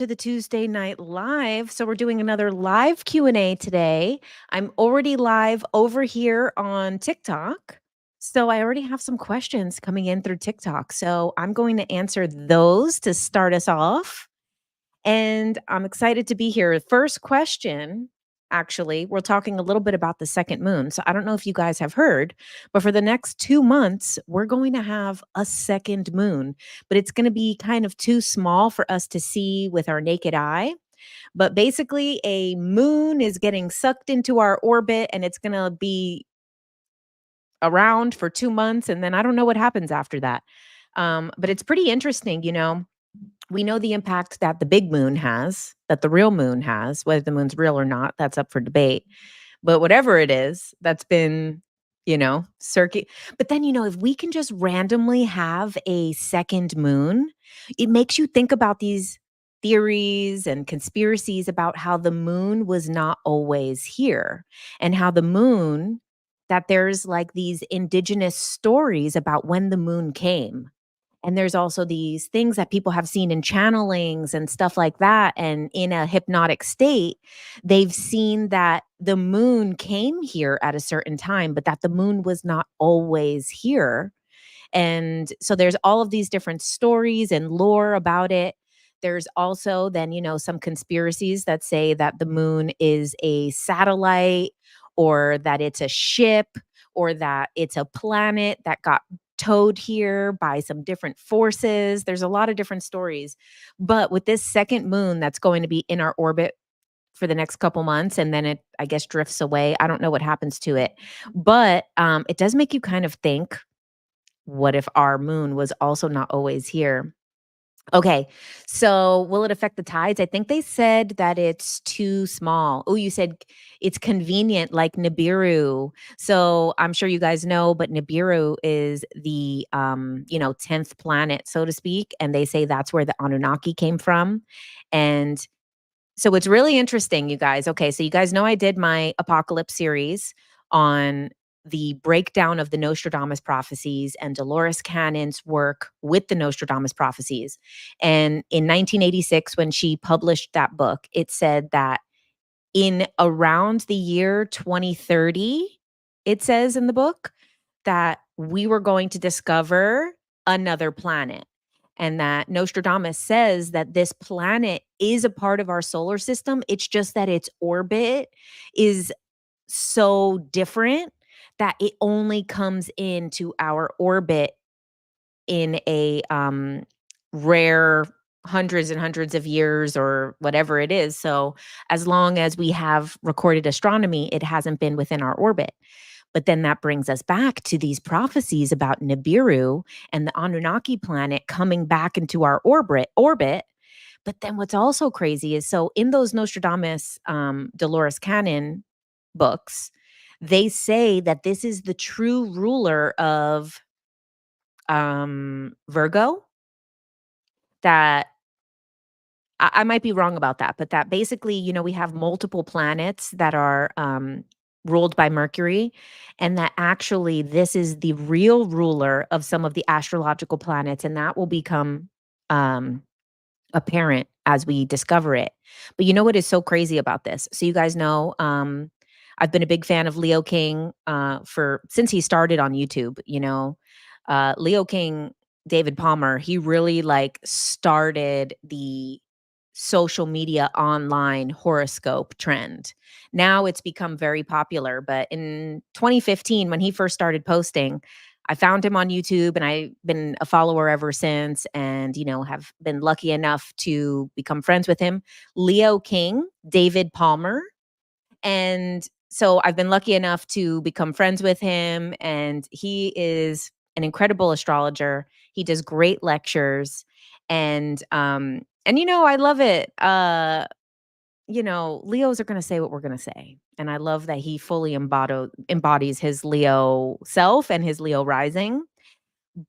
To the Tuesday Night Live. So we're doing another live Q&A today. I'm already live over here on TikTok. So I already have some questions coming in through TikTok. So I'm going to answer those to start us off. And I'm excited to be here. First question, actually, we're talking a little bit about the second moon. So I don't know if you guys have heard, but for the next 2 months, we're going to have a second moon, but it's going to be kind of too small for us to see with our naked eye. But basically, a moon is getting sucked into our orbit and it's going to be around for 2 months. And then I don't know what happens after that. But it's pretty interesting, we know the impact that the big moon has, that the real moon has, whether the moon's real or not, that's up for debate. But whatever it is, that's been, circuit. But then, if we can just randomly have a second moon, it makes you think about these theories and conspiracies about how the moon was not always here and how the moon, that there's like these indigenous stories about when the moon came, and there's also these things that people have seen in channelings and stuff like that. And in a hypnotic state, they've seen that the moon came here at a certain time, but that the moon was not always here. And so there's all of these different stories and lore about it. There's also then, some conspiracies that say that the moon is a satellite or that it's a ship or that it's a planet that got towed here by some different forces. There's a lot of different stories. But with this second moon that's going to be in our orbit for the next couple months and then it, I guess, drifts away. I don't know what happens to it. But it does make you kind of think, what if our moon was also not always here? Okay, so will it affect the tides? I think they said that it's too small. Oh, you said it's convenient like Nibiru. So I'm sure you guys know, but Nibiru is the 10th planet, so to speak, and they say that's where the Anunnaki came from. And so it's really interesting, you guys. Okay, so you guys know I did my apocalypse series on the breakdown of the Nostradamus prophecies and Dolores Cannon's work with the Nostradamus prophecies. And in 1986, when she published that book, it said that in around the year 2030, it says in the book that we were going to discover another planet. And that Nostradamus says that this planet is a part of our solar system. It's just that its orbit is so different that it only comes into our orbit in a rare hundreds and hundreds of years or whatever it is. So as long as we have recorded astronomy, it hasn't been within our orbit. But then that brings us back to these prophecies about Nibiru and the Anunnaki planet coming back into our orbit. But then what's also crazy is, so in those Nostradamus, Dolores Cannon books, they say that this is the true ruler of Virgo. That I might be wrong about that, but that basically, we have multiple planets that are ruled by Mercury, and that actually this is the real ruler of some of the astrological planets, and that will become um, apparent as we discover it. But you know what is so crazy about this? So you guys know, I've been a big fan of Leo King for since he started on YouTube. Leo King, David Palmer, he really like started the social media online horoscope trend. Now it's become very popular, but in 2015 when he first started posting, I found him on YouTube and I've been a follower ever since, and have been lucky enough to become friends with him. Leo King, David Palmer. And so I've been lucky enough to become friends with him, and he is an incredible astrologer. He does great lectures, and I love it. Leos are going to say what we're going to say. And I love that he fully embodies his Leo self and his Leo rising.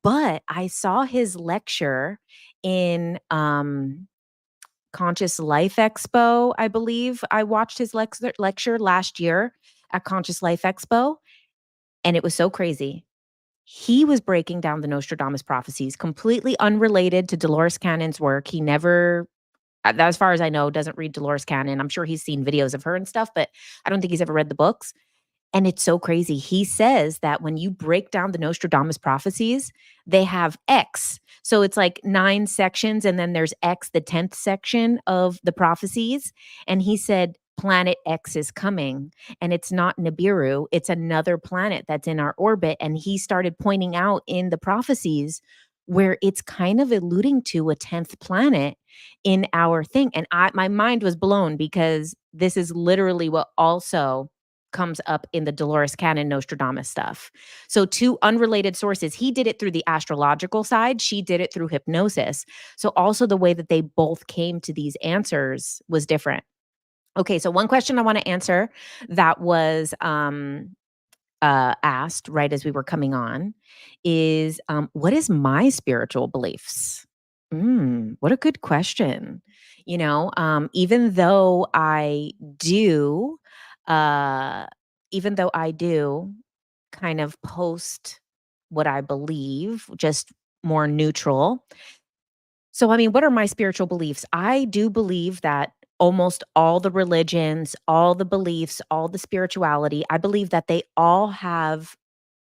But I saw his lecture in Conscious Life Expo, I believe. I watched his lecture last year at Conscious Life Expo, and it was so crazy. He was breaking down the Nostradamus prophecies, completely unrelated to Dolores Cannon's work. He never as far as I know, doesn't read Dolores Cannon. I'm sure he's seen videos of her and stuff, but I don't think he's ever read the books. And it's so crazy. He says that when you break down the Nostradamus prophecies, they have X. So it's like 9 sections, and then there's X, the 10th section of the prophecies. And he said, Planet X is coming, and it's not Nibiru, it's another planet that's in our orbit. And he started pointing out in the prophecies where it's kind of alluding to a 10th planet in our thing. And my mind was blown because this is literally what also comes up in the Dolores Cannon Nostradamus stuff. So 2 unrelated sources. He did it through the astrological side, she did it through hypnosis. So also the way that they both came to these answers was different. Okay, so one question I want to answer that was asked right as we were coming on is, what is my spiritual beliefs? What a good question. Even though I do, uh, even though I do kind of post what I believe, just more neutral. So, I mean, what are my spiritual beliefs? I do believe that almost all the religions, all the beliefs, all the spirituality, I believe that they all have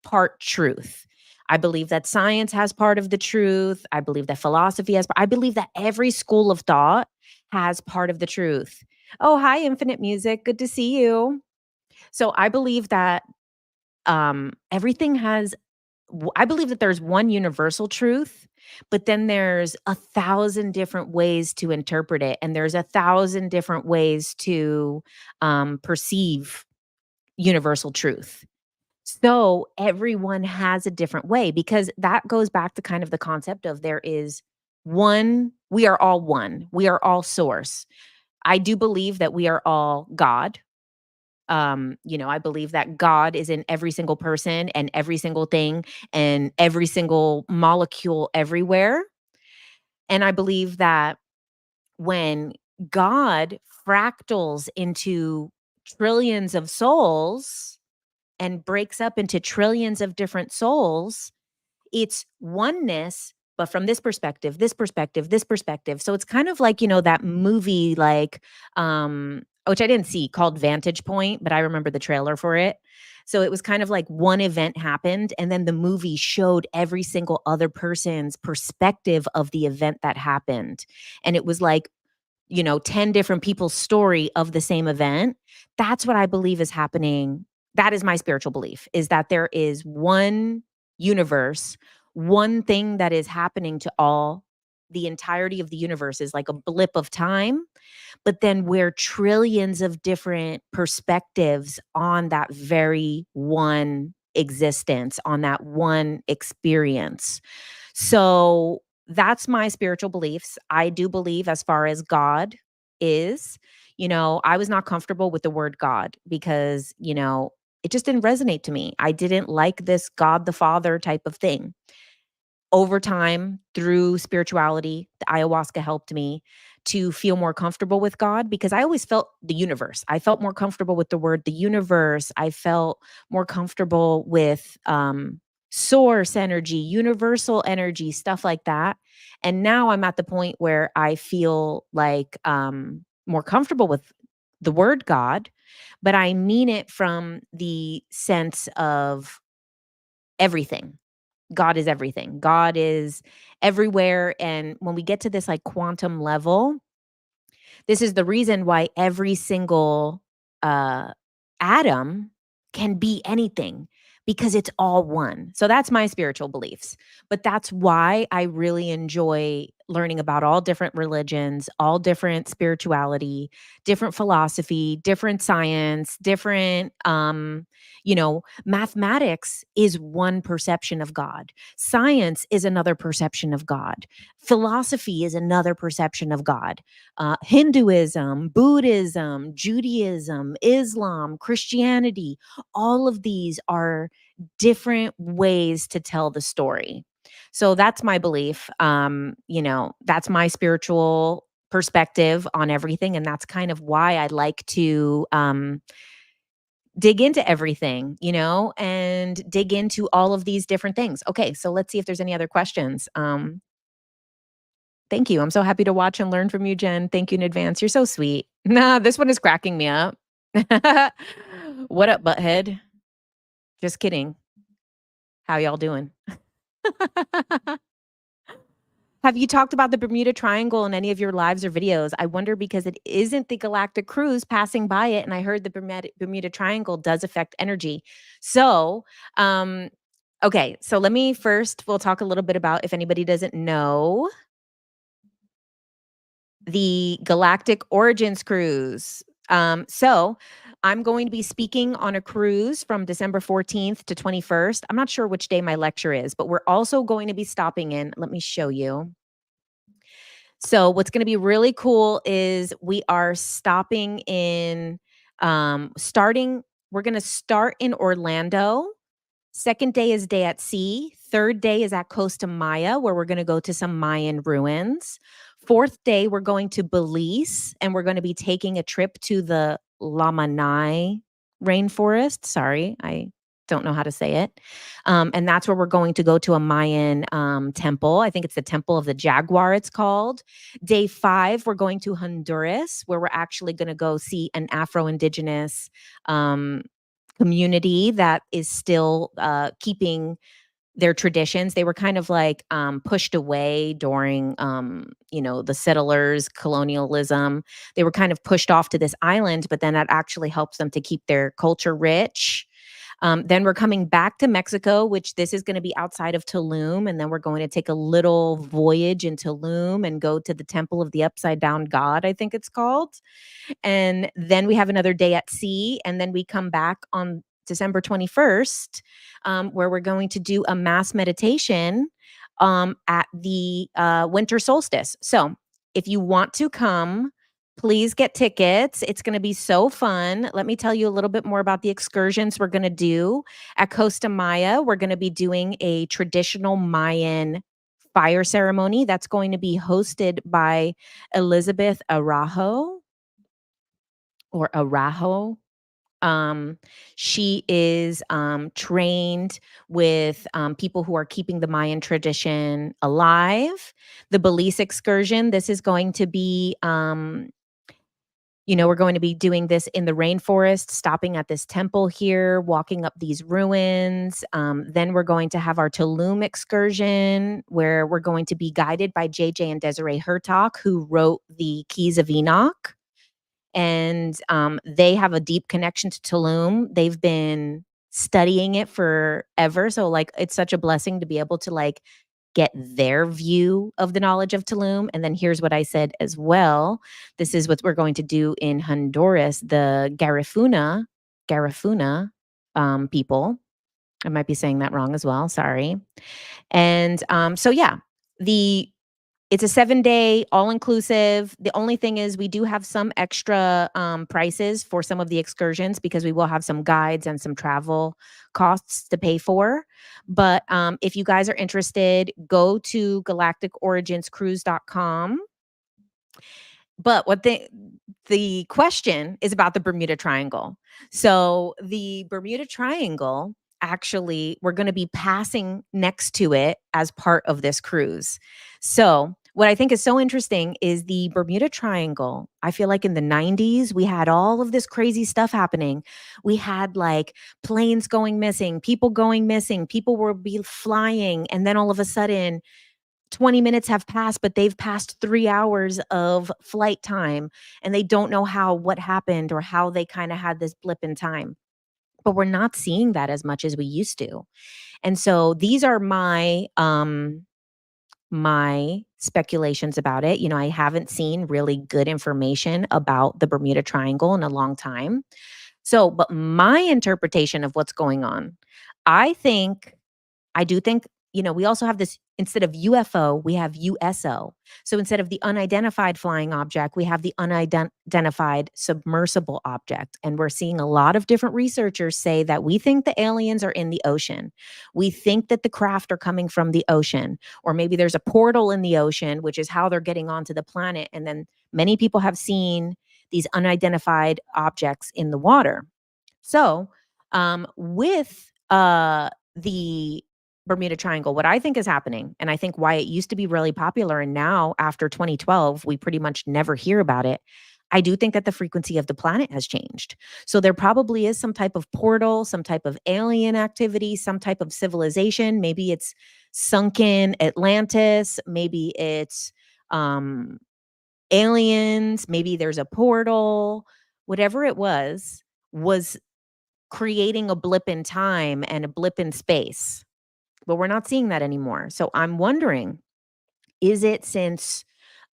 part truth. I believe that science has part of the truth. I believe that philosophy has, I believe that every school of thought has part of the truth. Oh, hi, Infinite Music. Good to see you. So I believe that everything has I believe that there's one universal truth, but then there's 1,000 different ways to interpret it, and there's 1,000 different ways to perceive universal truth. So everyone has a different way because that goes back to kind of the concept of there is one, we are all one, we are all source. I do believe that we are all God. I believe that God is in every single person and every single thing and every single molecule everywhere. And I believe that when God fractals into trillions of souls and breaks up into trillions of different souls, it's oneness, but from this perspective, this perspective, this perspective. So it's kind of like, that movie, like, which I didn't see, called Vantage Point, but I remember the trailer for it. So it was kind of like one event happened, and then the movie showed every single other person's perspective of the event that happened. And it was like, 10 different people's story of the same event. That's what I believe is happening. That is my spiritual belief, is that there is one universe, one thing that is happening to all. The entirety of the universe is like a blip of time, but then we're trillions of different perspectives on that very one existence, on that one experience. So that's my spiritual beliefs. I do believe, as far as God is, I was not comfortable with the word God because, it just didn't resonate to me. I didn't like this God the Father type of thing. Over time, through spirituality, the ayahuasca helped me to feel more comfortable with God because I always felt the universe. I felt more comfortable with the word the universe. I felt more comfortable with source energy, universal energy, stuff like that. And now I'm at the point where I feel like more comfortable with the word God, but I mean it from the sense of everything. God is everything. God is everywhere. And when we get to this like quantum level, this is the reason why every single uh, atom can be anything because it's all one. So that's my spiritual beliefs. But that's why I really enjoy learning about all different religions, all different spirituality, different philosophy, different science, different mathematics is one perception of God. Science is another perception of God. Philosophy is another perception of God. Hinduism, Buddhism, Judaism, Islam, Christianity, all of these are different ways to tell the story. So that's my belief. That's my spiritual perspective on everything. And that's kind of why I like to dig into everything, and dig into all of these different things. Okay, so let's see if there's any other questions. Thank you. I'm so happy to watch and learn from you, Jen. Thank you in advance. You're so sweet. Nah, this one is cracking me up. What up, butthead? Just kidding. How y'all doing? Have you talked about the Bermuda Triangle in any of your lives or videos? I wonder because it isn't the galactic cruise passing by it, and I heard the Bermuda Triangle does affect energy. So, okay, so let me first, we'll talk a little bit about, if anybody doesn't know, the Galactic Origins Cruise. So I'm going to be speaking on a cruise from December 14th to 21st. I'm not sure which day my lecture is, but we're also going to be stopping in. Let me show you. So what's going to be really cool is we are stopping in, we're going to start in Orlando. Second day is day at sea. Third day is at Costa Maya, where we're going to go to some Mayan ruins. Fourth day, we're going to Belize, and we're going to be taking a trip to the Lamanai rainforest. Sorry, I don't know how to say it. And that's where we're going to go to a Mayan temple. I think it's the Temple of the Jaguar, it's called. Day 5, we're going to Honduras, where we're actually going to go see an Afro-Indigenous community that is still keeping their traditions. They were kind of like pushed away during, the settlers, colonialism. They were kind of pushed off to this island, but then that actually helps them to keep their culture rich. Then we're coming back to Mexico, which this is going to be outside of Tulum. And then we're going to take a little voyage in Tulum and go to the Temple of the Upside Down God, I think it's called. And then we have another day at sea. And then we come back on December 21st, where we're going to do a mass meditation at the winter solstice. So if you want to come, please get tickets. It's going to be so fun. Let me tell you a little bit more about the excursions we're going to do. At Costa Maya, we're going to be doing a traditional Mayan fire ceremony that's going to be hosted by Elizabeth Arajo or Arajo. She is trained with people who are keeping the Mayan tradition alive. The Belize excursion, this is going to be, we're going to be doing this in the rainforest, stopping at this temple here, walking up these ruins. Then we're going to have our Tulum excursion, where we're going to be guided by JJ and Desiree Hertok, who wrote the Keys of Enoch. And they have a deep connection to Tulum. They've been studying it forever. So like it's such a blessing to be able to like get their view of the knowledge of Tulum. And then here's what I said as well. This is what we're going to do in Honduras, the Garifuna people. I might be saying that wrong as well. Sorry. And so yeah, it's a 7-day all-inclusive. The only thing is we do have some extra prices for some of the excursions because we will have some guides and some travel costs to pay for. But if you guys are interested, go to galacticoriginscruise.com. But what the question is about the Bermuda Triangle. So the Bermuda Triangle, actually, we're going to be passing next to it as part of this cruise. So what I think is so interesting is the Bermuda Triangle. I feel like in the 90s, we had all of this crazy stuff happening. We had like planes going missing, people going missing, people were flying. And then all of a sudden, 20 minutes have passed, but they've passed 3 hours of flight time and they don't know what happened or how they kind of had this blip in time. But we're not seeing that as much as we used to. And so these are my speculations about it. I haven't seen really good information about the Bermuda Triangle in a long time. So, but my interpretation of what's going on, I do think, we also have this, instead of UFO, we have USO. So instead of the unidentified flying object, we have the unidentified submersible object. And we're seeing a lot of different researchers say that we think the aliens are in the ocean. We think that the craft are coming from the ocean, or maybe there's a portal in the ocean, which is how they're getting onto the planet. And then many people have seen these unidentified objects in the water. So with the Bermuda Triangle. What I think is happening, and I think why it used to be really popular and now after 2012, we pretty much never hear about it. I do think that the frequency of the planet has changed. So there probably is some type of portal, some type of alien activity, some type of civilization. Maybe it's sunken Atlantis, maybe it's um aliens, maybe there's a portal. Whatever it was creating a blip in time and a blip in space. But we're not seeing that anymore. So I'm wondering, is it since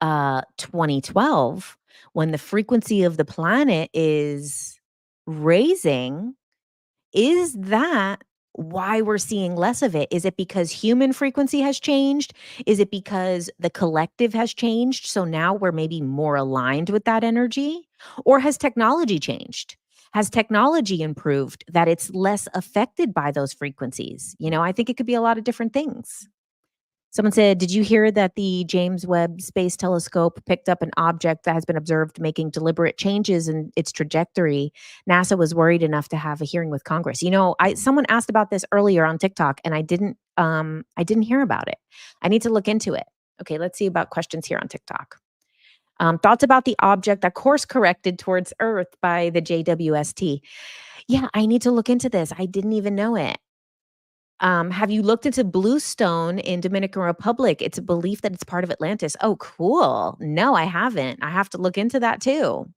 2012 when the frequency of the planet is raising? Is that why we're seeing less of it? Is it because human frequency has changed? Is it because the collective has changed? So now we're maybe more aligned with that energy? Or has technology changed? Has technology improved that it's less affected by those frequencies? I think it could be a lot of different things. Someone said, "Did you hear that the James Webb Space Telescope picked up an object that has been observed making deliberate changes in its trajectory? NASA was worried enough to have a hearing with Congress." I someone asked about this earlier on TikTok and I didn't hear about it. I need to look into it. Okay, let's see about questions here on TikTok. Thoughts about the object that course corrected towards Earth by the JWST. Yeah, I need to look into this. I didn't even know it. Have you looked into Bluestone in Dominican Republic? It's a belief that it's part of Atlantis. Oh, cool. No, I haven't. I have to look into that too.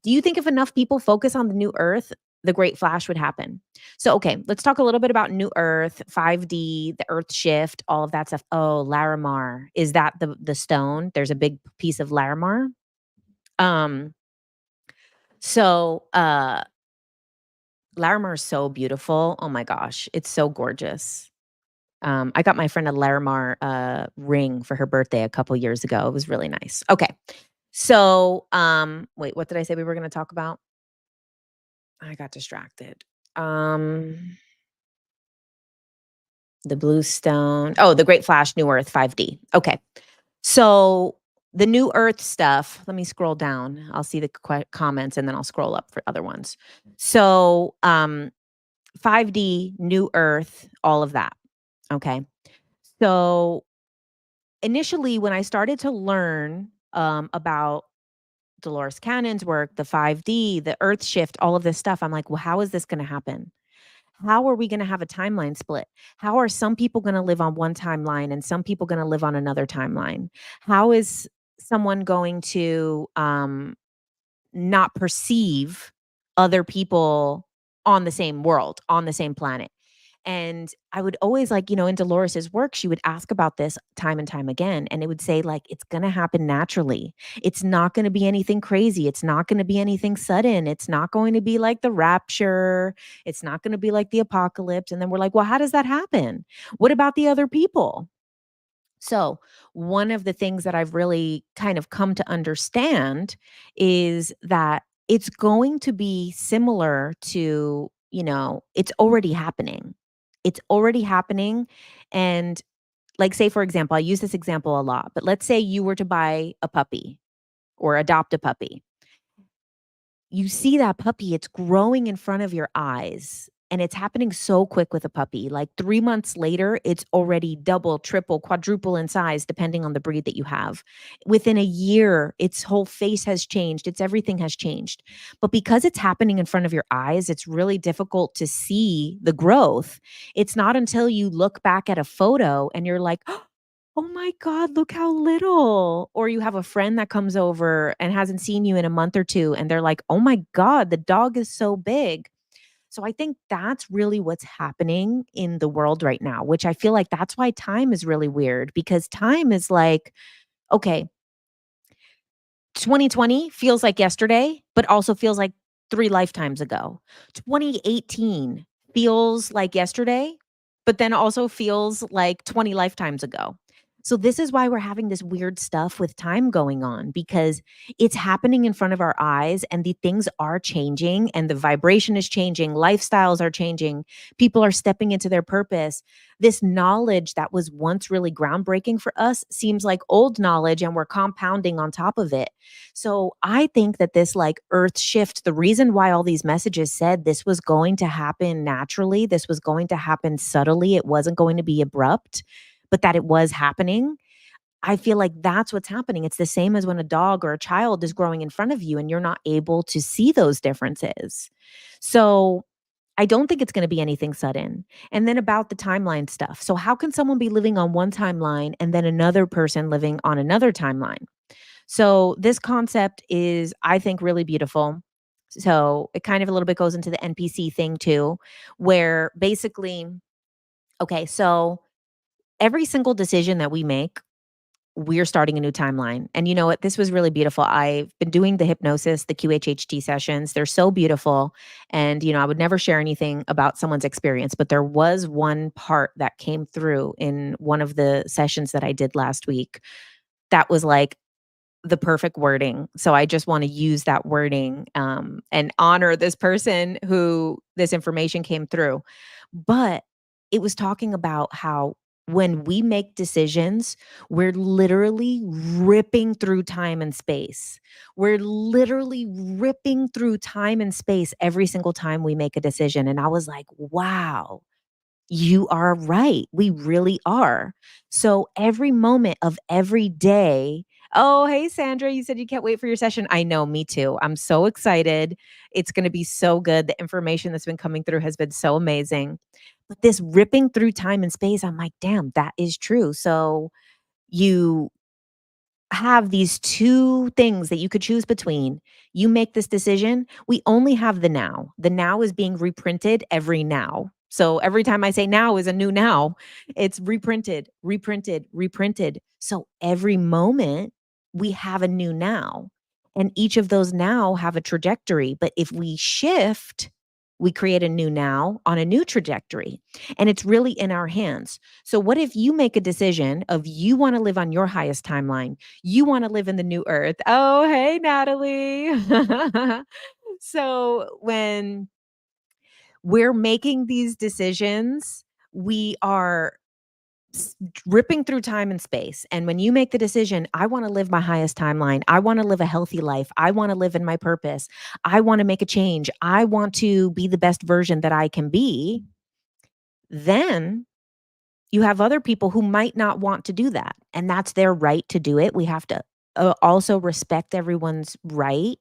Do you think if enough people focus on the new Earth, the great flash would happen? So, okay, let's talk a little bit about new Earth, 5D, the Earth shift, all of that stuff. Oh, Larimar. Is that the stone? There's a big piece of Larimar. Um, so Larimar is so beautiful. Oh my gosh, it's so gorgeous. I got my friend a Larimar ring for her birthday a couple years ago. It was really nice. Okay. So, wait, what did I say we were going to talk about? I got distracted. Um, the Blue Stone. Oh, the Great Flash, New Earth, 5D. Okay. So, the New Earth stuff, let me scroll down. I'll see the comments and then I'll scroll up for other ones. So, 5D, New Earth, all of that. Okay. So, initially, when I started to learn about Dolores Cannon's work, the 5D, the Earth shift, all of this stuff, I'm like, well, how is this going to happen? How are we going to have a timeline split? How are some people going to live on one timeline and some people going to live on another timeline? How is someone going to not perceive other people on the same world, on the same planet? And I would always in Dolores's work, she would ask about this time and time again. And it would say, like, it's going to happen naturally. It's not going to be anything crazy. It's not going to be anything sudden. It's not going to be like the rapture. It's not going to be like the apocalypse. And then we're like, well, how does that happen? What about the other people? So, one of the things that I've really kind of come to understand is that it's going to be similar to, it's already happening. It's already happening. And, like, say, for example, I use this example a lot, but let's say you were to buy a puppy or adopt a puppy. You see that puppy, it's growing in front of your eyes. And it's happening so quick with a puppy. Like 3 months later, it's already double, triple, quadruple in size, depending on the breed that you have. Within a year, its whole face has changed. Its everything has changed. But because it's happening in front of your eyes, it's really difficult to see the growth. It's not until you look back at a photo and you're like, oh my God, look how little. Or you have a friend that comes over and hasn't seen you in a month or two, and they're like, oh my God, the dog is so big. So I think that's really what's happening in the world right now, which I feel like that's why time is really weird, because time is like, okay, 2020 feels like yesterday, but also feels like 3 lifetimes ago. 2018 feels like yesterday, but then also feels like 20 lifetimes ago. So this is why we're having this weird stuff with time going on, because it's happening in front of our eyes and the things are changing and the vibration is changing, lifestyles are changing, people are stepping into their purpose. This knowledge that was once really groundbreaking for us seems like old knowledge and we're compounding on top of it. So I think that this like earth shift, the reason why all these messages said this was going to happen naturally, this was going to happen subtly, it wasn't going to be abrupt, but that it was happening. I feel like that's what's happening. It's the same as when a dog or a child is growing in front of you and you're not able to see those differences. So I don't think it's going to be anything sudden. And then about the timeline stuff. So, how can someone be living on one timeline and then another person living on another timeline? So, this concept is, I think, really beautiful. So, it kind of a little bit goes into the NPC thing too, where basically, okay, so every single decision that we make, we're starting a new timeline. And you know what? This was really beautiful. I've been doing the hypnosis, the QHHT sessions. They're so beautiful. And, I would never share anything about someone's experience, but there was one part that came through in one of the sessions that I did last week that was like the perfect wording. So I just want to use that wording and honor this person who this information came through. But it was talking about how when we make decisions, we're literally ripping through time and space. We're literally ripping through time and space every single time we make a decision. And I was like, wow, you are right. We really are. So every moment of every day. Oh, hey, Sandra, you said you can't wait for your session. I know, me too. I'm so excited. It's going to be so good. The information that's been coming through has been so amazing. But this ripping through time and space, I'm like, damn, that is true. So you have these two things that you could choose between. You make this decision. We only have the now. The now is being reprinted every now. So every time I say now is a new now, it's reprinted, reprinted, reprinted. So every moment we have a new now. And each of those now have a trajectory. But if we shift, we create a new now on a new trajectory. And it's really in our hands. So what if you make a decision of you want to live on your highest timeline? You want to live in the new earth. Oh, hey, Natalie. So when we're making these decisions, we are ripping through time and space. And when you make the decision, I want to live my highest timeline. I want to live a healthy life. I want to live in my purpose. I want to make a change. I want to be the best version that I can be. Then you have other people who might not want to do that, and that's their right to do it. We have to also respect everyone's right.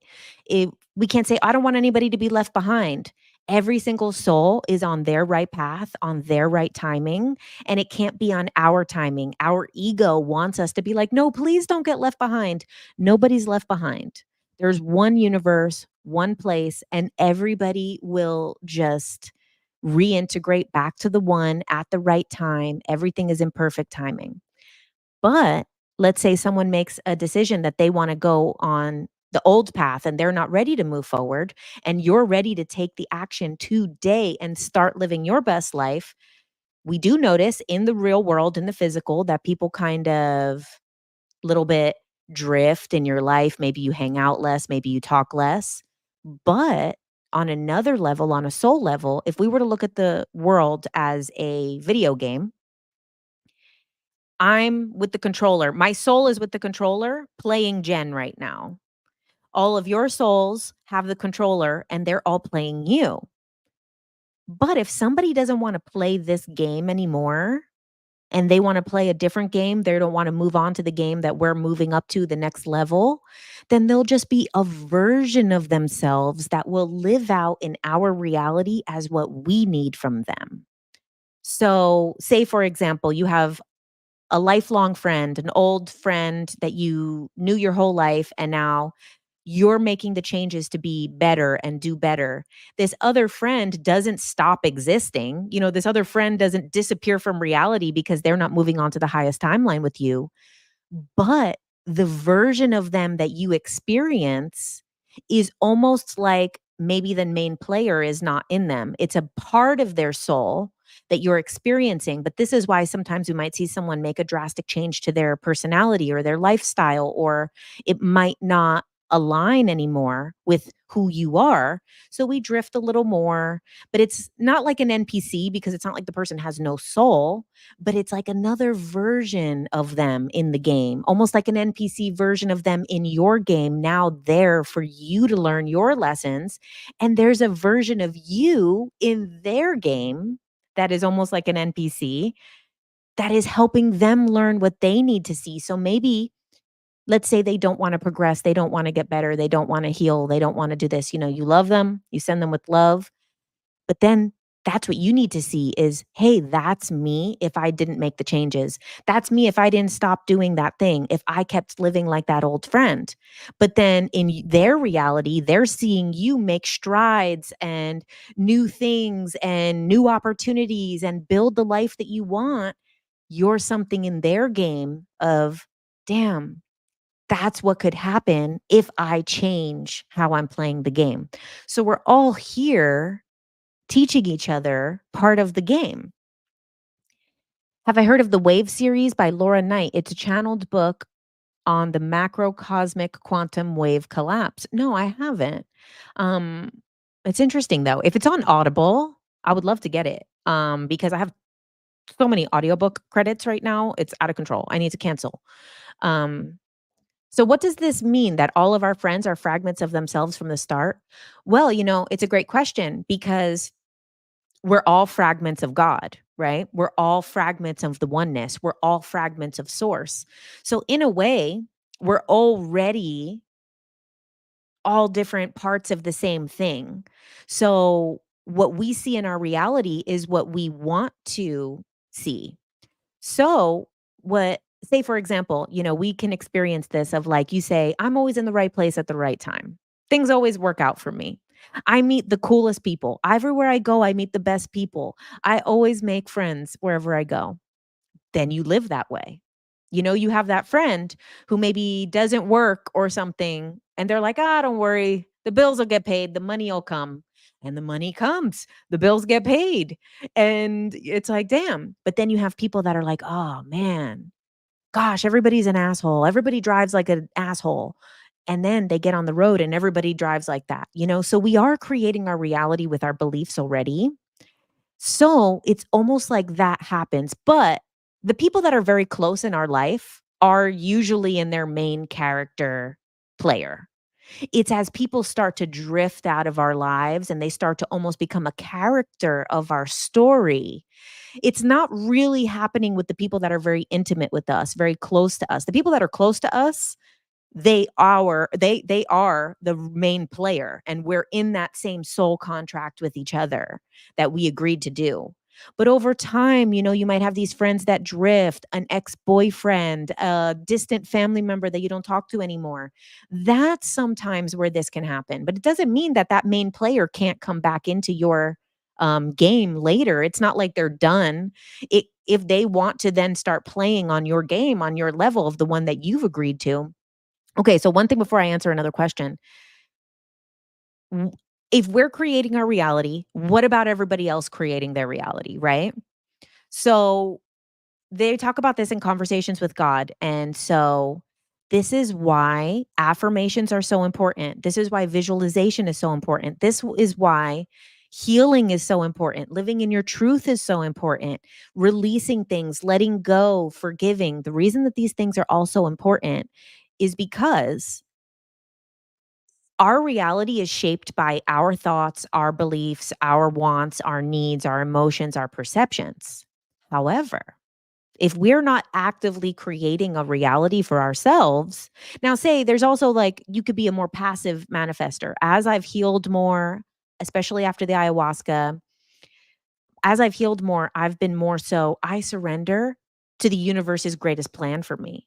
We can't say, I don't want anybody to be left behind. Every single soul is on their right path, on their right timing, and it can't be on our timing. Our ego wants us to be like, no, please don't get left behind. Nobody's left behind. There's one universe, one place, and everybody will just reintegrate back to the one at the right time. Everything is in perfect timing. But let's say someone makes a decision that they want to go on the old path and they're not ready to move forward, and you're ready to take the action today and start living your best life. We do notice in the real world, in the physical, that people kind of little bit drift in your life. Maybe you hang out less, maybe you talk less. But on another level, on a soul level, if we were to look at the world as a video game, I'm with the controller. My soul is with the controller playing Jen right now. All of your souls have the controller and they're all playing you. But if somebody doesn't want to play this game anymore, and they want to play a different game, they don't want to move on to the game that we're moving up to the next level, then they'll just be a version of themselves that will live out in our reality as what we need from them. So, say, for example, you have a lifelong friend, an old friend that you knew your whole life, and now you're making the changes to be better and do better. This other friend doesn't stop existing. This other friend doesn't disappear from reality because they're not moving on to the highest timeline with you. But the version of them that you experience is almost like maybe the main player is not in them. It's a part of their soul that you're experiencing. But this is why sometimes we might see someone make a drastic change to their personality or their lifestyle, or it might not align anymore with who you are. So we drift a little more, but it's not like an NPC because it's not like the person has no soul, but it's like another version of them in the game, almost like an NPC version of them in your game, now there for you to learn your lessons. And there's a version of you in their game that is almost like an NPC that is helping them learn what they need to see. So maybe, let's say they don't want to progress, they don't want to get better, they don't want to heal, they don't want to do this. You love them, you send them with love, but then that's what you need to see is, hey, that's me if I didn't make the changes. That's me if I didn't stop doing that thing, if I kept living like that old friend. But then in their reality, they're seeing you make strides and new things and new opportunities and build the life that you want. You're something in their game of, damn, that's what could happen if I change how I'm playing the game. So we're all here teaching each other part of the game. Have I heard of the Wave series by Laura Knight? It's a channeled book on the macrocosmic quantum wave collapse. No, I haven't. Um, it's interesting though. If it's on Audible, I would love to get it. Because I have so many audiobook credits right now. It's out of control. I need to cancel. Um, so what does this mean that all of our friends are fragments of themselves from the start? Well, it's a great question because we're all fragments of God, right? We're all fragments of the oneness. We're all fragments of source. So in a way, we're already all different parts of the same thing. So what we see in our reality is what we want to see. So, say for example, we can experience this of like you say, I'm always in the right place at the right time. Things always work out for me. I meet the coolest people. Everywhere I go, I meet the best people. I always make friends wherever I go. Then you live that way. You have that friend who maybe doesn't work or something, and they're like, don't worry. The bills will get paid. The money will come. And the money comes. The bills get paid. And it's like, damn. But then you have people that are like, oh man, gosh, everybody's an asshole. Everybody drives like an asshole. And then they get on the road and everybody drives like that. So we are creating our reality with our beliefs already. So it's almost like that happens. But the people that are very close in our life are usually in their main character player. It's as people start to drift out of our lives and they start to almost become a character of our story. It's not really happening with the people that are very intimate with us, very close to us. The people that are close to us, they are the main player, and we're in that same soul contract with each other that we agreed to do. But over time, you might have these friends that drift, an ex-boyfriend, a distant family member that you don't talk to anymore. That's sometimes where this can happen, but it doesn't mean that that main player can't come back into your game later. It's not like they're done. If they want to then start playing on your game, on your level of the one that you've agreed to. Okay, so one thing before I answer another question. W If we're creating our reality, what about everybody else creating their reality, right? So, they talk about this in Conversations with God, and so this is why affirmations are so important. This is why visualization is so important. Is why healing is so important. Living in your truth is so important. Releasing things, letting go, forgiving. The reason that these things are all so important is because our reality is shaped by our thoughts, our beliefs, our wants, our needs, our emotions, our perceptions. However, if we're not actively creating a reality for ourselves, now say there's also like you could be a more passive manifester. As I've healed more, especially after the ayahuasca, as I've healed more, I've been more so I surrender to the universe's greatest plan for me.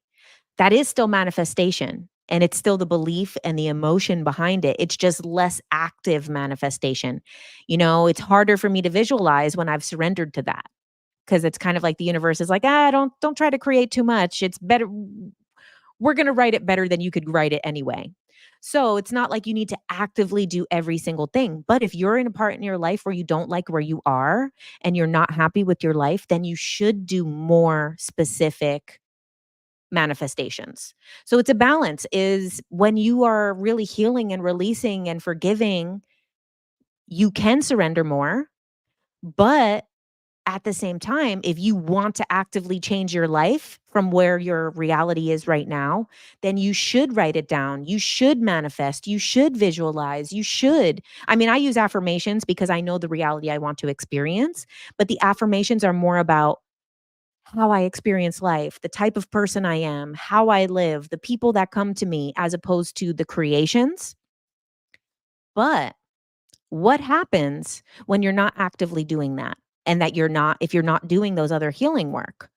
That is still manifestation, and it's still the belief and the emotion behind it. It's just less active manifestation. It's harder for me to visualize when I've surrendered to that because it's kind of like the universe is like, don't try to create too much. It's better. We're going to write it better than you could write it anyway. So it's not like you need to actively do every single thing. But if you're in a part in your life where you don't like where you are and you're not happy with your life, then you should do more specific manifestations. So it's a balance is when you are really healing and releasing and forgiving, you can surrender more, but at the same time, if you want to actively change your life from where your reality is right now, then you should write it down. You should manifest. You should visualize. You should. I mean, I use affirmations because I know the reality I want to experience, but the affirmations are more about how I experience life, the type of person I am, how I live, the people that come to me, as opposed to the creations. But what happens when you're not actively doing that? And that you're not, if you're not doing those other healing work,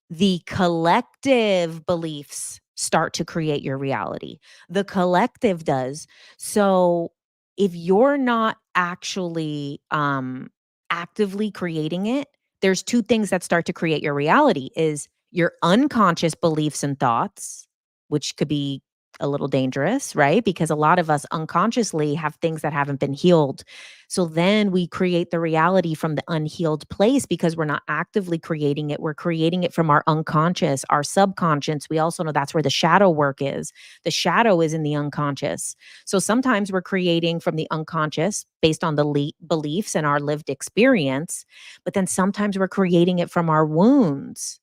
the collective beliefs start to create your reality. The collective does. So if you're not actually actively creating it, there's two things that start to create your reality is your unconscious beliefs and thoughts, which could be a little dangerous, right? Because a lot of us unconsciously have things that haven't been healed. So then we create the reality from the unhealed place because we're not actively creating it. We're creating it from our unconscious, our subconscious. We also know that's where the shadow work is. The shadow is in the unconscious. So sometimes we're creating from the unconscious based on the beliefs and our lived experience, but then sometimes we're creating it from our wounds.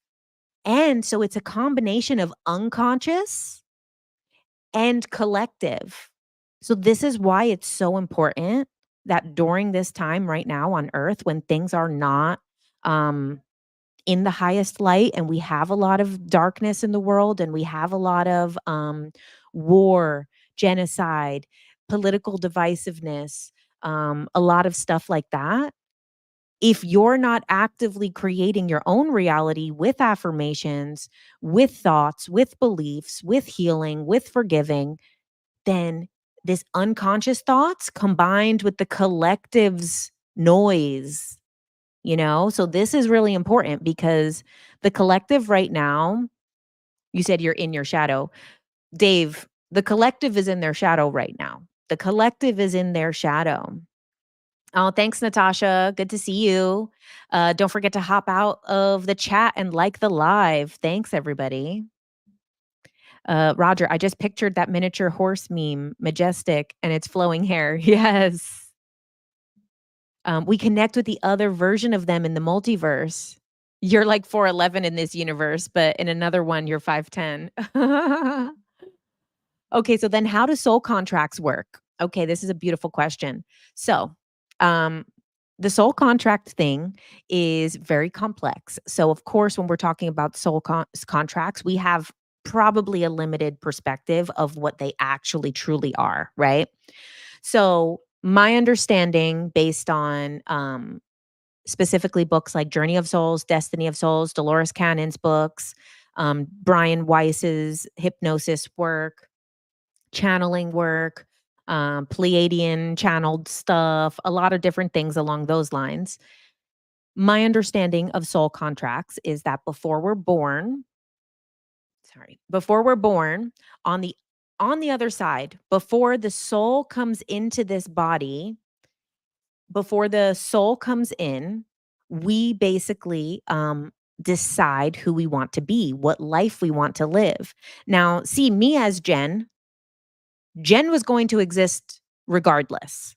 And so it's a combination of unconscious and collective. So this is why it's so important that during this time right now on earth when things are not um in the highest light and we have a lot of darkness in the world and we have a lot of war, genocide, political divisiveness, a lot of stuff like that. If you're not actively creating your own reality with affirmations, with thoughts, with beliefs, with healing, with forgiving, then this unconscious thoughts combined with the collective's noise, you know? So this is really important because the collective right now, you said you're in your shadow. Dave, the collective is in their shadow right now. The collective is in their shadow. Oh, thanks, Natasha. Good to see you. Don't forget to hop out of the chat and like the live. Thanks, everybody. Roger, I just pictured that miniature horse meme, majestic, and its flowing hair. Yes. We connect with the other version of them in the multiverse. You're like 4'11" in this universe, but in another one, you're 5'10". Okay, so then how do soul contracts work? Okay, this is a beautiful question. So, um, the soul contract thing is very complex. So, of course, when we're talking about soul contracts, we have probably a limited perspective of what they actually truly are, right? So, my understanding based on specifically books like Journey of Souls, Destiny of Souls, Dolores Cannon's books, Brian Weiss's hypnosis work, channeling work, Pleiadian channeled stuff, a lot of different things along those lines. My understanding of soul contracts is that before we're born, on the other side, before the soul comes into this body, before the soul comes in, we basically decide who we want to be, what life we want to live. Now, see me as Jen was going to exist regardless,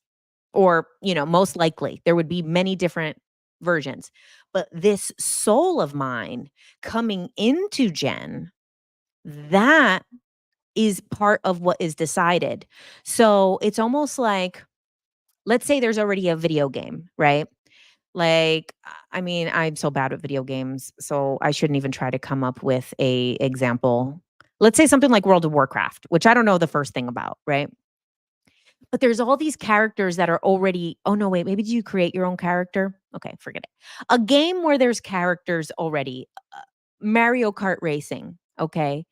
or, most likely there would be many different versions. But this soul of mine coming into Jen, that is part of what is decided. So it's almost like, let's say there's already a video game, right? Like, I mean, I'm so bad at video games, so I shouldn't even try to come up with a example. Let's say something like World of Warcraft, which I don't know the first thing about, right? But there's all these characters that are already, oh no, wait, maybe do you create your own character? Okay, forget it. A game where there's characters already, Mario Kart racing, okay?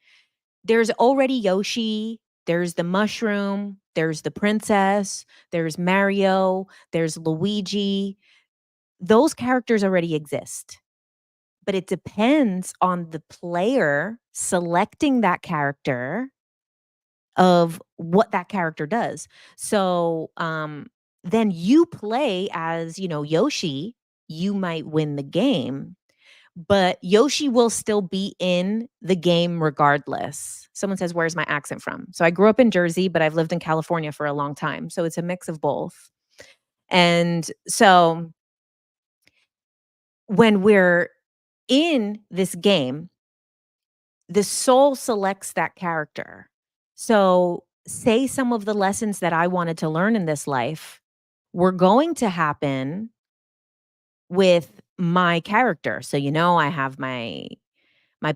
There's already Yoshi, there's the mushroom, there's the princess, there's Mario, there's Luigi. Those characters already exist. But it depends on the player selecting that character of what that character does. So, then you play as, Yoshi, you might win the game, but Yoshi will still be in the game regardless. Someone says, "Where's my accent from?" So I grew up in Jersey, but I've lived in California for a long time. So it's a mix of both. And so when we're in this game, the soul selects that character. So, say some of the lessons that I wanted to learn in this life were going to happen with my character. So, I have my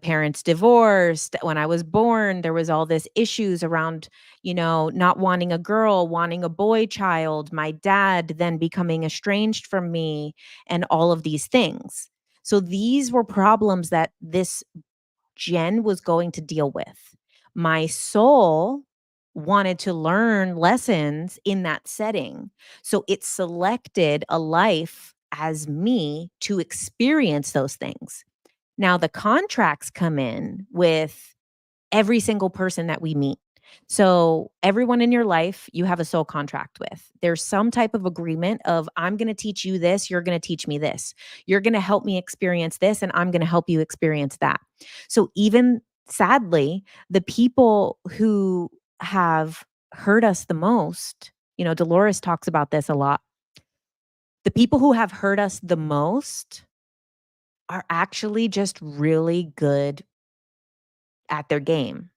parents divorced. When I was born, there was all this issues around, not wanting a girl, wanting a boy child, my dad then becoming estranged from me, and all of these things. So these were problems that this Jen was going to deal with. My soul wanted to learn lessons in that setting. So it selected a life as me to experience those things. Now, the contracts come in with every single person that we meet. So, everyone in your life, you have a soul contract with. There's some type of agreement of, I'm going to teach you this, you're going to teach me this. You're going to help me experience this, and I'm going to help you experience that. So, even sadly, the people who have hurt us the most, Dolores talks about this a lot. The people who have hurt us the most are actually just really good at their game.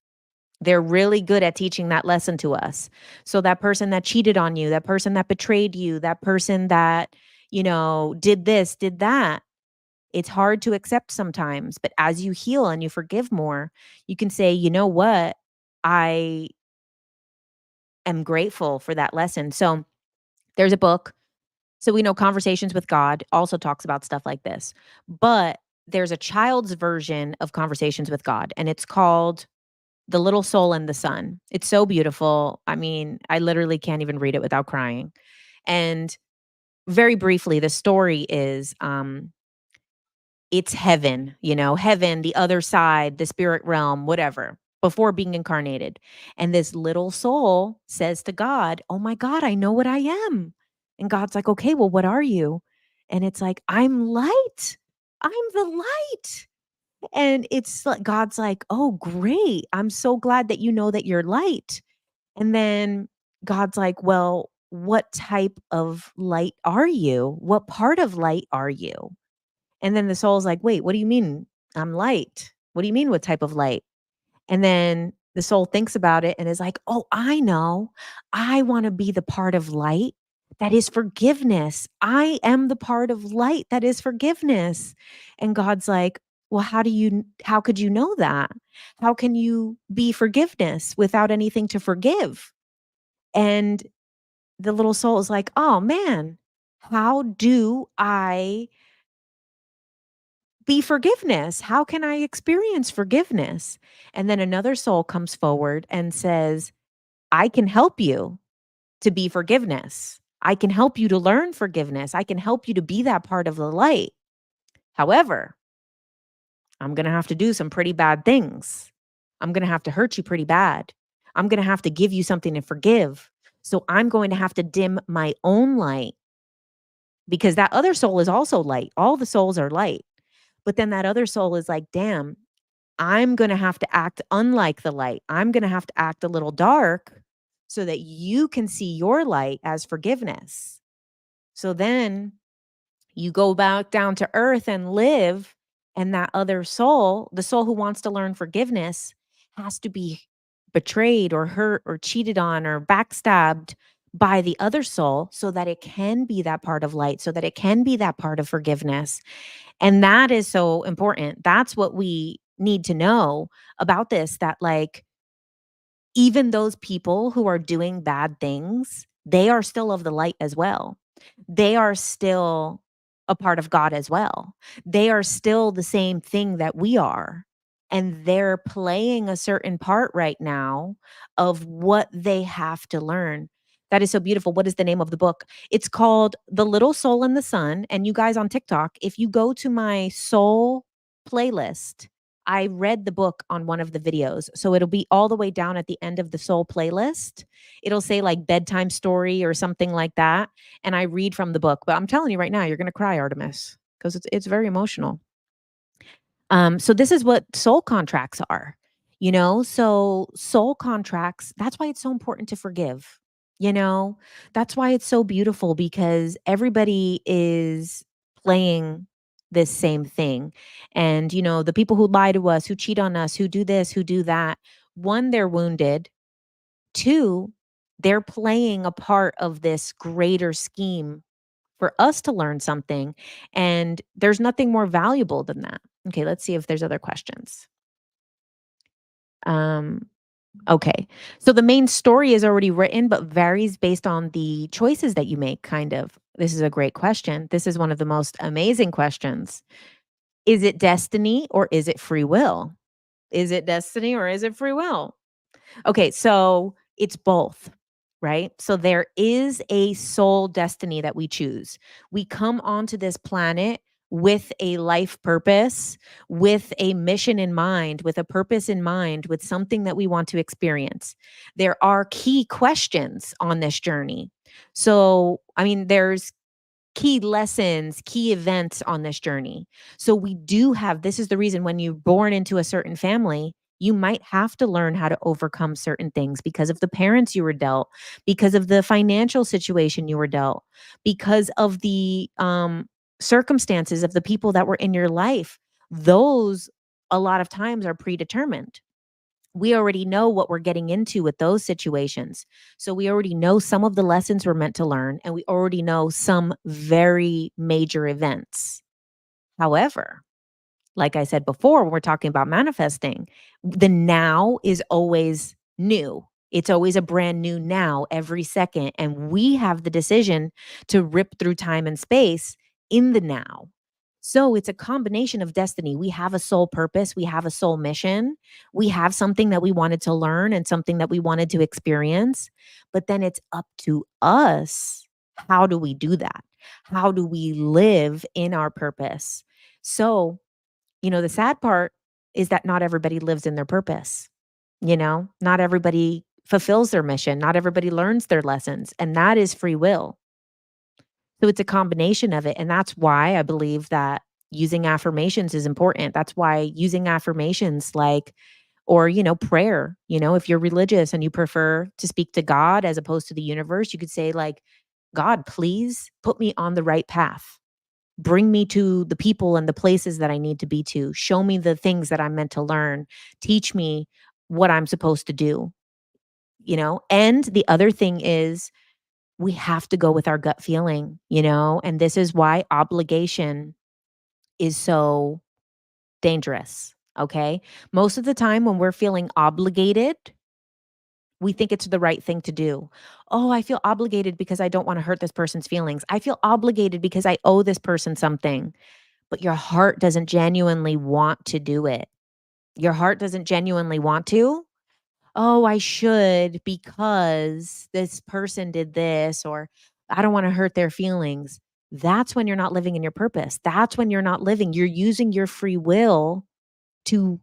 They're really good at teaching that lesson to us. So that person that cheated on you, that person that betrayed you, that person that, did this, did that. It's hard to accept sometimes, but as you heal and you forgive more, you can say, "You know what? I am grateful for that lesson." So there's a book. So we know Conversations with God also talks about stuff like this. But there's a child's version of Conversations with God, and it's called The Little Soul and the Sun. It's so beautiful. I mean, I literally can't even read it without crying. And very briefly, the story is it's heaven, heaven, the other side, the spirit realm, whatever, before being incarnated. And this little soul says to God, "Oh my God, I know what I am." And God's like, "Okay, well, what are you?" And it's like, "I'm light. I'm the light." And it's like, God's like, "Oh, great. I'm so glad that you know that you're light." And then God's like, "Well, what type of light are you? What part of light are you?" And then the soul's like, "Wait, what do you mean I'm light? What do you mean what type of light?" And then the soul thinks about it and is like, "Oh, I know. I want to be the part of light that is forgiveness. I am the part of light that is forgiveness." And God's like, "Well, how could you know that? How can you be forgiveness without anything to forgive?" And the little soul is like, "Oh man, how do I be forgiveness? How can I experience forgiveness?" And then another soul comes forward and says, "I can help you to be forgiveness. I can help you to learn forgiveness. I can help you to be that part of the light. However, I'm going to have to do some pretty bad things. I'm going to have to hurt you pretty bad. I'm going to have to give you something to forgive. So I'm going to have to dim my own light, because that other soul is also light. All the souls are light. But then that other soul is like, damn, I'm going to have to act unlike the light. I'm going to have to act a little dark so that you can see your light as forgiveness." So then you go back down to earth and live, and that other soul, the soul who wants to learn forgiveness, has to be betrayed or hurt or cheated on or backstabbed by the other soul so that it can be that part of light, so that it can be that part of forgiveness. And that is so important. That's what we need to know about this, that like, even those people who are doing bad things, they are still of the light as well. They are still a part of God as well. They are still the same thing that we are. And they're playing a certain part right now of what they have to learn. That is so beautiful. What is the name of the book? It's called The Little Soul and the Sun. And you guys on TikTok, if you go to my soul playlist, I read the book on one of the videos. So it'll be all the way down at the end of the soul playlist. It'll say like bedtime story or something like that. And I read from the book. But I'm telling you right now, you're going to cry, Artemis, because it's very emotional. So this is what soul contracts are, so soul contracts, that's why it's so important to forgive, you know, that's why it's so beautiful because everybody is playing this same thing. And, the people who lie to us, who cheat on us, who do this, who do that, one, they're wounded. Two, they're playing a part of this greater scheme for us to learn something, and there's nothing more valuable than that. Okay, let's see if there's other questions. Um, okay. So the main story is already written, but varies based on the choices that you make, kind of. This is a great question. This is one of the most amazing questions. Is it destiny or is it free will? Is it destiny or is it free will? Okay, so it's both, right? So there is a soul destiny that we choose. We come onto this planet with a life purpose, with a mission in mind, with a purpose in mind, with something that we want to experience. There are key questions on this journey. So, I mean, there's key lessons, key events on this journey. So we do have this is the reason when you're born into a certain family, you might have to learn how to overcome certain things because of the parents you were dealt, because of the financial situation you were dealt, because of the circumstances of the people that were in your life. Those a lot of times are predetermined. We already know what we're getting into with those situations. So we already know some of the lessons we're meant to learn, and we already know some very major events. However, like I said before, when we're talking about manifesting, the now is always new. It's always a brand new now every second. And we have the decision to rip through time and space in the now. So it's a combination of destiny. We have a soul purpose, we have a soul mission, we have something that we wanted to learn and something that we wanted to experience. But then it's up to us. How do we do that? How do we live in our purpose? So, the sad part is that not everybody lives in their purpose. Not everybody fulfills their mission. Not everybody learns their lessons, and that is free will. So it's a combination of it. And that's why I believe that using affirmations is important. That's why using affirmations or, prayer, if you're religious and you prefer to speak to God as opposed to the universe, you could say, like, God, please put me on the right path. Bring me to the people and the places that I need to be to. Show me the things that I'm meant to learn. Teach me what I'm supposed to do, And the other thing is we have to go with our gut feeling, And this is why obligation is so dangerous. Okay. Most of the time when we're feeling obligated, we think it's the right thing to do. Oh, I feel obligated because I don't want to hurt this person's feelings. I feel obligated because I owe this person something. But your heart doesn't genuinely want to do it. Your heart doesn't genuinely want to. Oh, I should because this person did this, or I don't want to hurt their feelings. That's when you're not living in your purpose. That's when you're not living. You're using your free will to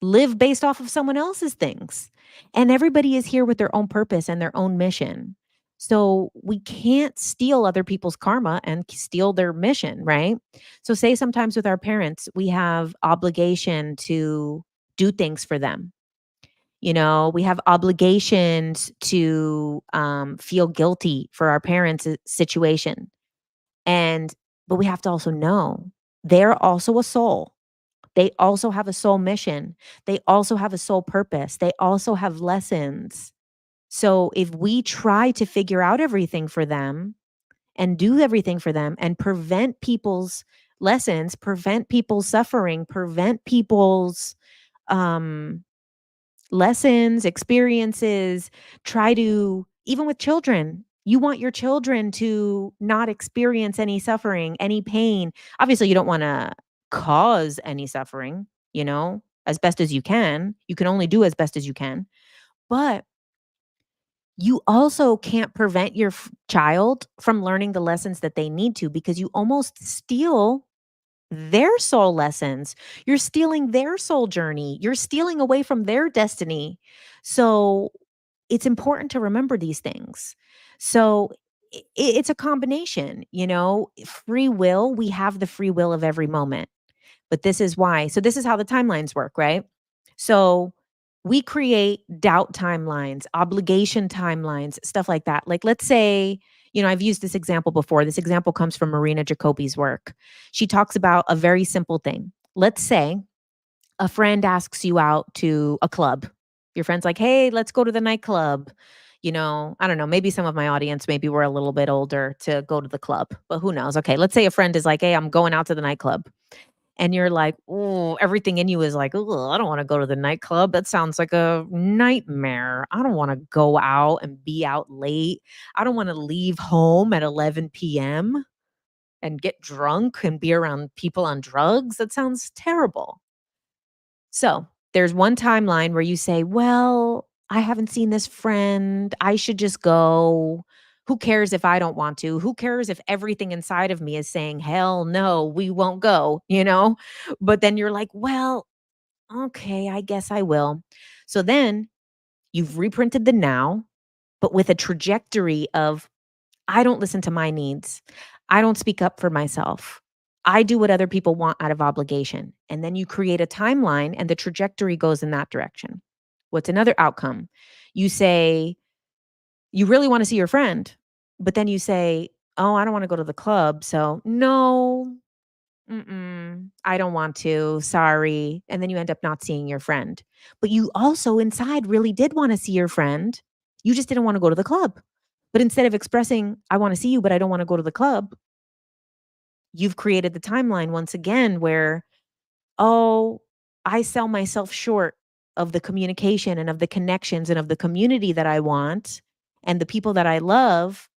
live based off of someone else's things. And everybody is here with their own purpose and their own mission. So we can't steal other people's karma and steal their mission, right? So say sometimes with our parents, we have obligation to do things for them. We have obligations to feel guilty for our parents' situation. But we have to also know they're also a soul. They also have a soul mission. They also have a soul purpose. They also have lessons. So if we try to figure out everything for them and do everything for them and prevent people's lessons, prevent people's suffering, prevent people's um, lessons, experiences, try to, even with children, you want your children to not experience any suffering, any pain. Obviously, you don't want to cause any suffering, as best as you can. You can only do as best as you can. But you also can't prevent your child from learning the lessons that they need to because you almost steal their soul lessons. You're stealing their soul journey. You're stealing away from their destiny. So it's important to remember these things. So it's a combination, free will. We have the free will of every moment. But this is why. So this is how the timelines work, right? So we create doubt timelines, obligation timelines, stuff like that. Like let's say, I've used this example before. This example comes from Marina Jacobi's work. She talks about a very simple thing. Let's say a friend asks you out to a club. Your friend's like, "Hey, let's go to the nightclub." I don't know, maybe some of my audience maybe we're a little bit older to go to the club, but who knows? Okay, let's say a friend is like, "Hey, I'm going out to the nightclub." And you're like, "Oh," everything in you is like, "Oh, I don't wanna go to the nightclub. That sounds like a nightmare. I don't wanna go out and be out late. I don't wanna leave home at 11 p.m. and get drunk and be around people on drugs. That sounds terrible." So, there's one timeline where you say, "Well, I haven't seen this friend. I should just go. Who cares if I don't want to? Who cares if everything inside of me is saying, 'Hell no, we won't go,'" you know? But then you're like, "Well, okay, I guess I will." So then you've reprinted the now, but with a trajectory of I don't listen to my needs. I don't speak up for myself. I do what other people want out of obligation. And then you create a timeline and the trajectory goes in that direction. What's another outcome? You say, you really want to see your friend, but then you say, "Oh, I don't want to go to the club. So, no, I don't want to. Sorry." And then you end up not seeing your friend. But you also inside really did want to see your friend. You just didn't want to go to the club. But instead of expressing, "I want to see you, but I don't want to go to the club," you've created the timeline once again where, "Oh, I sell myself short of the communication and of the connections and of the community that I want and the people that I love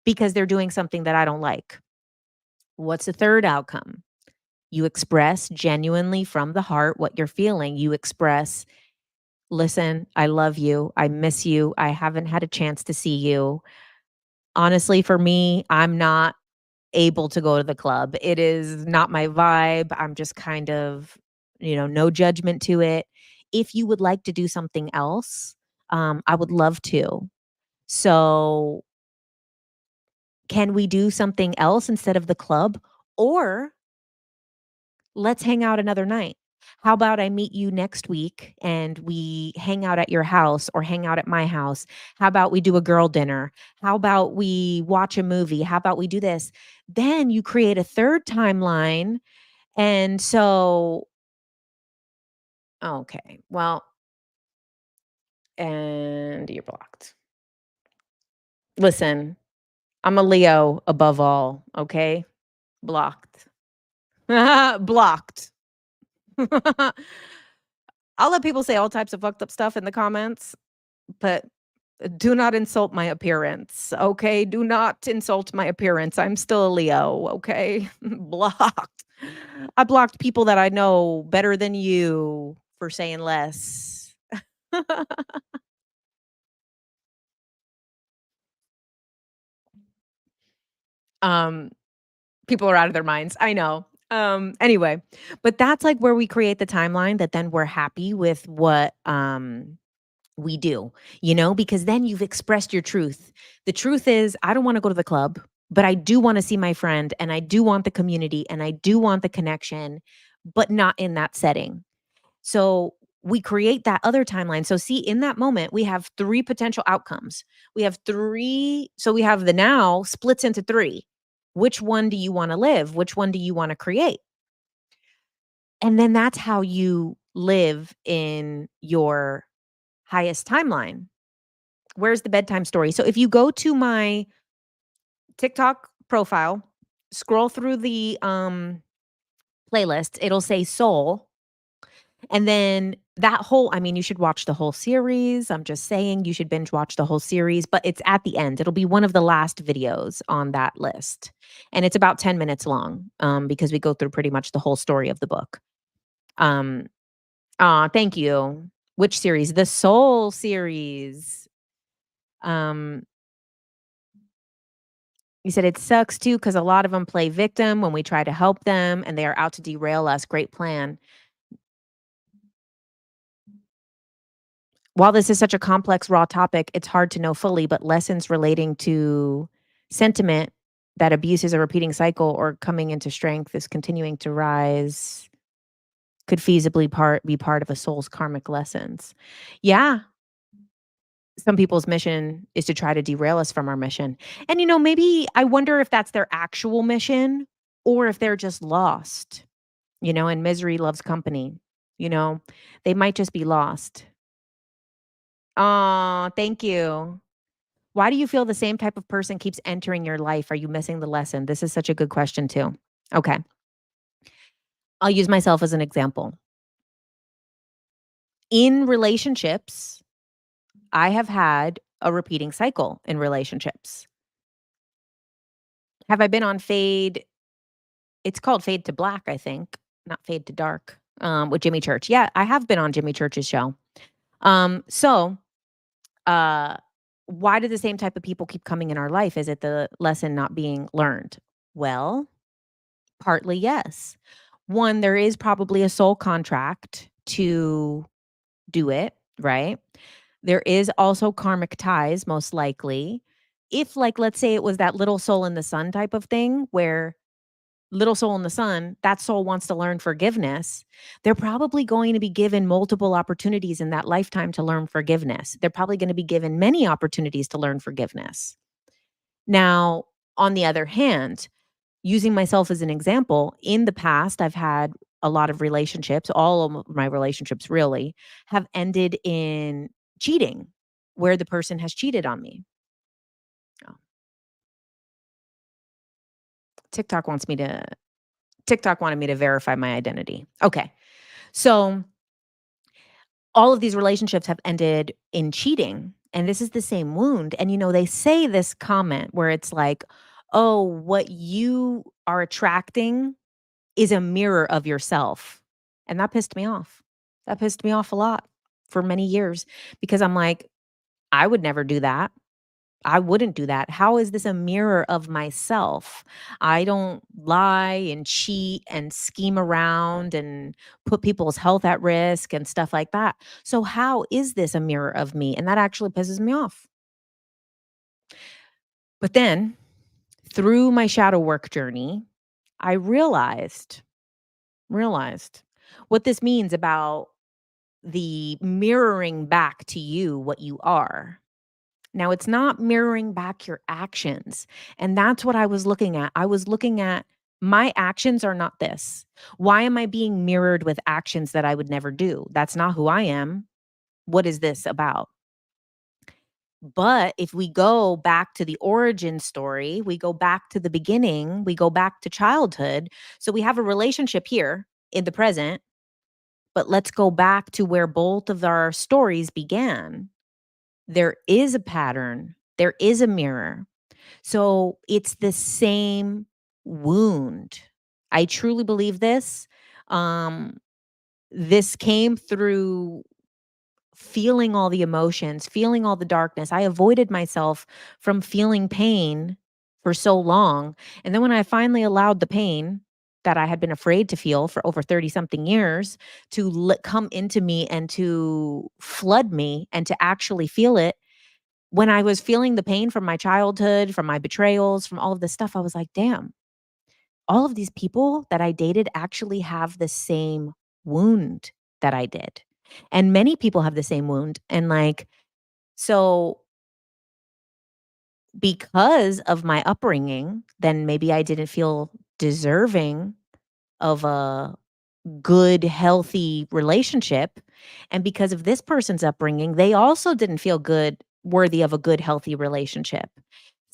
because they're doing something that I don't like." What's the third outcome? You express genuinely from the heart what you're feeling. You express, "Listen, I love you. I miss you. I haven't had a chance to see you. Honestly, for me, I'm not able to go to the club. It is not my vibe. I'm just kind of, no judgment to it. If you would like to do something else, I would love to. So, can we do something else instead of the club? Or let's hang out another night. How about I meet you next week and we hang out at your house or hang out at my house? How about we do a girl dinner? How about we watch a movie? How about we do this?" Then you create a third timeline. And so, okay, well, and you're blocked. Listen, I'm a Leo above all, okay? Blocked. Blocked. I'll let people say all types of fucked up stuff in the comments, but do not insult my appearance, okay? Do not insult my appearance. I'm still a Leo, okay? Blocked. I blocked people that I know better than you for saying less. um, People are out of their minds. I know. Anyway, but that's like where we create the timeline that then we're happy with what we do, because then you've expressed your truth. The truth is, I don't want to go to the club, but I do want to see my friend and I do want the community and I do want the connection, but not in that setting. So we create that other timeline. So see, in that moment, we have three potential outcomes. We have three. So we have the now splits into three. Which one do you want to live? Which one do you want to create? And then that's how you live in your highest timeline. Where's the bedtime story? So if you go to my TikTok profile, scroll through the playlist, it'll say soul. And then that whole I mean, you should watch the whole series. I'm just saying you should binge watch the whole series, but it's at the end. It'll be one of the last videos on that list. And it's about 10 minutes long, because we go through pretty much the whole story of the book. Um, thank you. Which series? The Soul series. Um, You said it sucks too because a lot of them play victim when we try to help them and they are out to derail us. Great plan. While this is such a complex, raw topic, it's hard to know fully, but lessons relating to sentiment that abuse is a repeating cycle or coming into strength is continuing to rise could feasibly be part of a soul's karmic lessons. Yeah, some people's mission is to try to derail us from our mission. And, maybe I wonder if that's their actual mission or if they're just lost, and misery loves company. You know, they might just be lost. Oh, thank you. Why do you feel the same type of person keeps entering your life? Are you missing the lesson? This is such a good question, too. Okay. I'll use myself as an example. In relationships, I have had a repeating cycle in relationships. Have I been on fade? It's called Fade to Black, I think, not Fade to Dark, with Jimmy Church. Yeah, I have been on Jimmy Church's show. So, uh, why do the same type of people keep coming in our life? Is it the lesson not being learned? Well, partly yes. One, there is probably a soul contract to do it, right? There is also karmic ties, most likely. If, like, let's say it was that little soul in the sun type of thing where little soul in the sun, that soul wants to learn forgiveness. They're probably going to be given multiple opportunities in that lifetime to learn forgiveness. They're probably going to be given many opportunities to learn forgiveness. Now, on the other hand, using myself as an example, in the past, I've had a lot of relationships, all of my relationships really have ended in cheating, where the person has cheated on me. Oh, TikTok wants me to TikTok wanted me to verify my identity. Okay. So all of these relationships have ended in cheating, and this is the same wound. And they say this comment where it's like, "Oh, what you are attracting is a mirror of yourself." And that pissed me off. That pissed me off a lot for many years because I'm like, I would never do that. I wouldn't do that. How is this a mirror of myself? I don't lie and cheat and scheme around and put people's health at risk and stuff like that. So, how is this a mirror of me? And that actually pisses me off. But then through my shadow work journey, I realized what this means about the mirroring back to you what you are. Now, it's not mirroring back your actions. And that's what I was looking at. I was looking at my actions are not this. Why am I being mirrored with actions that I would never do? That's not who I am. What is this about? But if we go back to the origin story, we go back to the beginning, we go back to childhood. So we have a relationship here in the present, but let's go back to where both of our stories began. There is a pattern, there is a mirror. So it's the same wound. I truly believe this. Um, this came through feeling all the emotions, feeling all the darkness. I avoided myself from feeling pain for so long. And then when I finally allowed the pain that I had been afraid to feel for over 30 something years to come into me and to flood me and to actually feel it, when I was feeling the pain from my childhood, from my betrayals, from all of this stuff, I was like, damn, all of these people that I dated actually have the same wound that I did. And many people have the same wound. And like, so because of my upbringing, then maybe I didn't feel deserving of a good, healthy relationship. And because of this person's upbringing, they also didn't feel good, worthy of a good, healthy relationship.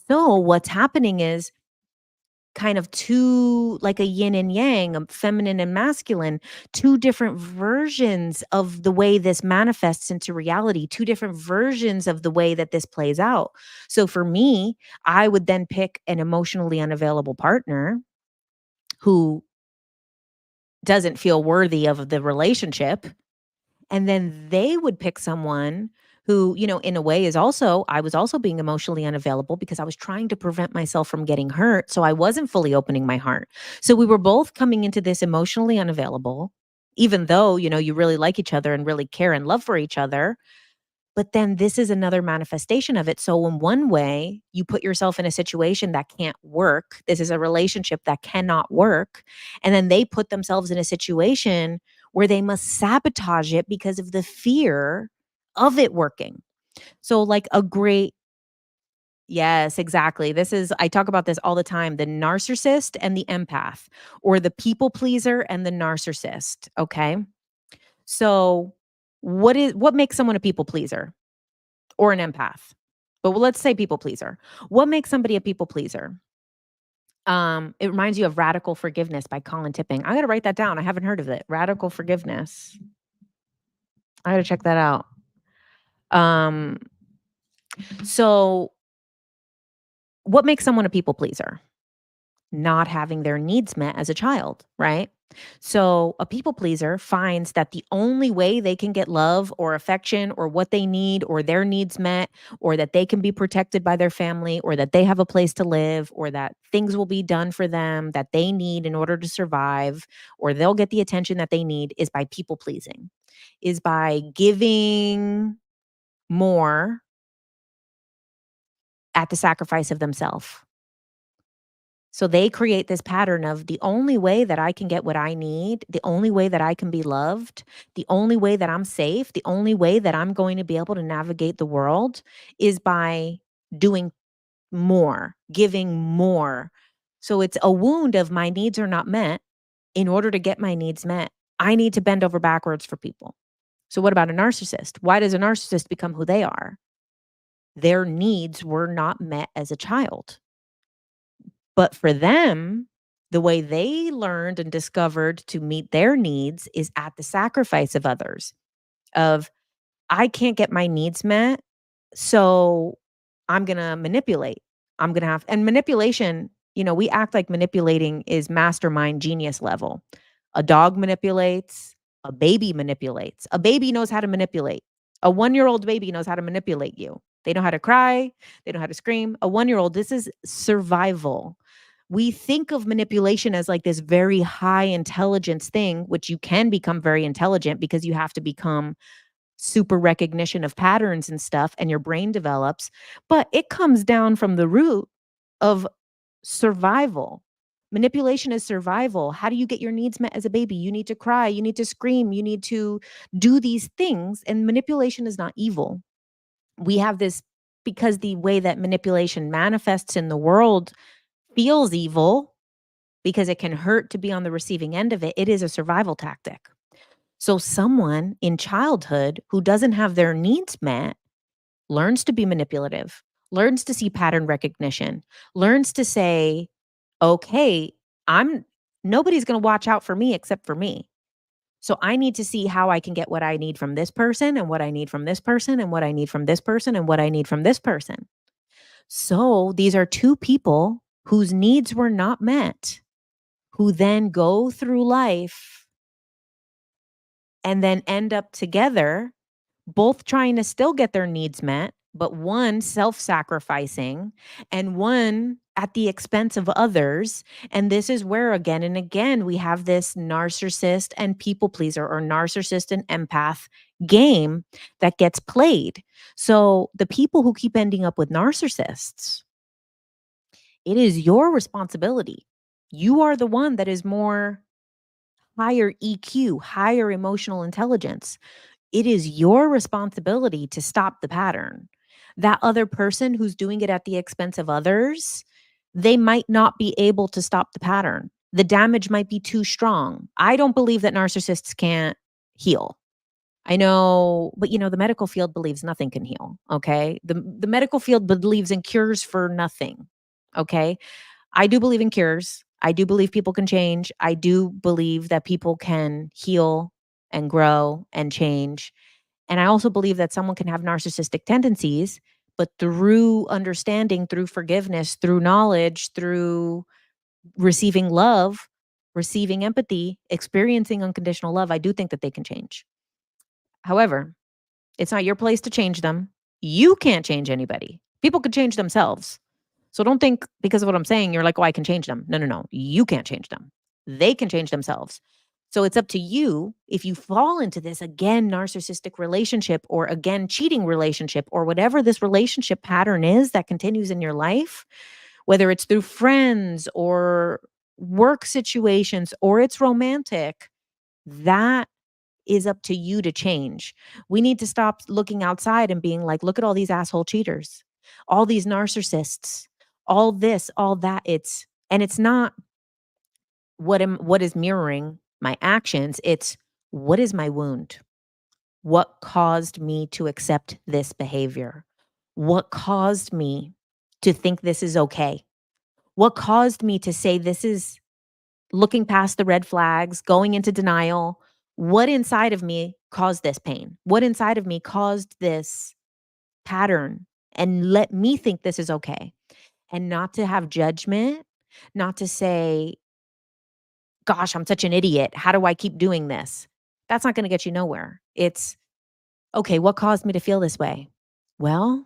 So what's happening is kind of two, like a yin and yang, a feminine and masculine, two different versions of the way this manifests into reality, two different versions of the way that this plays out. So for me, I would then pick an emotionally unavailable partner who doesn't feel worthy of the relationship. And then they would pick someone who, in a way I was also being emotionally unavailable because I was trying to prevent myself from getting hurt. So I wasn't fully opening my heart. So we were both coming into this emotionally unavailable, even though, you really like each other and really care and love for each other. But then this is another manifestation of it. So in one way, you put yourself in a situation that can't work. This is a relationship that cannot work. And then they put themselves in a situation where they must sabotage it because of the fear of it working. So like a great Yes, exactly. I talk about this all the time, the narcissist and the empath, or the people pleaser and the narcissist, okay? So what makes someone a people pleaser? Or an empath. But let's say people pleaser. What makes somebody a people pleaser? It reminds you of Radical Forgiveness by Colin Tipping. I gotta write that down. I haven't heard of it. Radical Forgiveness. I gotta check that out. Um, so what makes someone a people pleaser? Not having their needs met as a child, right? So a people pleaser finds that the only way they can get love or affection or what they need or their needs met or that they can be protected by their family or that they have a place to live or that things will be done for them that they need in order to survive or they'll get the attention that they need is by people pleasing, is by giving more at the sacrifice of themselves. So they create this pattern of the only way that I can get what I need, the only way that I can be loved, the only way that I'm safe, the only way that I'm going to be able to navigate the world is by doing more, giving more. So it's a wound of my needs are not met. In order to get my needs met, I need to bend over backwards for people. So what about a narcissist? Why does a narcissist become who they are? Their needs were not met as a child. But for them, the way they learned and discovered to meet their needs is at the sacrifice of others. Of I can't get my needs met, so I'm gonna manipulate. I'm gonna have and manipulation, we act like manipulating is mastermind genius level. A dog manipulates, a baby manipulates. A baby knows how to manipulate. A 1-year-old baby knows how to manipulate you. They know how to cry, they know how to scream. A 1-year-old, this is survival. We think of manipulation as like this very high intelligence thing, which you can become very intelligent because you have to become super recognition of patterns and stuff and your brain develops, but it comes down from the root of survival. Manipulation is survival. How do you get your needs met as a baby? You need to cry, you need to scream, you need to do these things, and manipulation is not evil. We have this because the way that manipulation manifests in the world feels evil because it can hurt to be on the receiving end of it. It is a survival tactic. So someone in childhood who doesn't have their needs met learns to be manipulative, learns to see pattern recognition, learns to say, "Okay, I'm nobody's going to watch out for me except for me. So I need to see how I can get what I need from this person and what I need from this person and what I need from this person and what I need from this person." So these are two people whose needs were not met, who then go through life and then end up together, both trying to still get their needs met, but one self-sacrificing and one at the expense of others. And this is where again and again we have this narcissist and people pleaser or narcissist and empath game that gets played. So the people who keep ending up with narcissists, it is your responsibility. You are the one that is more higher EQ, higher emotional intelligence. It is your responsibility to stop the pattern. That other person who's doing it at the expense of others, they might not be able to stop the pattern. The damage might be too strong. I don't believe that narcissists can't heal. I know, but the medical field believes nothing can heal, okay? The medical field believes in cures for nothing, okay? I do believe in cures. I do believe people can change. I do believe that people can heal and grow and change. And I also believe that someone can have narcissistic tendencies, but through understanding, through forgiveness, through knowledge, through receiving love, receiving empathy, experiencing unconditional love, I do think that they can change. However, It's not your place to change them. You can't change anybody. People could change themselves. So don't think because of what I'm saying, you're like, oh, I can change them. No, no, no. You can't change them. They can change themselves. So it's up to you if you fall into this again narcissistic relationship or again cheating relationship or whatever this relationship pattern is that continues in your life, whether it's through friends or work situations or it's romantic, that is up to you to change. We need to stop looking outside and being like, look at all these asshole cheaters, all these narcissists, all this, all that. It's not what is mirroring my actions. It's what is my wound? What caused me to accept this behavior? What caused me to think this is okay? What caused me to say this is looking past the red flags, going into denial? What inside of me caused this pain? What inside of me caused this pattern and let me think this is okay? And not to have judgment, not to say, gosh, I'm such an idiot. How do I keep doing this? That's not going to get you nowhere. It's okay. What caused me to feel this way? Well,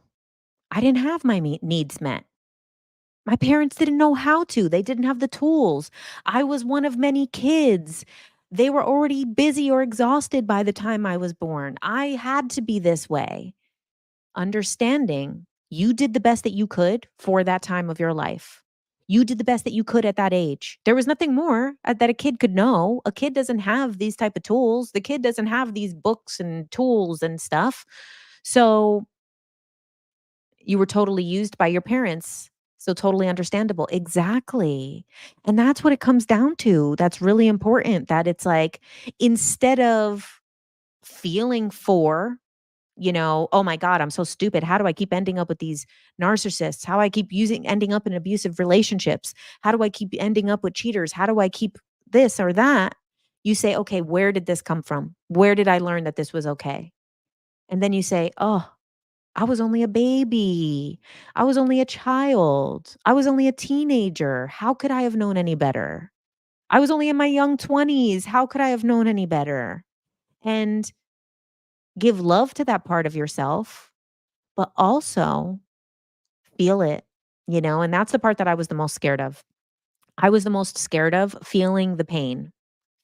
I didn't have my needs met. My parents didn't know how to. They didn't have the tools. I was one of many kids. They were already busy or exhausted by the time I was born. I had to be this way. Understanding you did the best that you could for that time of your life. You did the best that you could at that age. There was nothing more that a kid could know. A kid doesn't have these type of tools. The kid doesn't have these books and tools and stuff. So you were totally used by your parents. So totally understandable. Exactly. And that's what it comes down to. That's really important that it's like instead of feeling for, oh my God, I'm so stupid. How do I keep ending up with these narcissists? How I keep ending up in abusive relationships? How do I keep ending up with cheaters? How do I keep this or that? You say, okay, where did this come from? Where did I learn that this was okay? And then you say, oh, I was only a baby. I was only a child. I was only a teenager. How could I have known any better? I was only in my young 20s. How could I have known any better? And give love to that part of yourself, but also feel it, and that's the part that I was the most scared of. I was the most scared of feeling the pain,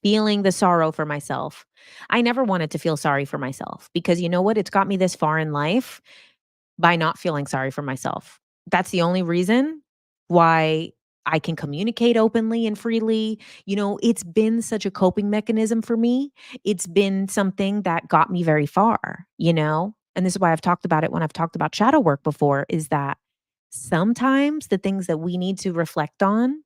feeling the sorrow for myself. I never wanted to feel sorry for myself because you know what? It's got me this far in life by not feeling sorry for myself. That's the only reason why I can communicate openly and freely. It's been such a coping mechanism for me. It's been something that got me very far. And this is why I've talked about it when I've talked about shadow work before is that sometimes the things that we need to reflect on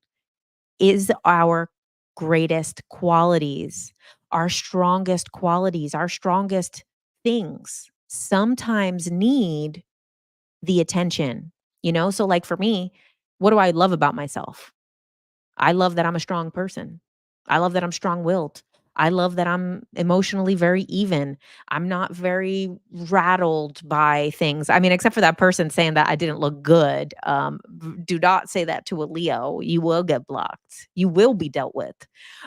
is our greatest qualities, our strongest qualities, our strongest things sometimes need the attention. So, like, for me, what do I love about myself? I love that I'm a strong person. I love that I'm strong-willed. I love that I'm emotionally very even. I'm not very rattled by things. I mean, except for that person saying that I didn't look good. Do not say that to a Leo. You will get blocked. You will be dealt with.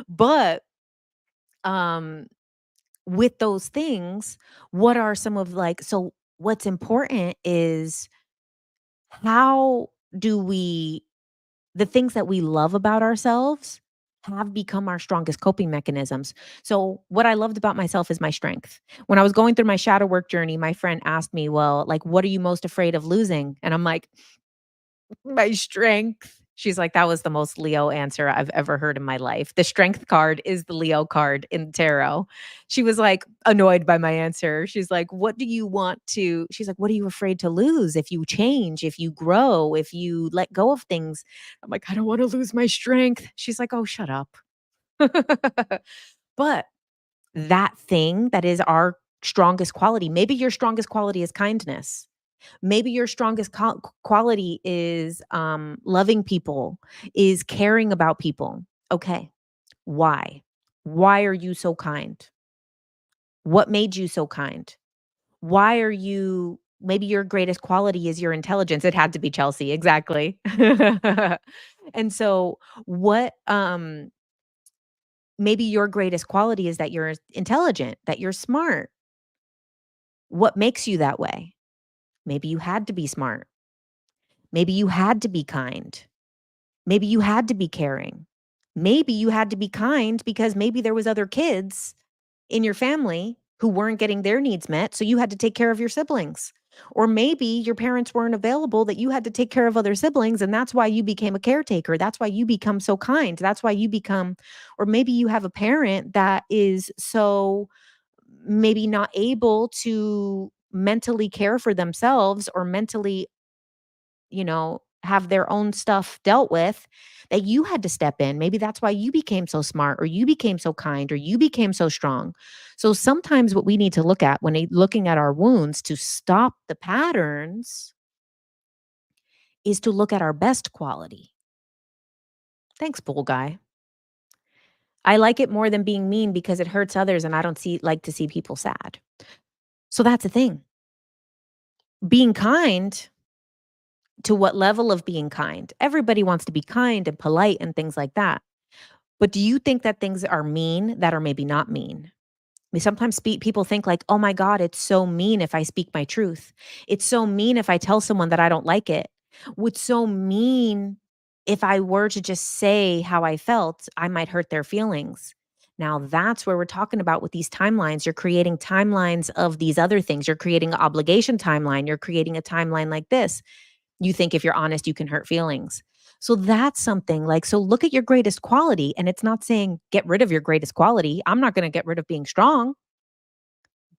But, um, with those things, what are some of what's important is how do we the things that we love about ourselves have become our strongest coping mechanisms. So, what I loved about myself is my strength. When I was going through my shadow work journey, my friend asked me, "Well, like, what are you most afraid of losing?" And I'm like, my strength. She's like, "That was the most Leo answer I've ever heard in my life. The strength card is the Leo card in tarot." She was, like, annoyed by my answer. She's like, "What do you want to" she's like, "What are you afraid to lose if you change, if you grow, if you let go of things?" I'm like, "I don't wanna lose my strength." She's like, "Oh, shut up." But that thing that is our strongest quality, maybe your strongest quality is kindness. Maybe your strongest quality is loving people, is caring about people. Okay. Why? Why are you so kind? What made you so kind? Why are you maybe your greatest quality is your intelligence. It had to be Chelsea, exactly. And so what maybe your greatest quality is that you're intelligent, that you're smart. What makes you that way? Maybe you had to be smart. Maybe you had to be kind. Maybe you had to be caring. Maybe you had to be kind because maybe there was other kids in your family who weren't getting their needs met, so you had to take care of your siblings. Or maybe your parents weren't available that you had to take care of other siblings, and that's why you became a caretaker. That's why you become so kind. That's why you become, or maybe you have a parent that is so maybe not able to mentally care for themselves or mentally, have their own stuff dealt with, that you had to step in. Maybe that's why you became so smart or you became so kind or you became so strong. So sometimes what we need to look at when looking at our wounds to stop the patterns is to look at our best quality. Thanks, bull guy. I like it more than being mean because it hurts others and I don't like to see people sad. So that's the thing. Being kind, to what level of being kind? Everybody wants to be kind and polite and things like that. But do you think that things are mean that are maybe not mean? I mean, sometimes people think like, oh my God, it's so mean if I speak my truth. It's so mean if I tell someone that I don't like it. It's so mean if I were to just say how I felt, I might hurt their feelings. Now, that's where we're talking about with these timelines. You're creating timelines of these other things. You're creating an obligation timeline. You're creating a timeline like this. You think if you're honest, you can hurt feelings. So that's something like, so look at your greatest quality. And it's not saying get rid of your greatest quality. I'm not going to get rid of being strong,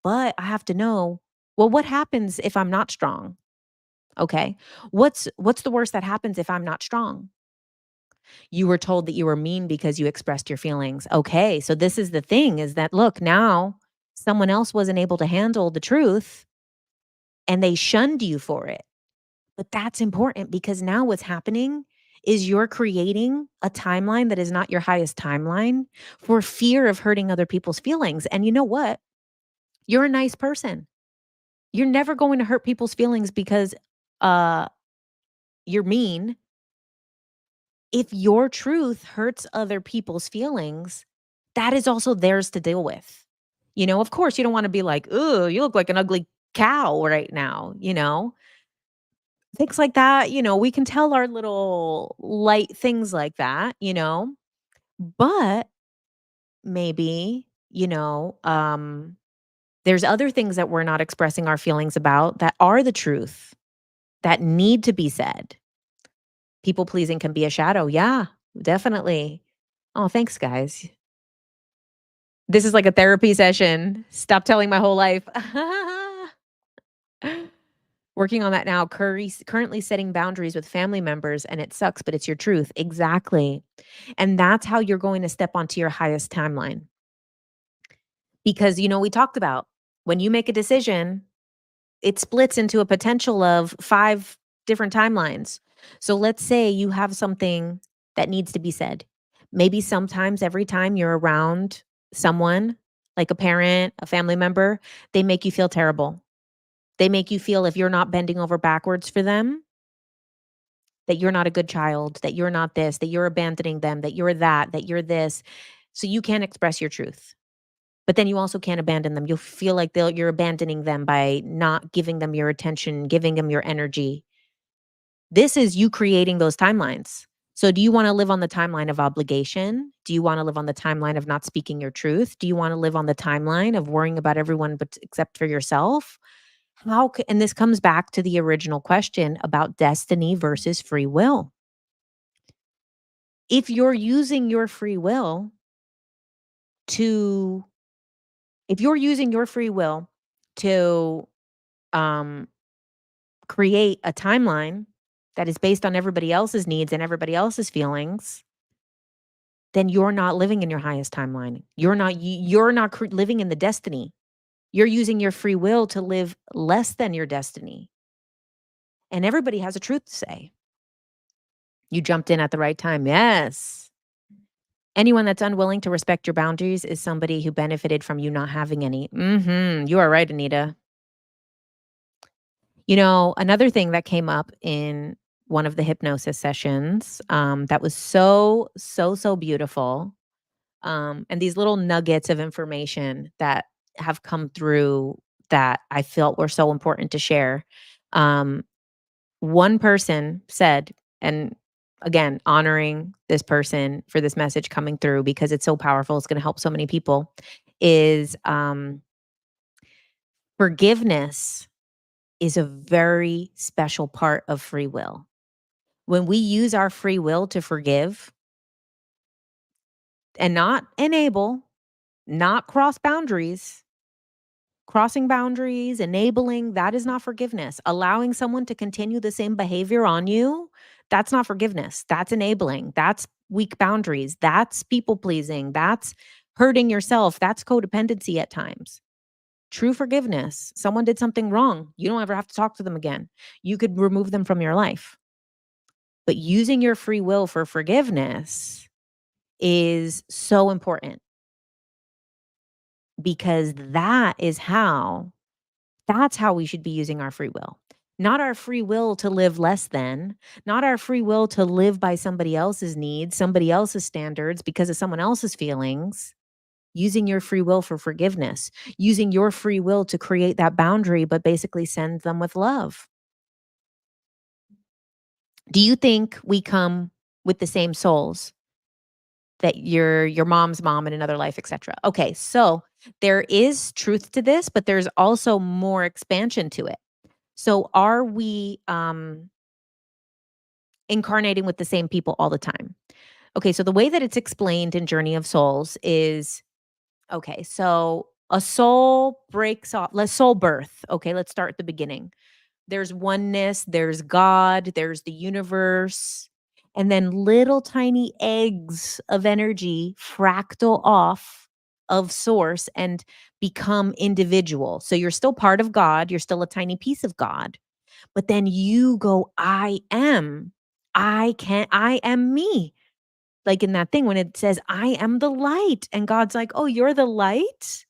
but I have to know, well, what happens if I'm not strong? Okay. What's the worst that happens if I'm not strong? You were told that you were mean because you expressed your feelings. Okay. So this is the thing, is that look, now someone else wasn't able to handle the truth and they shunned you for it. But that's important because now what's happening is you're creating a timeline that is not your highest timeline for fear of hurting other people's feelings. And you know what? You're a nice person. You're never going to hurt people's feelings because uh you're mean. If your truth hurts other people's feelings, that is also theirs to deal with. Of course you don't want to be like, "Ooh, you look like an ugly cow right now." Things like that, we can tell our little light things like that. But maybe, there's other things that we're not expressing our feelings about that are the truth that need to be said. People pleasing can be a shadow. Yeah, definitely. Oh, thanks, guys. This is like a therapy session. Stop telling my whole life. Working on that now, currently setting boundaries with family members, and it sucks, but it's your truth. Exactly. And that's how you're going to step onto your highest timeline. Because, we talked about when you make a decision, it splits into a potential of 5 different timelines. So let's say you have something that needs to be said. Maybe sometimes every time you're around someone, like a parent, a family member, they make you feel terrible. They make you feel if you're not bending over backwards for them, that you're not a good child, that you're not this, that you're abandoning them, that you're this. So you can't express your truth. But then you also can't abandon them. You'll feel like you're abandoning them by not giving them your attention, giving them your energy. This is you creating those timelines. So do you want to live on the timeline of obligation? Do you want to live on the timeline of not speaking your truth? Do you want to live on the timeline of worrying about everyone but except for yourself? And this comes back to the original question about destiny versus free will. If you're using your free will to if you're using your free will to um create a timeline that is based on everybody else's needs and everybody else's feelings, then you're not living in your highest timeline. You're not living in the destiny. You're using your free will to live less than your destiny. And everybody has a truth to say. You jumped in at the right time. Yes. Anyone that's unwilling to respect your boundaries is somebody who benefited from you not having any. You are right, Anita. Another thing that came up in one of the hypnosis sessions, that was so, so, so beautiful. And these little nuggets of information that have come through that I felt were so important to share. Um, One person said, and again, honoring this person for this message coming through because it's so powerful, it's going to help so many people, is forgiveness is a very special part of free will. When we use our free will to forgive and not enable, not cross boundaries, crossing boundaries, enabling, that is not forgiveness. Allowing someone to continue the same behavior on you, that's not forgiveness. That's enabling. That's weak boundaries. That's people pleasing. That's hurting yourself. That's codependency at times. True forgiveness, someone did something wrong. You don't ever have to talk to them again. You could remove them from your life. But using your free will for forgiveness is so important because that's how we should be using our free will. Not our free will to live less than, not our free will to live by somebody else's needs, somebody else's standards because of someone else's feelings. Using your free will for forgiveness, using your free will to create that boundary, but basically send them with love. Do you think we come with the same souls that your mom's mom in another life, etc.? Okay, so there is truth to this, but there's also more expansion to it. So are we incarnating with the same people all the time? Okay, so the way that it's explained in Journey of Souls is okay, so a soul breaks off, let's soul birth. Okay, let's start at the beginning. There's oneness, there's God, there's the universe, and then little tiny eggs of energy fractal off of source and become individual. So you're still part of God, you're still a tiny piece of God, but then you go, I am. I am me. Like in that thing when it says, I am the light. And God's like, oh, you're the light?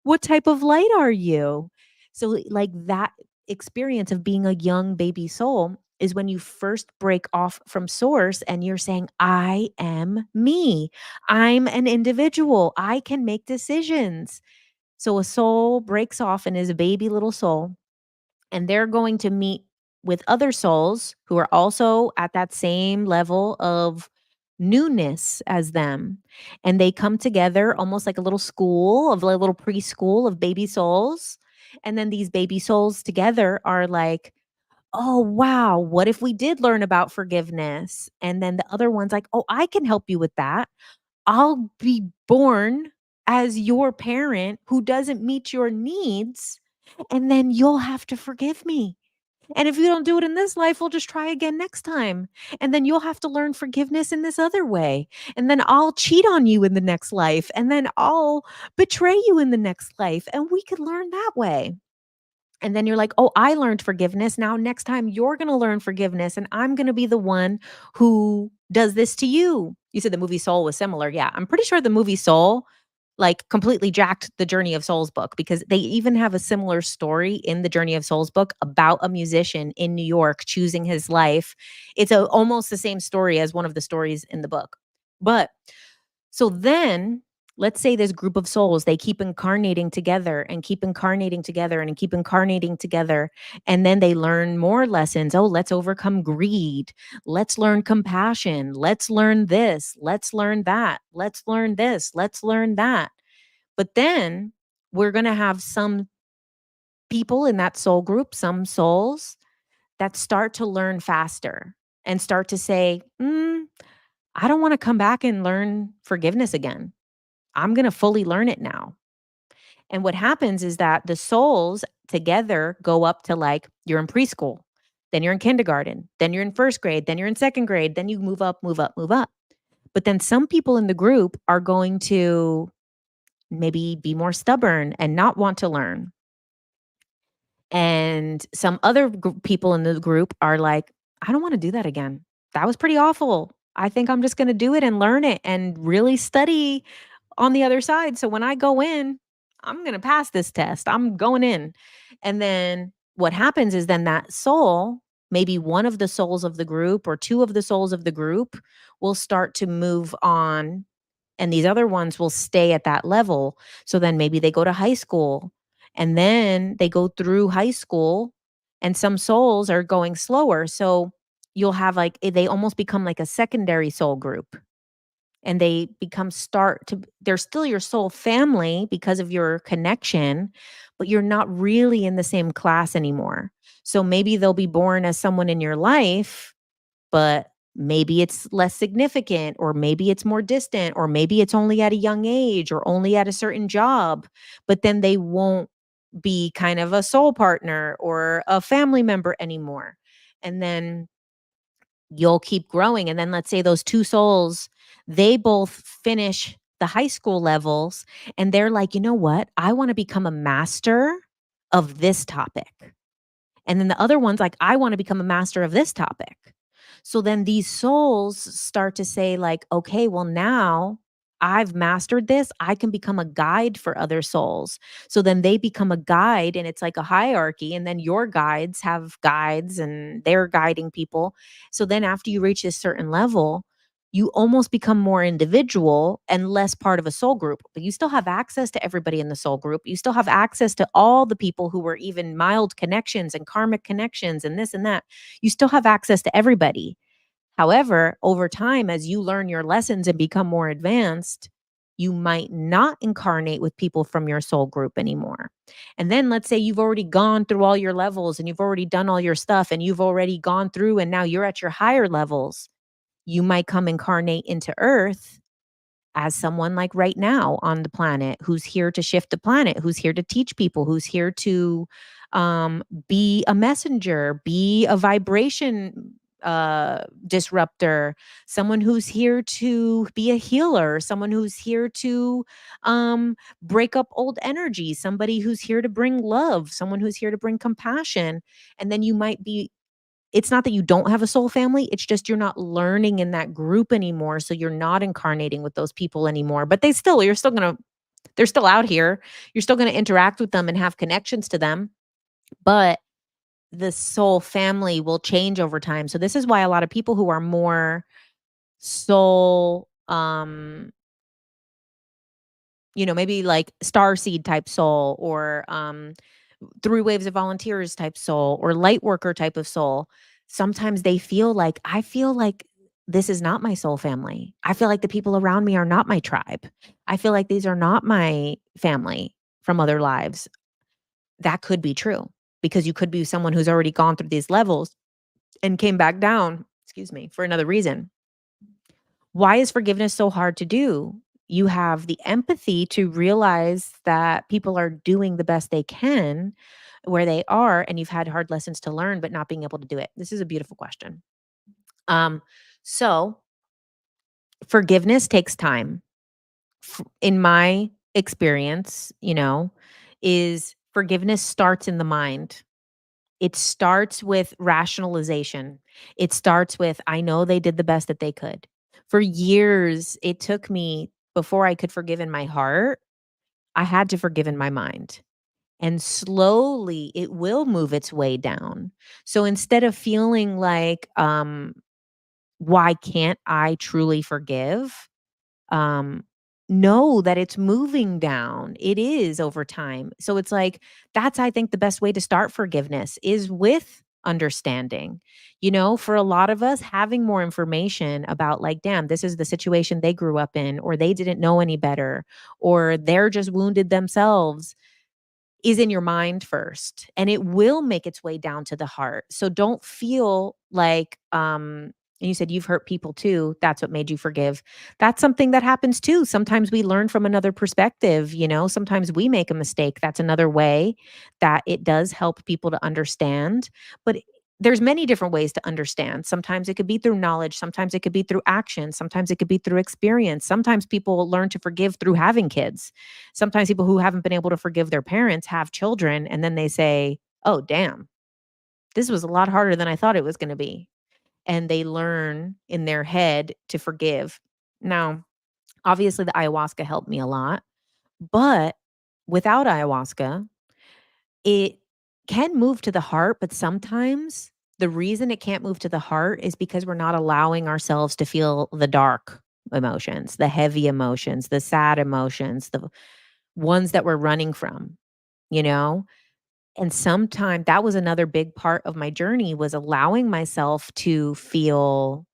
What type of light are you? So, like that experience of being a young baby soul is when you first break off from source and you're saying, I am me. I'm an individual. I can make decisions. So, a soul breaks off and is a baby little soul, and they're going to meet with other souls who are also at that same level of newness as them. And they come together almost like a little school of a little preschool of baby souls. And then these baby souls together are like, oh, wow, what if we did learn about forgiveness? And then the other one's like, oh, I can help you with that. I'll be born as your parent who doesn't meet your needs, and then you'll have to forgive me. And if you don't do it in this life, we'll just try again next time. And then you'll have to learn forgiveness in this other way. And then I'll cheat on you in the next life. And then I'll betray you in the next life. And we could learn that way. And then you're like, oh, I learned forgiveness. Now, next time you're going to learn forgiveness, and I'm going to be the one who does this to you. You said the movie Soul was similar. Yeah, I'm pretty sure the movie Soul like completely jacked the Journey of Souls book because they even have a similar story in the Journey of Souls book about a musician in New York choosing his life. It's almost the same story as one of the stories in the book. But so then let's say this group of souls, they keep incarnating together and keep incarnating together and keep incarnating together. And then they learn more lessons. Oh, let's overcome greed. Let's learn compassion. Let's learn this. Let's learn that. Let's learn this. Let's learn that. But then we're going to have some people in that soul group, some souls that start to learn faster and start to say, I don't want to come back and learn forgiveness again. I'm going to fully learn it now. And what happens is that the souls together go up to like you're in preschool, then you're in kindergarten, then you're in first grade, then you're in second grade, then you move up, move up, move up. But then some people in the group are going to maybe be more stubborn and not want to learn. And some other people in the group are like, I don't want to do that again. That was pretty awful. I think I'm just going to do it and learn it and really study on the other side. So when I go in, I'm going to pass this test. I'm going in. And then what happens is then that soul, maybe one of the souls of the group or two of the souls of the group will start to move on, and these other ones will stay at that level. So then maybe they go to high school And then they go through high school, and some souls are going slower. So you'll have like, they almost become like a secondary soul group, and they become start to they're still your soul family because of your connection, but you're not really in the same class anymore. So maybe they'll be born as someone in your life, but maybe it's less significant, or maybe it's more distant, or maybe it's only at a young age, or only at a certain job, but then they won't be kind of a soul partner or a family member anymore. And then you'll keep growing. And then let's say those two souls, they both finish the high school levels, and they're like, you know what? I want to become a master of this topic. And then the other one's like, I want to become a master of this topic. So then these souls start to say, like, okay, well, now I've mastered this. I can become a guide for other souls. So then they become a guide, and it's like a hierarchy. And then your guides have guides, and they're guiding people. So then after you reach this certain level, you almost become more individual and less part of a soul group, but you still have access to everybody in the soul group. You still have access to all the people who were even mild connections and karmic connections and this and that. You still have access to everybody. However, over time, as you learn your lessons and become more advanced, you might not incarnate with people from your soul group anymore. And then let's say you've already gone through all your levels, and you've already done all your stuff, and you've already gone through, and now you're at your higher levels. You might come incarnate into Earth as someone like right now on the planet, who's here to shift the planet, who's here to teach people, who's here to be a messenger, be a vibration disruptor, someone who's here to be a healer, someone who's here to break up old energy, somebody who's here to bring love, someone who's here to bring compassion. And then you might be, it's not that you don't have a soul family, it's just you're not learning in that group anymore, so you're not incarnating with those people anymore, but you're still gonna they're still out here. You're still gonna interact with them and have connections to them, but the soul family will change over time. So this is why a lot of people who are more soul, maybe like star seed type soul, or three waves of volunteers type soul, or light worker type of soul, sometimes they feel like, I feel like this is not my soul family. I feel like the people around me are not my tribe. I feel like these are not my family from other lives. That could be true, because you could be someone who's already gone through these levels and came back down, excuse me, for another reason. Why is forgiveness so hard to do? You have the empathy to realize that people are doing the best they can where they are, and you've had hard lessons to learn, but not being able to do it. This is a beautiful question. Um, so forgiveness takes time. In my experience, is forgiveness starts in the mind. It starts with rationalization. It starts with, I know they did the best that they could. For years, it took me, before I could forgive in my heart, I had to forgive in my mind. And slowly it will move its way down. So instead of feeling like, why can't I truly forgive? um know that it's moving down. It is over time. So it's like, that's, I think, the best way to start forgiveness is with understanding. For a lot of us, having more information about, like, damn, this is the situation they grew up in, or they didn't know any better, or they're just wounded themselves, is in your mind first, and it will make its way down to the heart. So don't feel like, and you said you've hurt people too, that's what made you forgive. That's something that happens too. Sometimes we learn from another perspective, sometimes we make a mistake. That's another way that it does help people to understand. But there's many different ways to understand. Sometimes it could be through knowledge, sometimes it could be through action, sometimes it could be through experience. Sometimes people learn to forgive through having kids. Sometimes people who haven't been able to forgive their parents have children, and then they say, "Oh, damn, this was a lot harder than I thought it was gonna be." And they learn in their head to forgive. Now, obviously, the ayahuasca helped me a lot, but without ayahuasca, it can move to the heart, but sometimes the reason it can't move to the heart is because we're not allowing ourselves to feel the dark emotions, the heavy emotions, the sad emotions, the ones that we're running from. you know? And sometime that was another big part of my journey was allowing myself to feel,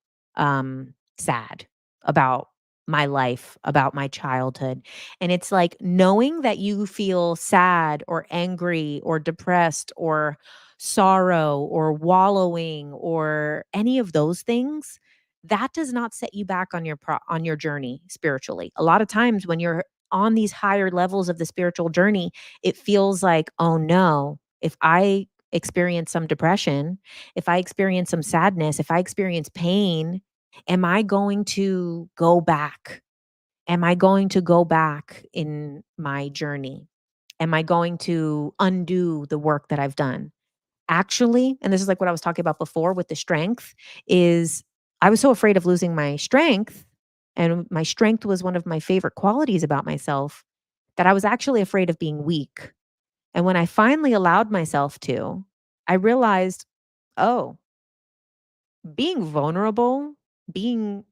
sad about my life, about my childhood. And it's like knowing that you feel sad or angry or depressed or sorrow or wallowing or any of those things, that does not set you back on on your journey spiritually. A lot of times when you're on these higher levels of the spiritual journey, it feels like, "Oh, no, if I experience some depression, if I experience some sadness, if I experience pain, am I going to go back? Am I going to go back in my journey? Am I going to undo the work that I've done?" Actually, and this is like what I was talking about before with the strength, is I was so afraid of losing my strength, and my strength was one of my favorite qualities about myself, that I was actually afraid of being weak. And when I finally allowed myself to, I realized, oh, being vulnerable, being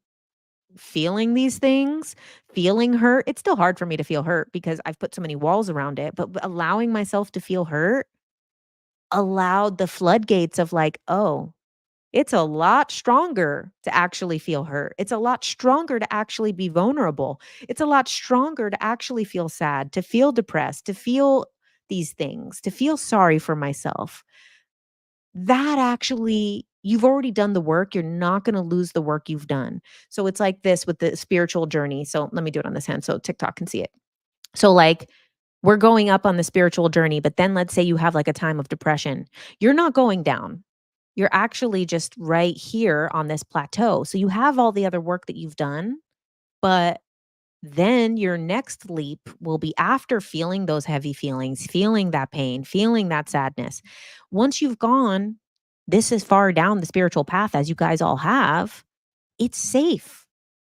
feeling these things, feeling hurt, it's still hard for me to feel hurt because I've put so many walls around it, but allowing myself to feel hurt allowed the floodgates of like, oh, it's a lot stronger to actually feel hurt. It's a lot stronger to actually be vulnerable. It's a lot stronger to actually feel sad, to feel depressed, to feel these things, to feel sorry for myself. That actually, you've already done the work. You're not going to lose the work you've done. So it's like this with the spiritual journey. So let me do it on this hand so TikTok can see it. So, like, we're going up on the spiritual journey, but then let's say you have like a time of depression. You're not going down. You're actually just right here on this plateau. So you have all the other work that you've done, but then your next leap will be after feeling those heavy feelings, feeling that pain, feeling that sadness. Once you've gone this is far down the spiritual path as you guys all have, it's safe.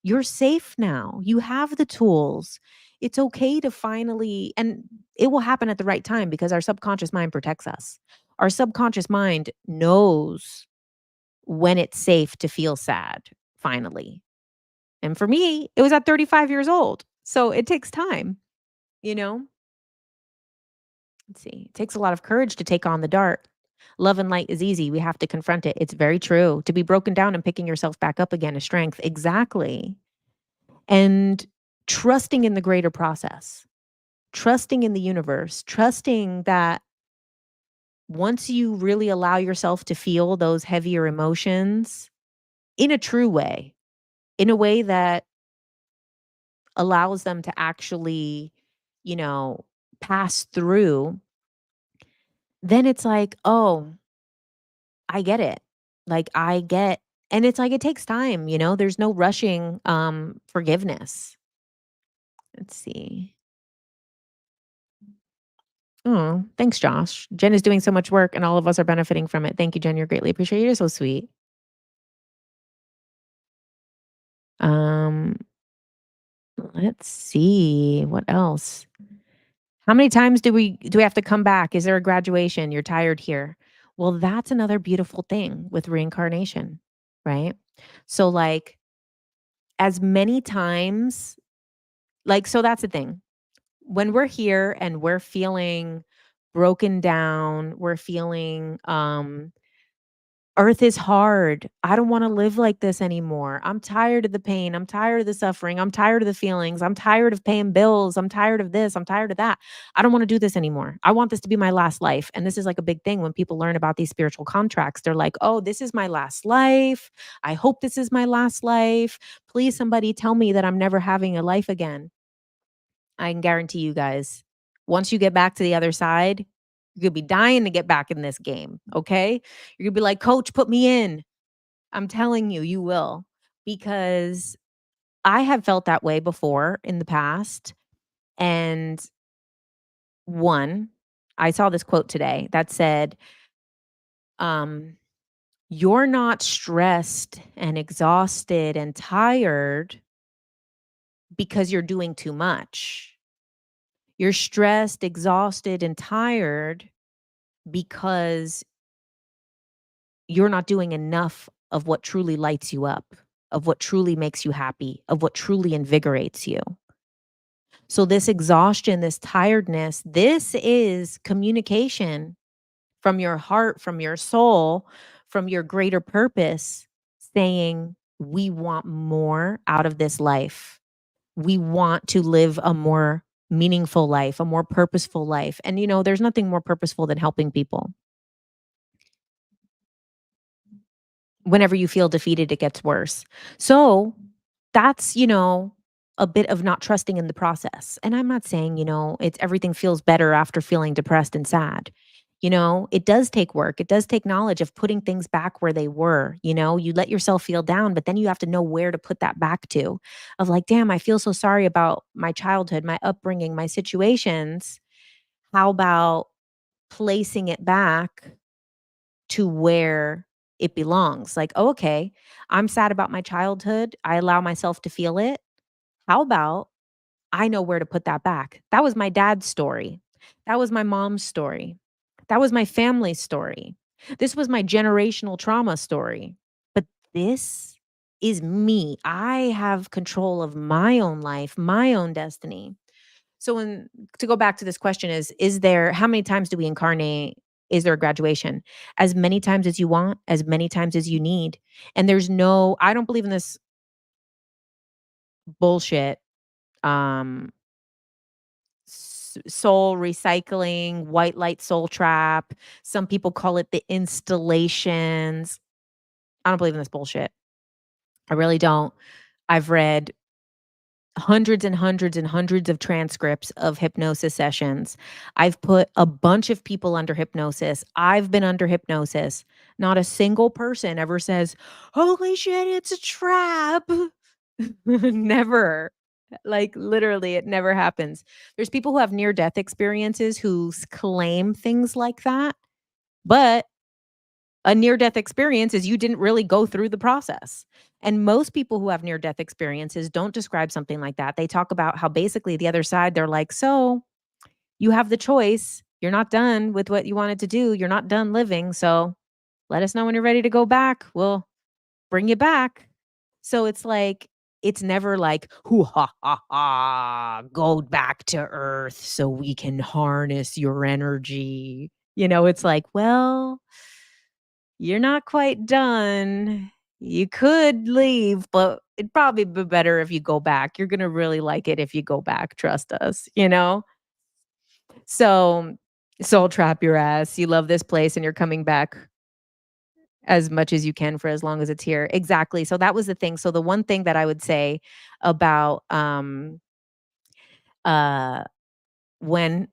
You're safe now. You have the tools. It's okay to finally, and it will happen at the right time because our subconscious mind protects us. Our subconscious mind knows when it's safe to feel sad, finally. And for me, it was at 35 years old. So it takes time, you know? Let's see. It takes a lot of courage to take on the dark. Love and light is easy. We have to confront it. It's very true. To be broken down and picking yourself back up again is strength. Exactly. And trusting in the greater process, trusting in the universe, trusting that once you really allow yourself to feel those heavier emotions in a true way, in a way that allows them to actually, you know, pass through, then it's like, oh, I get it. Like I get, and it's like it takes time, there's no rushing forgiveness. Let's see. Oh, thanks, Josh. Jen is doing so much work and all of us are benefiting from it. Thank you, Jen. You're greatly appreciated. You're so sweet. Um, let's see. What else? How many times do we have to come back? Is there a graduation? You're tired here. Well, that's another beautiful thing with reincarnation, right? So like as many times, like, so that's the thing. When we're here and we're feeling broken down, we're feeling earth is hard. I don't want to live like this anymore. I'm tired of the pain. I'm tired of the suffering. I'm tired of the feelings. I'm tired of paying bills. I'm tired of this. I'm tired of that. I don't want to do this anymore. I want this to be my last life. And this is like a big thing when people learn about these spiritual contracts. They're like, oh, this is my last life. I hope this is my last life. Please, somebody tell me that I'm never having a life again. I can guarantee you guys, once you get back to the other side, you're gonna be dying to get back in this game, okay? You're gonna be like, "Coach, put me in." I'm telling you, you will, because I have felt that way before in the past, and one, I saw this quote today that said, um, "You're not stressed and exhausted and tired because you're doing too much. You're stressed, exhausted, and tired because you're not doing enough of what truly lights you up, of what truly makes you happy, of what truly invigorates you." So this exhaustion, this tiredness, this is communication from your heart, from your soul, from your greater purpose saying, we want more out of this life. We want to live a more meaningful life, a more purposeful life. And, there's nothing more purposeful than helping people. Whenever you feel defeated, it gets worse. So that's, a bit of not trusting in the process. And I'm not saying, it's everything feels better after feeling depressed and sad. It does take work. It does take knowledge of putting things back where they were. You let yourself feel down, but then you have to know where to put that back to. Of like, damn, I feel so sorry about my childhood, my upbringing, my situations. How about placing it back to where it belongs? Like, oh, okay, I'm sad about my childhood. I allow myself to feel it. How about I know where to put that back? That was my dad's story. That was my mom's story. That was my family's story. This was my generational trauma story. But this is me. I have control of my own life, my own destiny. So when to go back to this question is there how many times do we incarnate? Is there a graduation? As many times as you want, as many times as you need. And there's no I don't believe in this bullshit um soul recycling, white light soul trap. Some people call it the installations. I don't believe in this bullshit. I really don't. I've read hundreds and hundreds and hundreds of transcripts of hypnosis sessions. I've put a bunch of people under hypnosis. I've been under hypnosis. Not a single person ever says, "Holy shit, it's a trap." Never. Like, literally, it never happens. There's people who have near death experiences who claim things like that, but a near death experience is you didn't really go through the process. And most people who have near death experiences don't describe something like that. They talk about how basically the other side, they're like, so you have the choice. You're not done with what you wanted to do. You're not done living. So let us know when you're ready to go back. We'll bring you back. So it's like, it's never like, hoo ha ha ha, go back to earth so we can harness your energy. It's like, well, you're not quite done. You could leave, but it'd probably be better if you go back. You're gonna really like it if you go back, trust us? So, soul trap your ass. You love this place and you're coming back as much as you can for as long as it's here. Exactly. So that was the thing. So the one thing that I would say about uh when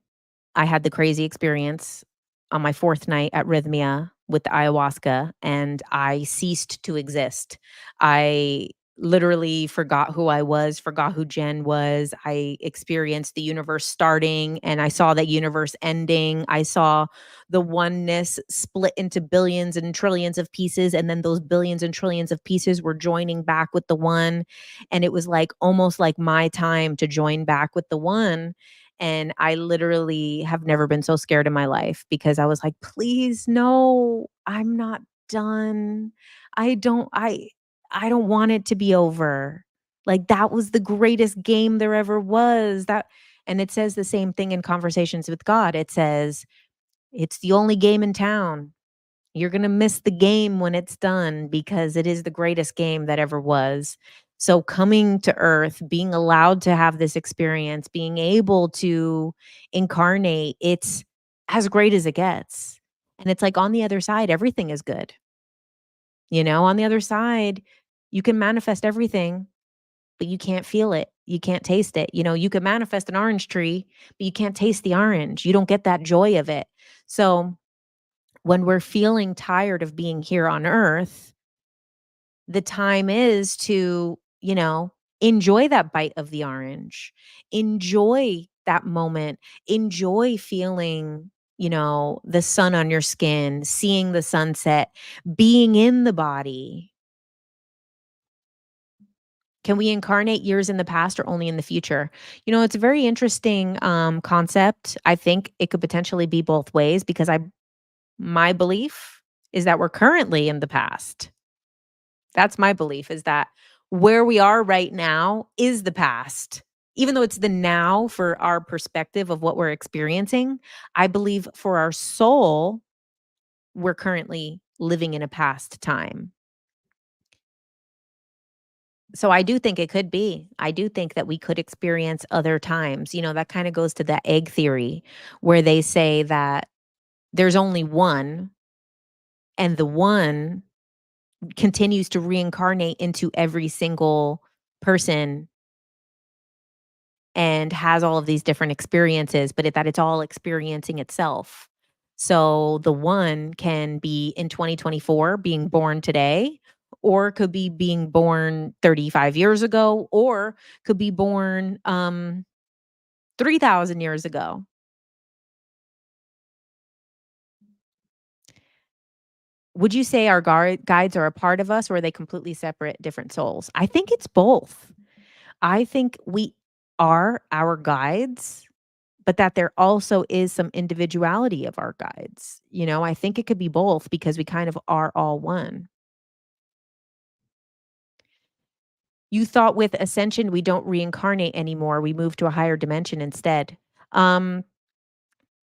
I had the crazy experience on my 4th night at Rhythmia with the ayahuasca, and I ceased to exist. I literally forgot who I was, forgot who Jen was. I experienced the universe starting, and I saw the universe ending. I saw the oneness split into billions and trillions of pieces, and then those billions and trillions of pieces were joining back with the one, and it was, like, almost like my time to join back with the one. And I literally have never been so scared in my life because I was like, "Please, no, I'm not done. I don't I don't want it to be over." Like, that was the greatest game there ever was. And it says the same thing in Conversations with God. It says, "It's the only game in town. You're gonna miss the game when it's done because it is the greatest game that ever was." So coming to Earth, being allowed to have this experience, being able to incarnate, it's as great as it gets. And it's like on the other side, everything is good. On the other side, you can manifest everything, but you can't feel it. You can't taste it. You can manifest an orange tree, but you can't taste the orange. You don't get that joy of it. So when we're feeling tired of being here on earth, the time is to, enjoy that bite of the orange, enjoy that moment, enjoy feeling, the sun on your skin, seeing the sunset, being in the body. Can we incarnate years in the past or only in the future? It's a very interesting concept. I think it could potentially be both ways because my belief is that we're currently in the past. That's my belief is that where we are right now is the past. Even though it's the now for our perspective of what we're experiencing, I believe for our soul, we're currently living in a past time. So I do think it could be. I do think that we could experience other times. That kind of goes to the egg theory where they say that there's only one, and the one continues to reincarnate into every single person and has all of these different experiences, but that it's all experiencing itself. So the one can be in 2024 being born today, or could be being born 35 years ago, or could be born 3,000 years ago. Would you say our guides are a part of us, or are they completely separate, different souls? I think it's both. I think we are our guides, but that there also is some individuality of our guides. I think it could be both because we kind of are all one. You thought with ascension, we don't reincarnate anymore. We move to a higher dimension instead. Um,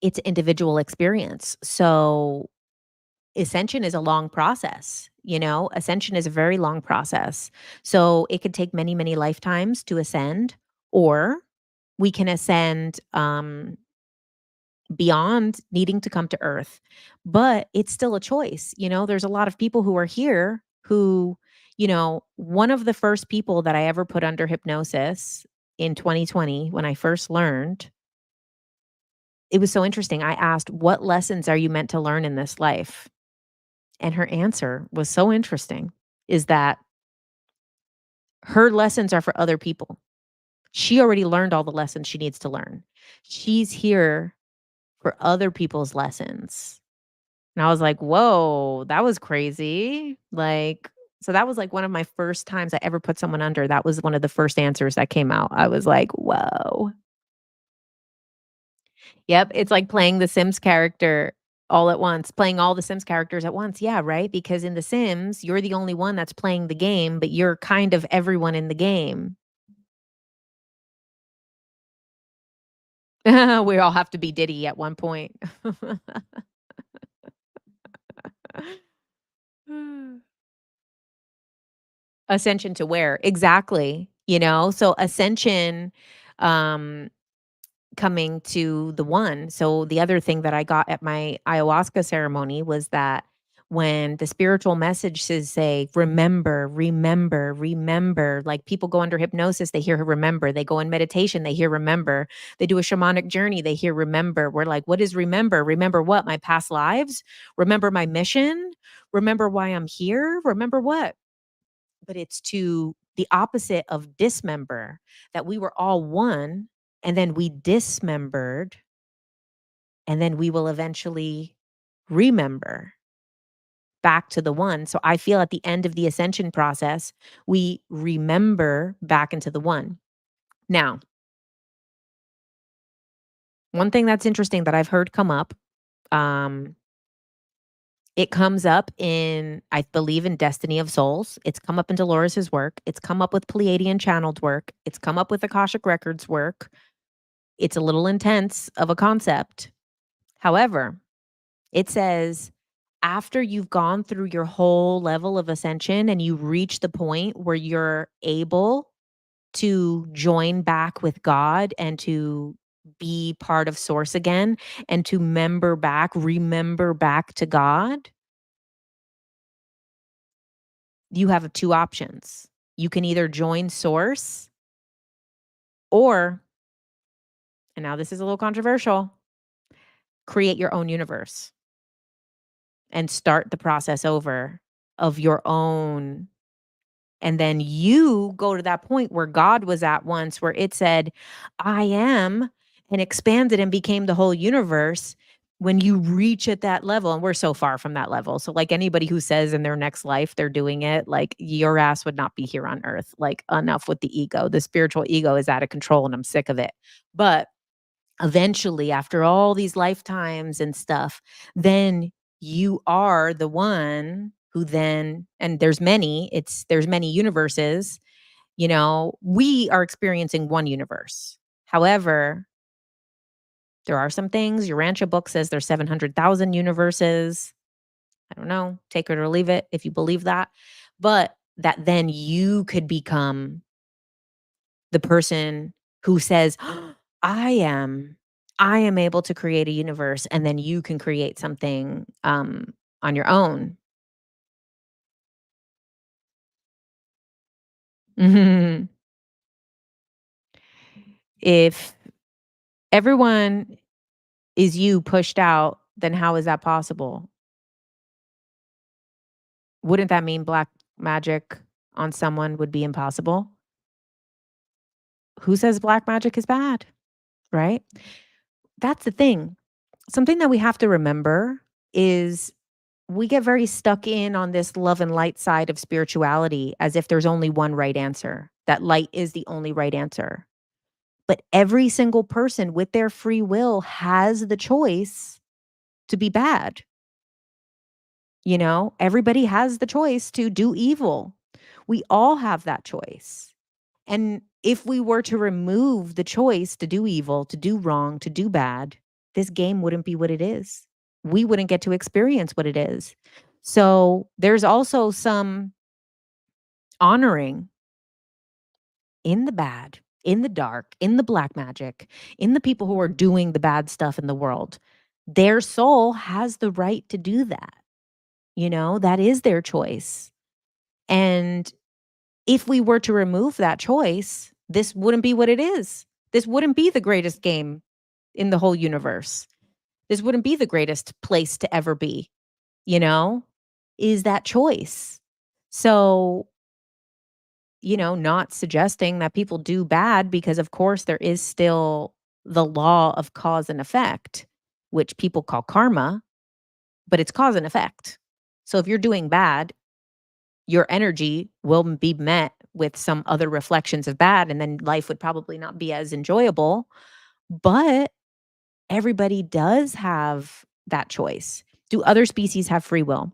it's individual experience. So ascension is a long process. Ascension is a very long process. So it could take many, many lifetimes to ascend, or we can ascend beyond needing to come to earth. But it's still a choice. There's a lot of people who are here who, one of the first people that I ever put under hypnosis in 2020 when I first learned, it was so interesting. I asked, "What lessons are you meant to learn in this life?" And her answer was so interesting, is that her lessons are for other people. She already learned all the lessons she needs to learn. She's here for other people's lessons. And I was like, "Whoa, that was crazy." So that was like one of my first times I ever put someone under. That was one of the first answers that came out. I was like, "Whoa." Yep, it's like playing the Sims character all at once, playing all the Sims characters at once. Yeah, right? Because in The Sims, you're the only one that's playing the game, but you're kind of everyone in the game. We all have to be Diddy at one point. Ascension to where? Exactly, So ascension, um, coming to the one. So the other thing that I got at my ayahuasca ceremony was that when the spiritual messages say, "Remember, remember, remember," like people go under hypnosis, they hear remember. They go in meditation, they hear remember. They do a shamanic journey, they hear remember. We're like, "What is remember? Remember what? My past lives? Remember my mission? Remember why I'm here? Remember what?" But it's to the opposite of dismember, that we were all one and then we dismembered, and then we will eventually remember back to the one. So I feel at the end of the ascension process, we remember back into the one. Now, one thing that's interesting that I've heard come up, um, it comes up in, I believe, in Destiny of Souls. It's come up in Dolores's work. It's come up with Pleiadian channeled work. It's come up with Akashic Records work. It's a little intense of a concept. However, it says after you've gone through your whole level of ascension and you reach the point where you're able to join back with God and to be part of source again and to remember back to God, you have two options. You can either join source, or, and now this is a little controversial, create your own universe and start the process over of your own. And then you go to that point where God was at once, where it said, "I am," and expanded and became the whole universe. When you reach at that level, and we're so far from that level. So, like anybody who says in their next life they're doing it, like your ass would not be here on earth. Like, enough with the ego. The spiritual ego is out of control and I'm sick of it. But eventually, after all these lifetimes and stuff, then you are the one who then, and there's many universes, We are experiencing one universe. However, there are some things. Your Rancha book says there's 700,000 universes. I don't know, take it or leave it if you believe that. But that then you could become the person who says, I am I am able to create a universe, and then you can create something on your own. Mhm. If everyone is you pushed out, then how is that possible? Wouldn't that mean black magic on someone would be impossible? Who says black magic is bad, right? That's the thing. Something that we have to remember is we get very stuck in on this love and light side of spirituality as if there's only one right answer, that light is the only right answer. But every single person with their free will has the choice to be bad. Everybody has the choice to do evil. We all have that choice. And if we were to remove the choice to do evil, to do wrong, to do bad, this game wouldn't be what it is. We wouldn't get to experience what it is. So there's also some honoring in the bad, in the dark, in the black magic, in the people who are doing the bad stuff in the world. Their soul has the right to do that. That is their choice. And if we were to remove that choice, this wouldn't be what it is. This wouldn't be the greatest game in the whole universe. This wouldn't be the greatest place to ever be, you know, is that choice. So, not suggesting that people do bad because, of course, there is still the law of cause and effect, which people call karma, but it's cause and effect. So if you're doing bad, your energy will be met with some other reflections of bad, and then life would probably not be as enjoyable. But everybody does have that choice. Do other species have free will?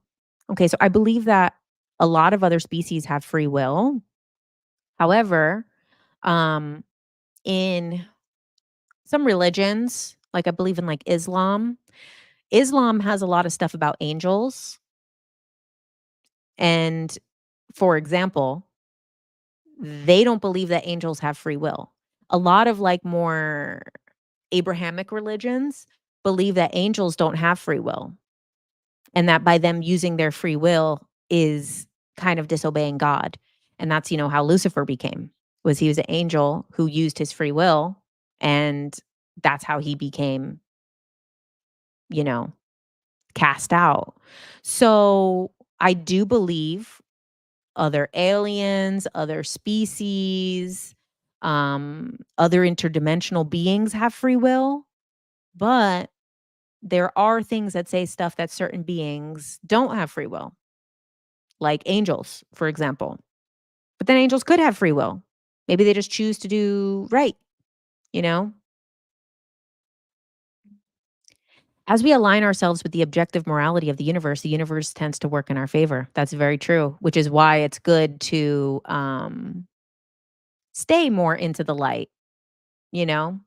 Okay, so I believe that a lot of other species have free will. However, um, in some religions, like I believe in like Islam has a lot of stuff about angels. And for example, they don't believe that angels have free will. A lot of like more Abrahamic religions believe that angels don't have free will, and that by them using their free will is kind of disobeying God. And that's, how Lucifer became. Was he was an angel who used his free will, and that's how he became, you know, cast out. So I do believe other aliens, other species, other interdimensional beings have free will, but there are things that say stuff that certain beings don't have free will, like angels, for example. But then angels could have free will. Maybe they just choose to do right, you know? As we align ourselves with the objective morality of the universe tends to work in our favor. That's very true, which is why it's good to stay more into the light, you know?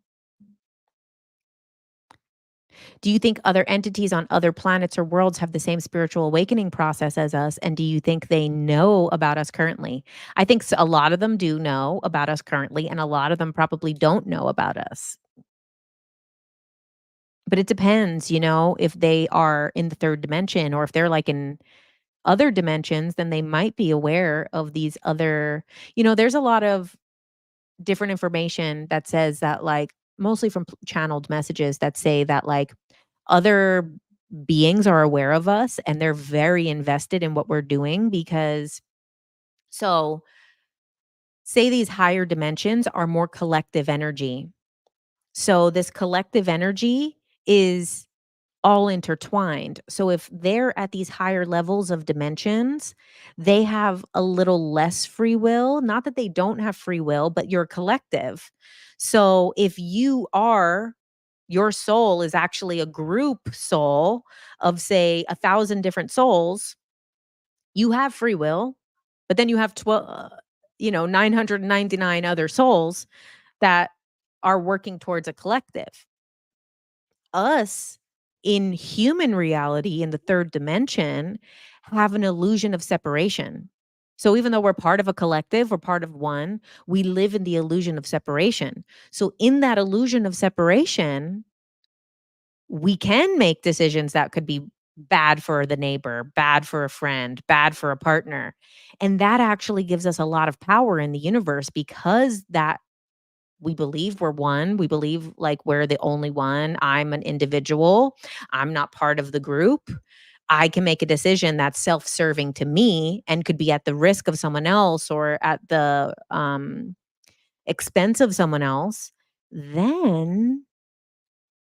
Do you think other entities on other planets or worlds have the same spiritual awakening process as us? And do you think they know about us currently? I think a lot of them do know about us currently, and a lot of them probably don't know about us. But it depends, if they are in the third dimension, or if they're like in other dimensions, then they might be aware of these other, there's a lot of different information that says that, like, mostly from channeled messages that say that, like, other beings are aware of us and they're very invested in what we're doing because so say these higher dimensions are more collective energy. So this collective energy is all intertwined. So if they're at these higher levels of dimensions, they have a little less free will. Not that they don't have free will, but you're collective. So if your soul is actually a group soul of, say, 1,000 different souls, you have free will, but then you have 12. 999 other souls that are working towards a collective. Us in human reality in the third dimension have an illusion of separation. So even though we're part of a collective, we're part of one, we live in the illusion of separation. So in that illusion of separation, we can make decisions that could be bad for the neighbor, bad for a friend, bad for a partner. And that actually gives us a lot of power in the universe because that we believe we're one. We believe like we're the only one. I'm an individual. I'm not part of the group. I can make a decision that's self-serving to me and could be at the risk of someone else or at the expense of someone else. Then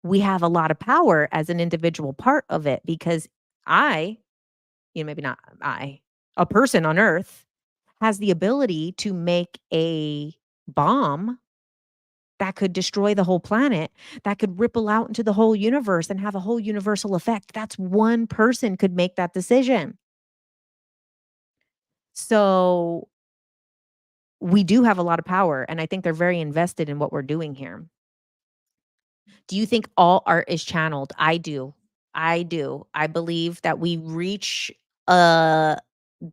we have a lot of power as an individual part of it because I, maybe not I, a person on earth has the ability to make a bomb that could destroy the whole planet, that could ripple out into the whole universe and have a whole universal effect. That's one person could make that decision. So we do have a lot of power, and I think they're very invested in what we're doing here. Do you think all art is channeled? I do. I do. I believe that we reach a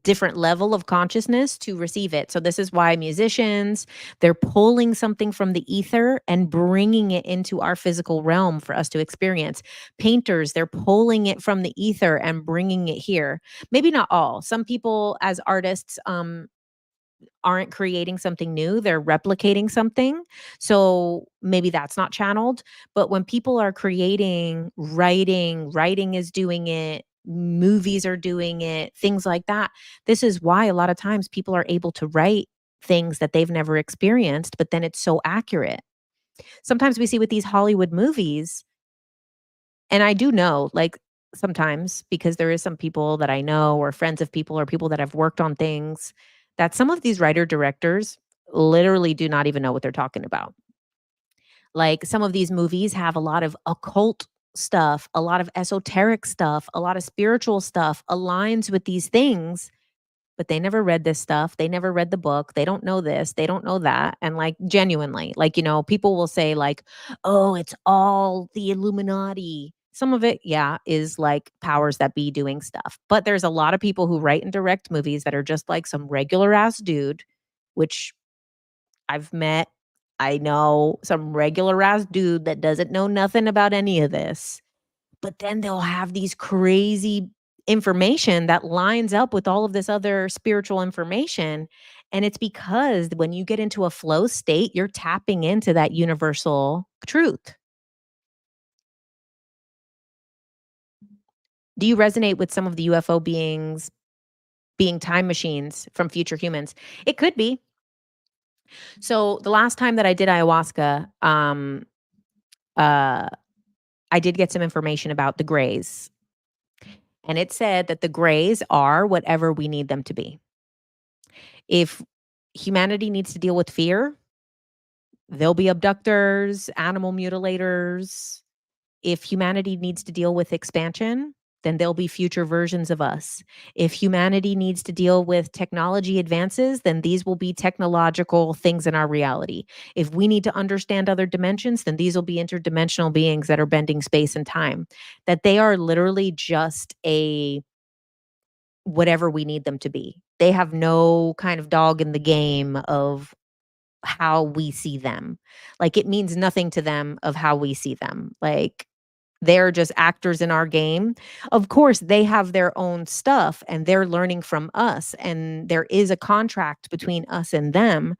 different level of consciousness to receive it. So this is why musicians, they're pulling something from the ether and bringing it into our physical realm for us to experience. Painters, they're pulling it from the ether and bringing it here. Maybe not all. Some people as artists aren't creating something new, they're replicating something. So maybe that's not channeled. But when people are creating, writing is doing it, movies are doing it, things like that. This is why a lot of times people are able to write things that they've never experienced, but then it's so accurate. Sometimes we see with these Hollywood movies, and I do know, like, sometimes because there is some people that I know or friends of people or people that have worked on things that some of these writer directors literally do not even know what they're talking about. Like, some of these movies have a lot of occult stuff, a lot of esoteric stuff, a lot of spiritual stuff aligns with these things, but they never read this stuff. They never read the book. They don't know this. They don't know that. And like genuinely, like, people will say like, "Oh, it's all the Illuminati." Some of it, yeah, is like powers that be doing stuff. But there's a lot of people who write and direct movies that are just like some regular ass dude, which I've met. I know some regular ass dude that doesn't know nothing about any of this, but then they'll have these crazy information that lines up with all of this other spiritual information, and it's because when you get into a flow state, you're tapping into that universal truth. Do you resonate with some of the UFO beings being time machines from future humans? It could be. So, the last time that I did ayahuasca, uh, I did get some information about the grays, and it said that the grays are whatever we need them to be. If humanity needs to deal with fear, they'll be abductors, animal mutilators. If humanity needs to deal with expansion, then there'll be future versions of us. If humanity needs to deal with technology advances, then these will be technological things in our reality. If we need to understand other dimensions, then these will be interdimensional beings that are bending space and time. That they are literally just a whatever we need them to be. They have no kind of dog in the game of how we see them. Like, it means nothing to them of how we see them. Like, they're just actors in our game. Of course, they have their own stuff and they're learning from us, and there is a contract between us and them,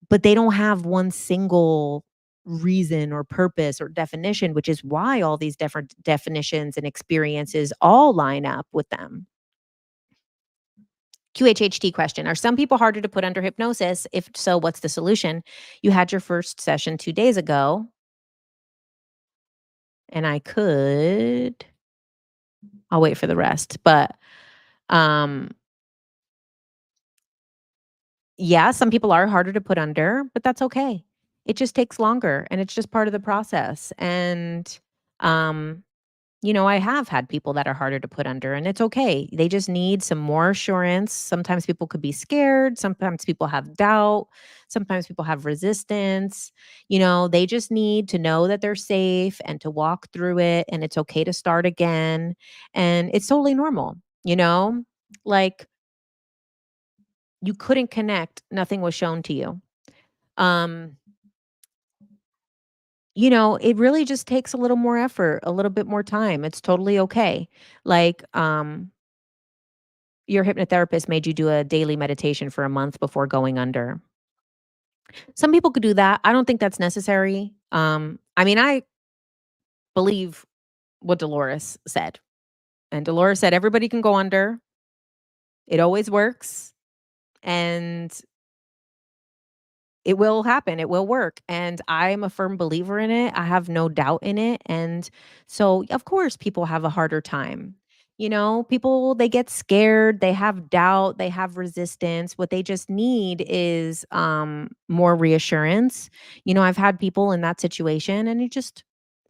but they don't have one single reason or purpose or definition, which is why all these different definitions and experiences all line up with them. QHHT question. Are some people harder to put under hypnosis? If so, what's the solution? You had your first session 2 days ago, and I'll wait for the rest. But um, yeah, some people are harder to put under, but that's okay. It just takes longer and it's just part of the process. And um, I have had people that are harder to put under, and it's okay. They just need some more assurance. Sometimes people could be scared. Sometimes people have doubt. Sometimes people have resistance. They just need to know that they're safe and to walk through it, and it's okay to start again. And it's totally normal, you know? Like, you couldn't connect, nothing was shown to you. Um, it really just takes a little more effort, a little bit more time. It's totally okay. Like, your hypnotherapist made you do a daily meditation for a month before going under. Some people could do that. I don't think that's necessary. I mean, I believe what Dolores said. And Dolores said everybody can go under. It always works. And it will happen, it will work, and I'm a firm believer in it, I have no doubt in it, and so, of course, people have a harder time. People, they get scared, they have doubt, they have resistance, what they just need is, more reassurance. I've had people in that situation, and you just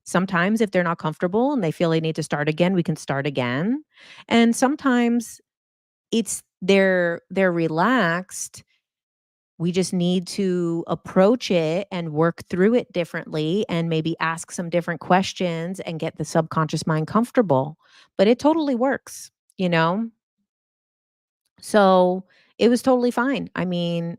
sometimes if they're not comfortable and they feel they need to start again, we can start again, and sometimes it's they're relaxed. We just need to approach it and work through it differently and maybe ask some different questions and get the subconscious mind comfortable. But it totally works, you know? So it was totally fine. I mean,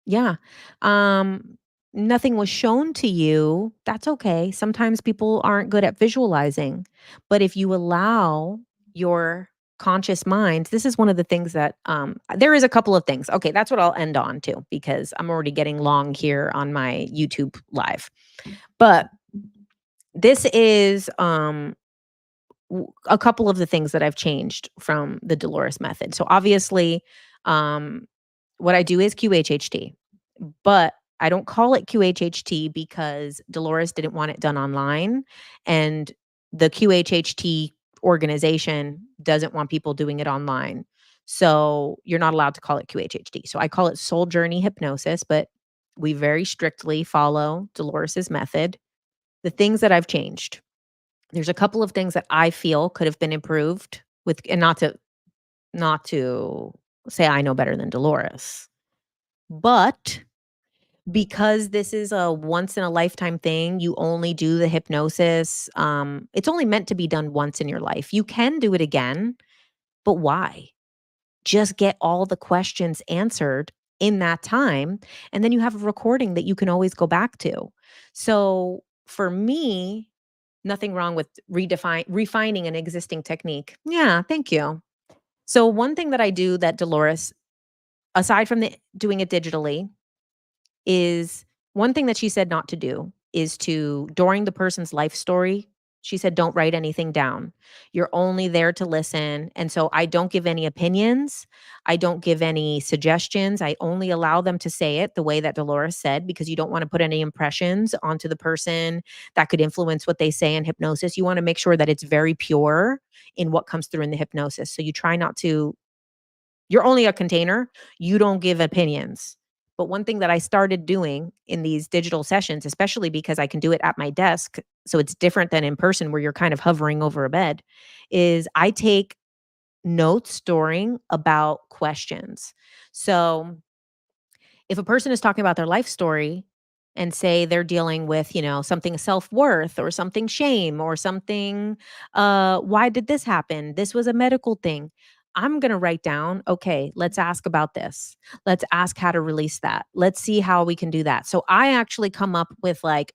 yeah. Um, Nothing was shown to you. That's okay. Sometimes people aren't good at visualizing. But if you allow your conscious mind, this is one of the things that there is a couple of things. Okay, that's what I'll end on too, because I'm already getting long here on my YouTube live. But this is a couple of the things that I've changed from the Dolores method. So obviously, um, what I do is QHHT. But I don't call it QHHT because Dolores didn't want it done online, and the QHHT organization doesn't want people doing it online. So, you're not allowed to call it QHHT. So, I call it soul journey hypnosis, but we very strictly follow Dolores's method. The things that I've changed. There's a couple of things that I feel could have been improved with, and not to say I know better than Dolores. But because this is a once in a lifetime thing, you only do the hypnosis, it's only meant to be done once in your life. You can do it again, but why? Just get all the questions answered in that time, and then you have a recording that you can always go back to. So, for me, nothing wrong with refining an existing technique. Yeah, thank you. So, one thing that I do that Dolores, aside from the doing it digitally, is one thing that she said not to do is to during the person's life story, she said, "Don't write anything down. You're only there to listen." And so I don't give any opinions. I don't give any suggestions. I only allow them to say it the way that Dolores said, because you don't want to put any impressions onto the person that could influence what they say in hypnosis. You want to make sure that it's very pure in what comes through in the hypnosis. So you try not to, you're only a container. You don't give opinions. But one thing that I started doing in these digital sessions, especially because I can do it at my desk, so it's different than in person where you're kind of hovering over a bed, is I take notes storing about questions. So if a person is talking about their life story and say they're dealing with, something self-worth or something shame or something, why did this happen? This was a medical thing. I'm going to write down, okay, let's ask about this. Let's ask how to release that. Let's see how we can do that. So I actually come up with like,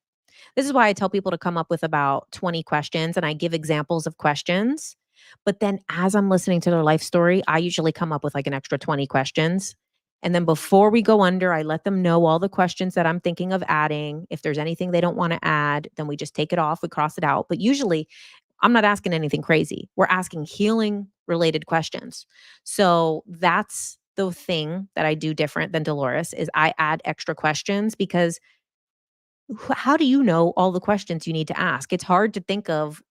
this is why I tell people to come up with about 20 questions and I give examples of questions. But then as I'm listening to their life story, I usually come up with like an extra 20 questions. And then before we go under, I let them know all the questions that I'm thinking of adding. If there's anything they don't want to add, then we just take it off, we cross it out. But usually I'm not asking anything crazy. We're asking healing related questions. So that's the thing that I do different than Dolores is I add extra questions because how do you know all the questions you need to ask? It's hard to think of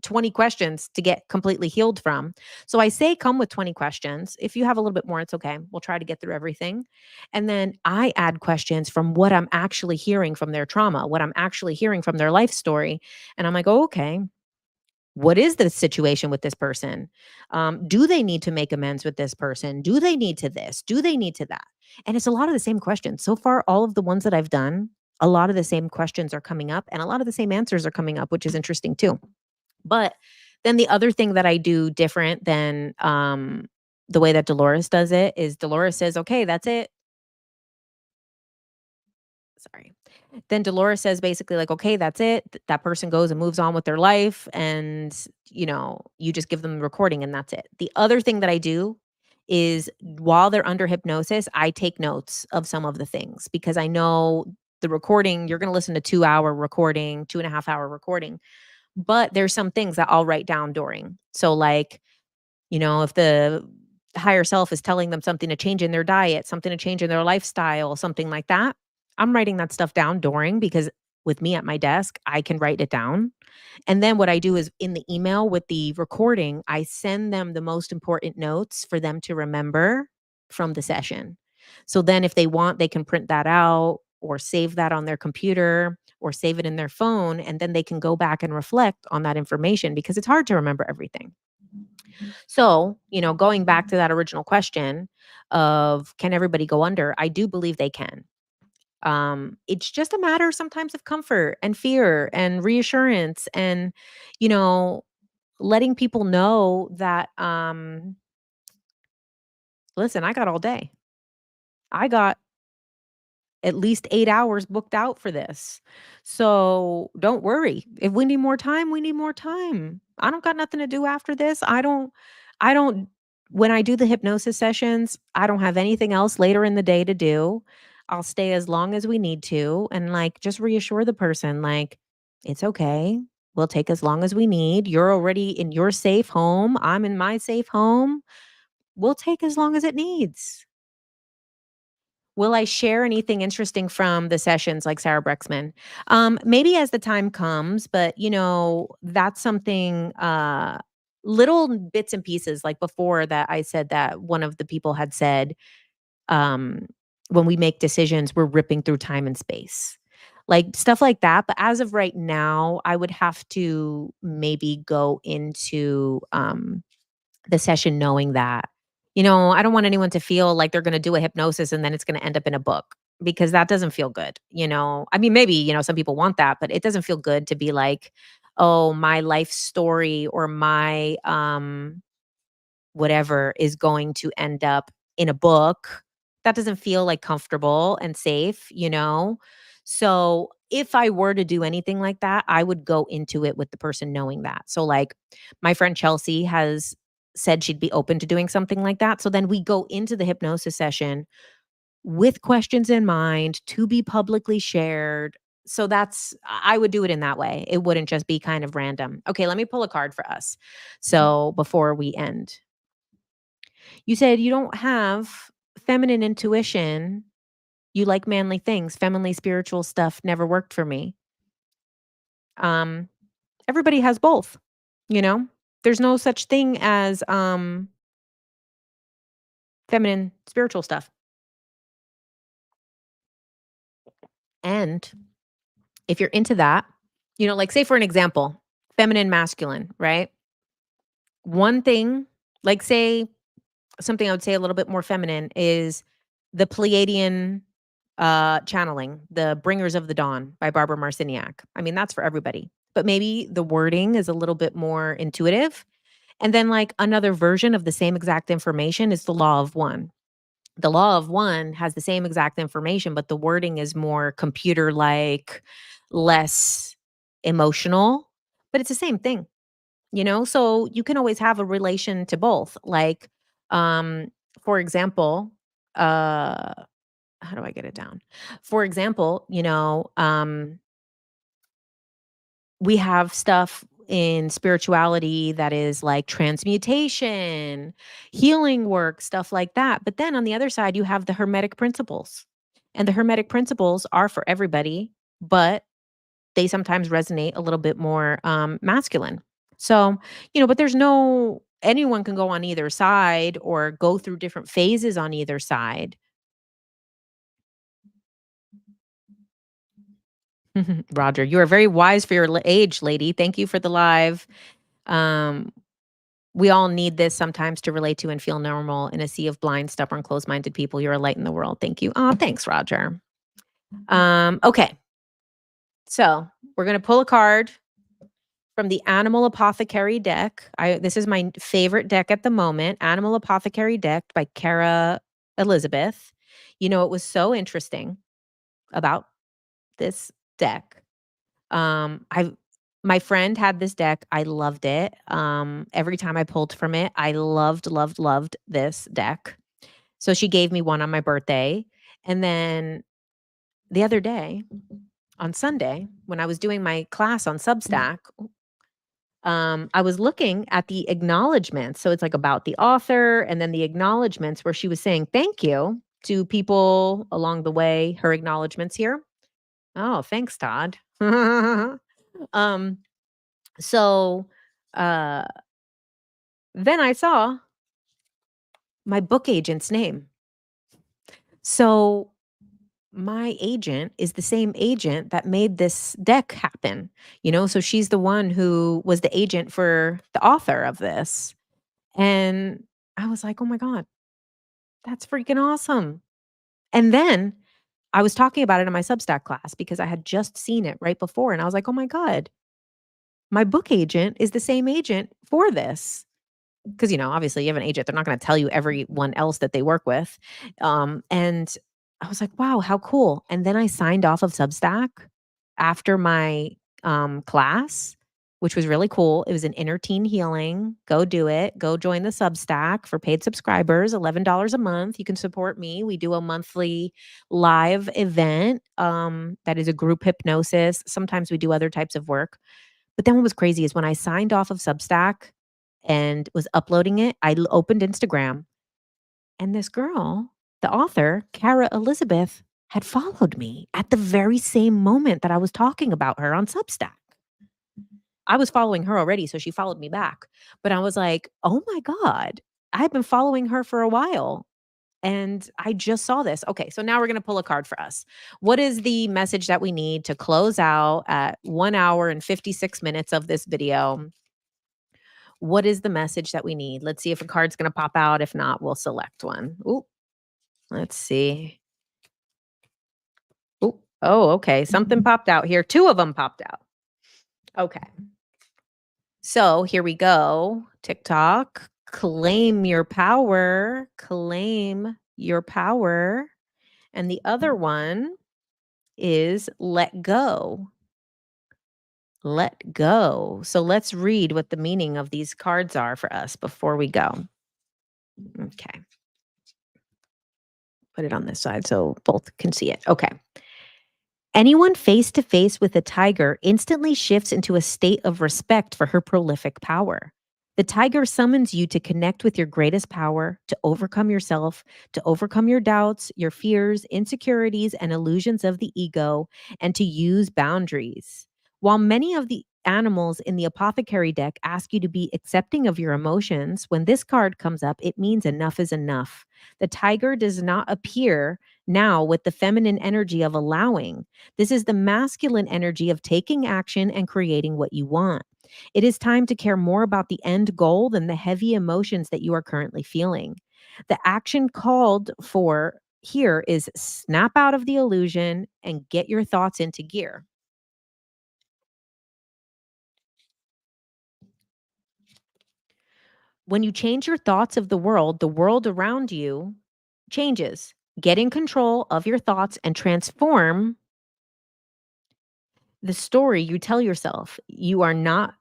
20 questions to get completely healed from. So I say come with 20 questions. If you have a little bit more, it's okay. We'll try to get through everything. And then I add questions from what I'm actually hearing from their trauma, what I'm actually hearing from their life story. And I'm like, oh, okay, what is the situation with this person? Do they need to make amends with this person? Do they need to this? Do they need to that? And it's a lot of the same questions. So far, all of the ones that I've done, a lot of the same questions are coming up and a lot of the same answers are coming up, which is interesting too. But then the other thing that I do different than the way that Dolores does it is Dolores says, okay, that's it. Sorry. Then Dolores says basically like, "Okay, that's it." That person goes and moves on with their life and, you just give them the recording and that's it. The other thing that I do is while they're under hypnosis, I take notes of some of the things because I know the recording, you're gonna listen to 2-hour recording, 2.5-hour recording, but there's some things that I'll write down during. So, like, if the higher self is telling them something to change in their diet, something to change in their lifestyle, something like that, I'm writing that stuff down during because with me at my desk, I can write it down. And then what I do is in the email with the recording, I send them the most important notes for them to remember from the session. So then if they want, they can print that out or save that on their computer or save it in their phone. And then they can go back and reflect on that information because it's hard to remember everything. So, going back to that original question of can everybody go under? I do believe they can. It's just a matter sometimes of comfort and fear and reassurance and, you know, letting people know that, listen, I got all day. I got at least 8 hours booked out for this. So, don't worry. If we need more time, we need more time. I don't got nothing to do after this. I don't when I do the hypnosis sessions, I don't have anything else later in the day to do. I'll stay as long as we need to and, like, just reassure the person, like, "It's okay. We'll take as long as we need. You're already in your safe home. I'm in my safe home. We'll take as long as it needs." Will I share anything interesting from the sessions like Sarah Brexman? Maybe as the time comes, but that's something little bits and pieces like before that I said that one of the people had said, um, when we make decisions, we're ripping through time and space. Like stuff like that. But as of right now, I would have to maybe go into the session knowing that, I don't want anyone to feel like they're gonna do a hypnosis and then it's gonna end up in a book because that doesn't feel good. I mean, maybe, some people want that, but it doesn't feel good to be like, "Oh, my life story or my, whatever is going to end up in a book." That doesn't feel, like, comfortable and safe. So, if I were to do anything like that, I would go into it with the person knowing that. So, like, my friend Chelsea has said she'd be open to doing something like that. So then we go into the hypnosis session with questions in mind to be publicly shared. So I would do it in that way. It wouldn't just be kind of random. Okay, let me pull a card for us. So before we end, you said you don't have feminine intuition. You like manly things. Femininely spiritual stuff never worked for me. Um, Everybody has both, you know? There's no such thing as feminine spiritual stuff. And if you're into that, like say for an example, feminine, masculine, right? One thing, like say something I would say a little bit more feminine is the Pleiadian channeling, The Bringers of the Dawn by Barbara Marciniak. I mean, that's for everybody. But maybe the wording is a little bit more intuitive. And then like another version of the same exact information is the Law of One. The Law of One has the same exact information, but the wording is more computer like, less emotional, but it's the same thing. So you can always have a relation to both. Like, um, for example, uh, how do I get it down? For example, we have stuff in spirituality that is like transmutation, healing work, stuff like that. But then on the other side, you have the Hermetic principles. And the Hermetic principles are for everybody, but they sometimes resonate a little bit more masculine. So, but there's no anyone can go on either side or go through different phases on either side. Roger, you are very wise for your age, lady. Thank you for the live. Um, we all need this sometimes to relate to and feel normal in a sea of blind, stubborn, closed-minded people. You're a light in the world. Thank you. Oh, thanks, Roger. Okay. So we're gonna pull a card from the Animal Apothecary deck. This is my favorite deck at the moment, Animal Apothecary deck by Kara Elizabeth. It was so interesting about this deck. I My friend had this deck. I loved it. Every time I pulled from it, I loved, loved, loved this deck. So she gave me one on my birthday. And then the other day, on Sunday, when I was doing my class on Substack, I was looking at the acknowledgments. So it's like about the author and then the acknowledgments where she was saying thank you to people along the way, her acknowledgments here. Oh, thanks, Todd. um, so uh then I saw my book agent's name. So my agent is the same agent that made this deck happen, so she's the one who was the agent for the author of this. And I was like, "Oh my god, that's freaking awesome." And then I was talking about it in my Substack class because I had just seen it right before, and I was like, "Oh my god, my book agent is the same agent for this." Because, obviously you have an agent, they're not gonna tell you everyone else that they work with. And I was like, "Wow, how cool." And then I signed off of Substack after my, class, which was really cool. It was an inner teen healing. Go do it. Go join the Substack for paid subscribers, $11 a month. You can support me. We do a monthly live event, that is a group hypnosis. Sometimes we do other types of work. But then what was crazy is when I signed off of Substack and was uploading it, opened Instagram, and this girl, the author, Kara Elizabeth, had followed me at the very same moment that I was talking about her on Substack. I was following her already, so she followed me back. But I was like, "Oh my god, I've been following her for a while, and I just saw this." Okay, so now we're gonna pull a card for us. What is the message that we need to close out at 1 hour and 56 minutes of this video? What is the message that we need? Let's see if a card's gonna pop out. If not, we'll select one. Ooh, let's see. Ooh, oh, okay. Something popped out here. 2 of them popped out. Okay. So here we go. TikTok, claim your power. Claim your power. And the other one is let go. Let go. So let's read what the meaning of these cards are for us before we go. Okay. Put it on this side so both can see it. Okay. Anyone face to face with a tiger instantly shifts into a state of respect for her prolific power. The tiger summons you to connect with your greatest power, to overcome yourself, to overcome your doubts, your fears, insecurities, and illusions of the ego, and to use boundaries. While many of the animals in the apothecary deck ask you to be accepting of your emotions, when this card comes up, it means enough is enough. The tiger does not appear now with the feminine energy of allowing. This is the masculine energy of taking action and creating what you want. It is time to care more about the end goal than the heavy emotions that you are currently feeling. The action called for here is snap out of the illusion and get your thoughts into gear. When you change your thoughts of the world around you changes. Get in control of your thoughts and transform the story you tell yourself. You are not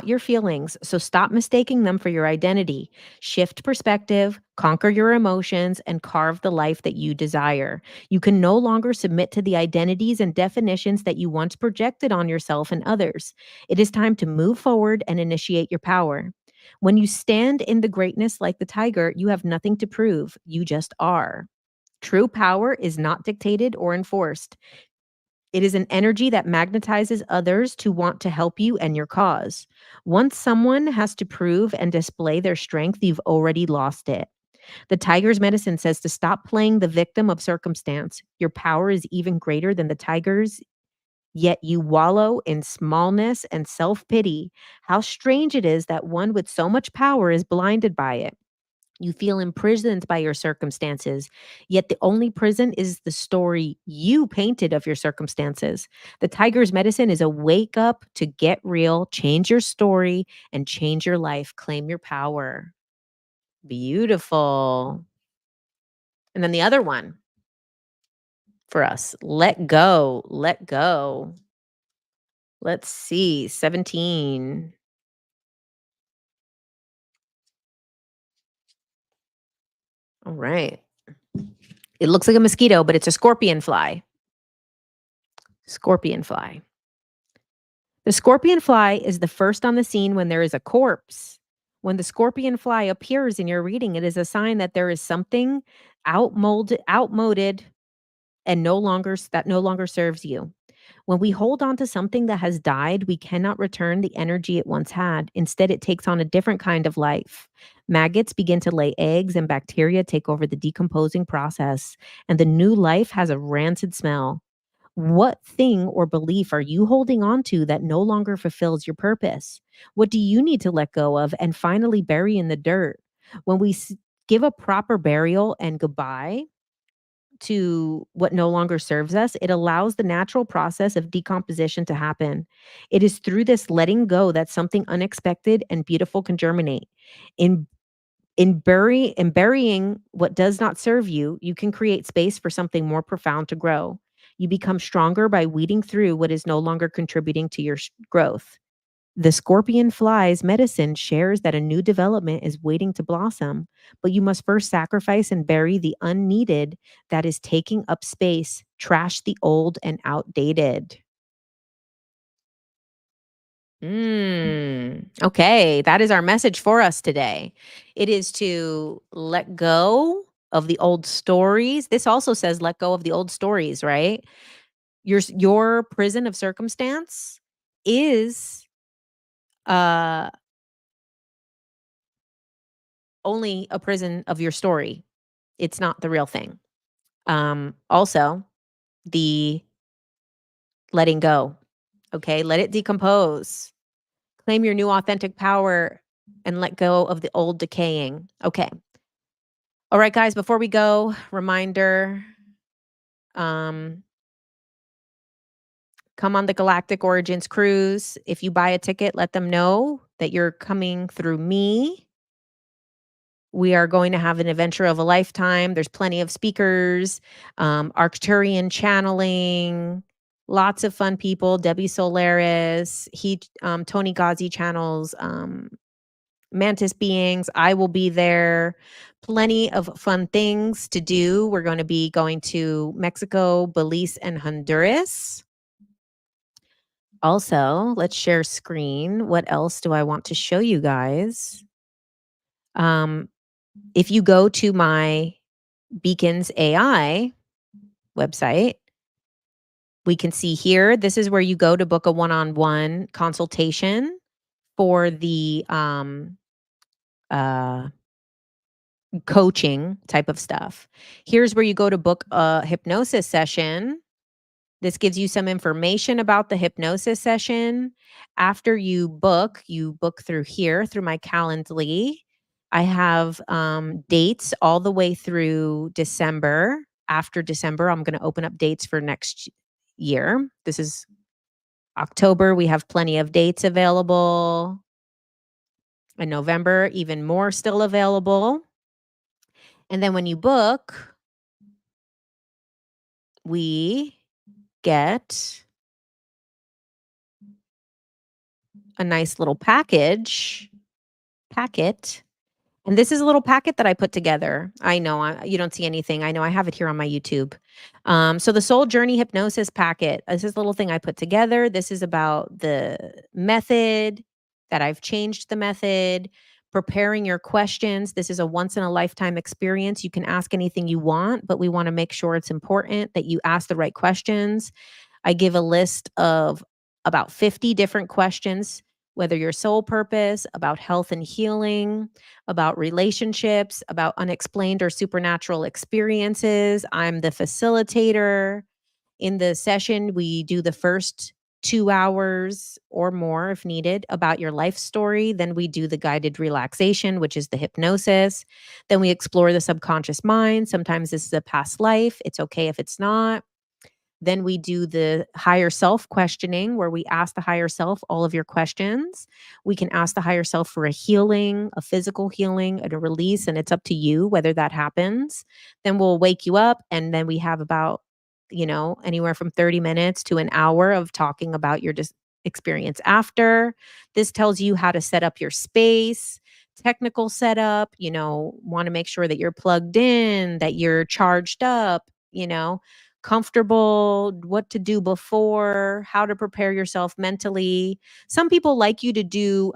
your feelings, so stop mistaking them for your identity. Shift perspective, conquer your emotions, and carve the life that you desire. You can no longer submit to the identities and definitions that you once projected on yourself and others. It is time to move forward and initiate your power. When you stand in the greatness like the tiger, you have nothing to prove. You just are. True power is not dictated or enforced. It is an energy that magnetizes others to want to help you and your cause. Once someone has to prove and display their strength, you've already lost it. The tiger's medicine says to stop playing the victim of circumstance. Your power is even greater than the tiger's, yet you wallow in smallness and self pity. How strange it is that one with so much power is blinded by it. You feel imprisoned by your circumstances, yet the only prison is the story you painted of your circumstances. The tiger's medicine is a wake up to get real, change your story, and change your life. Claim your power. Beautiful. And then the other one for us, let go, let go. Let's see, 17. All right. It looks like a mosquito, but it's a scorpion fly. Scorpion fly. The scorpion fly is the first on the scene when there is a corpse. When the scorpion fly appears in your reading, it is a sign that there is something outmoded and no longer serves you. When we hold on to something that has died, we cannot return the energy it once had. Instead, it takes on a different kind of life. Maggots begin to lay eggs and bacteria take over the decomposing process, and the new life has a rancid smell. What thing or belief are you holding on to that no longer fulfills your purpose? What do you need to let go of and finally bury in the dirt? When we give a proper burial and goodbye to what no longer serves us, it allows the natural process of decomposition to happen. It is through this letting go that something unexpected and beautiful can germinate. In burying what does not serve you, you can create space for something more profound to grow. You become stronger by weeding through what is no longer contributing to your growth. The scorpion fly's medicine shares that a new development is waiting to blossom, but you must first sacrifice and bury the unneeded that is taking up space, trash the old and outdated. Okay, that is our message for us today. It is to let go of the old stories. This also says let go of the old stories, right? Your prison of circumstance is uh only a prison of your story. It's not the real thing. Also, the letting go. Okay, let it decompose. Claim your new authentic power and let go of the old decaying. Okay. All right, guys, before we go, reminder, um, come on the Galactic Origins cruise. If you buy a ticket, let them know that you're coming through me. We are going to have an adventure of a lifetime. There's plenty of speakers, Arcturian channeling, lots of fun people. Debbie Solaris, Tony Ghazi channels, Mantis beings. I will be there. Plenty of fun things to do. We're going to be going to Mexico, Belize, and Honduras. Also, let's share screen. What else do I want to show you guys? If you go to my Beacons AI website, we can see here, this is where you go to book a one-on-one consultation for the coaching type of stuff. Here's where you go to book a hypnosis session. This gives you some information about the hypnosis session. After you book through here, through my Calendly. I have dates all the way through December. After December, I'm going to open up dates for next year. This is October. We have plenty of dates available. In November, even more still available. And then when you book, we get a nice little packet. And this is a little packet that I put together. I know you don't see anything. I know I have it here on my YouTube. So the Soul Journey Hypnosis packet. This is a little thing I put together. This is about the method, that I've changed the method, preparing your questions. This is a once in a lifetime experience. You can ask anything you want, but we want to make sure it's important that you ask the right questions. I give a list of about 50 different questions, whether your soul purpose, about health and healing, about relationships, about unexplained or supernatural experiences. I'm the facilitator. In the session, we do the first 2 hours or more, if needed, about your life story. Then we do the guided relaxation, which is the hypnosis. Then we explore the subconscious mind. Sometimes this is a past life. It's okay if it's not. Then we do the higher self questioning where we ask the higher self all of your questions. We can ask the higher self for a healing, a physical healing, and a release, and it's up to you whether that happens. Then we'll wake you up, and then we have about, anywhere from 30 minutes to an hour of talking about your experience after. This tells you how to set up your space, technical setup, want to make sure that you're plugged in, that you're charged up, comfortable, what to do before, how to prepare yourself mentally. Some people like you to do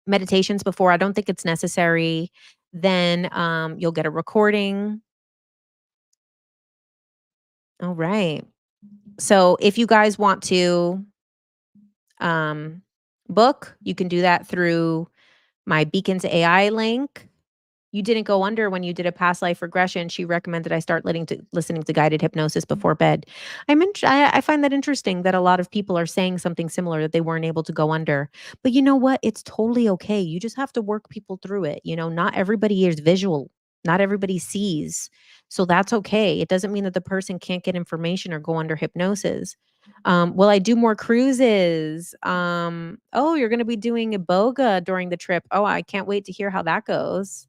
meditations before. I don't think it's necessary. Then you'll get a recording. All right. So if you guys want to um, book, you can do that through my Beacons AI link. You didn't go under when you did a past life regression. She recommended I start listening to guided hypnosis before bed. I find that interesting that a lot of people are saying something similar that they weren't able to go under. But you know what? It's totally okay. You just have to work people through it. Not everybody is visual. Not everybody sees. So that's okay. It doesn't mean that the person can't get information or go under hypnosis. Will I do more cruises? Oh, you're going to be doing a boga during the trip. Oh, I can't wait to hear how that goes.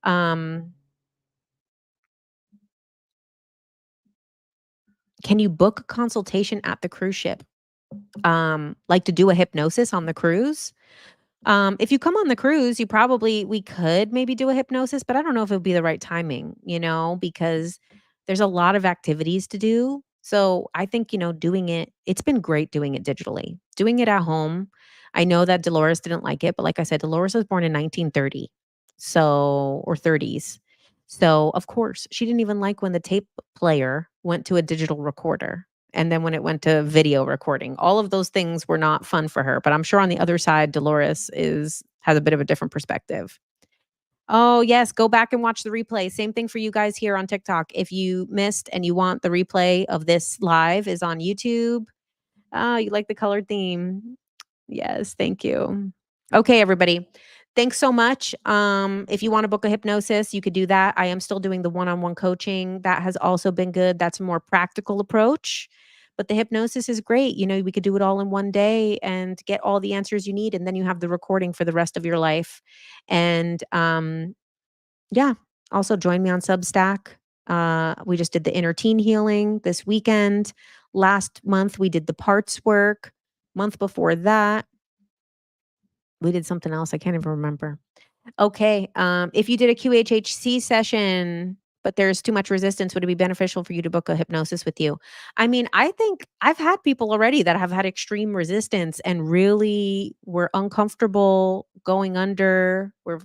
Um, can you book a consultation at the cruise ship? Like to do a hypnosis on the cruise? If you come on the cruise, we could maybe do a hypnosis, but I don't know if it would be the right timing, because there's a lot of activities to do. So I think, it's been great doing it digitally, doing it at home. I know that Dolores didn't like it, but like I said, Dolores was born in 1930. So, or 30s. So of course she didn't even like when the tape player went to a digital recorder. And then when it went to video recording, all of those things were not fun for her, but I'm sure on the other side, Dolores has a bit of a different perspective. Oh, yes, go back and watch the replay. Same thing for you guys here on TikTok. If you missed and you want the replay of this live is on YouTube. Oh, you like the colored theme. Yes, thank you. Okay, everybody. Thanks so much. If you want to book a hypnosis, you could do that. I am still doing the one-on-one coaching. That has also been good. That's a more practical approach. But the hypnosis is great. We could do it all in one day and get all the answers you need. And then you have the recording for the rest of your life. And yeah, also join me on Substack. We just did the inner teen healing this weekend. Last month, we did the parts work. Month before that, we did something else. I can't even remember. Okay. If you did a QHHC session, but there's too much resistance, would it be beneficial for you to book a hypnosis with you? I mean, I think I've had people already that have had extreme resistance and really were uncomfortable going under, were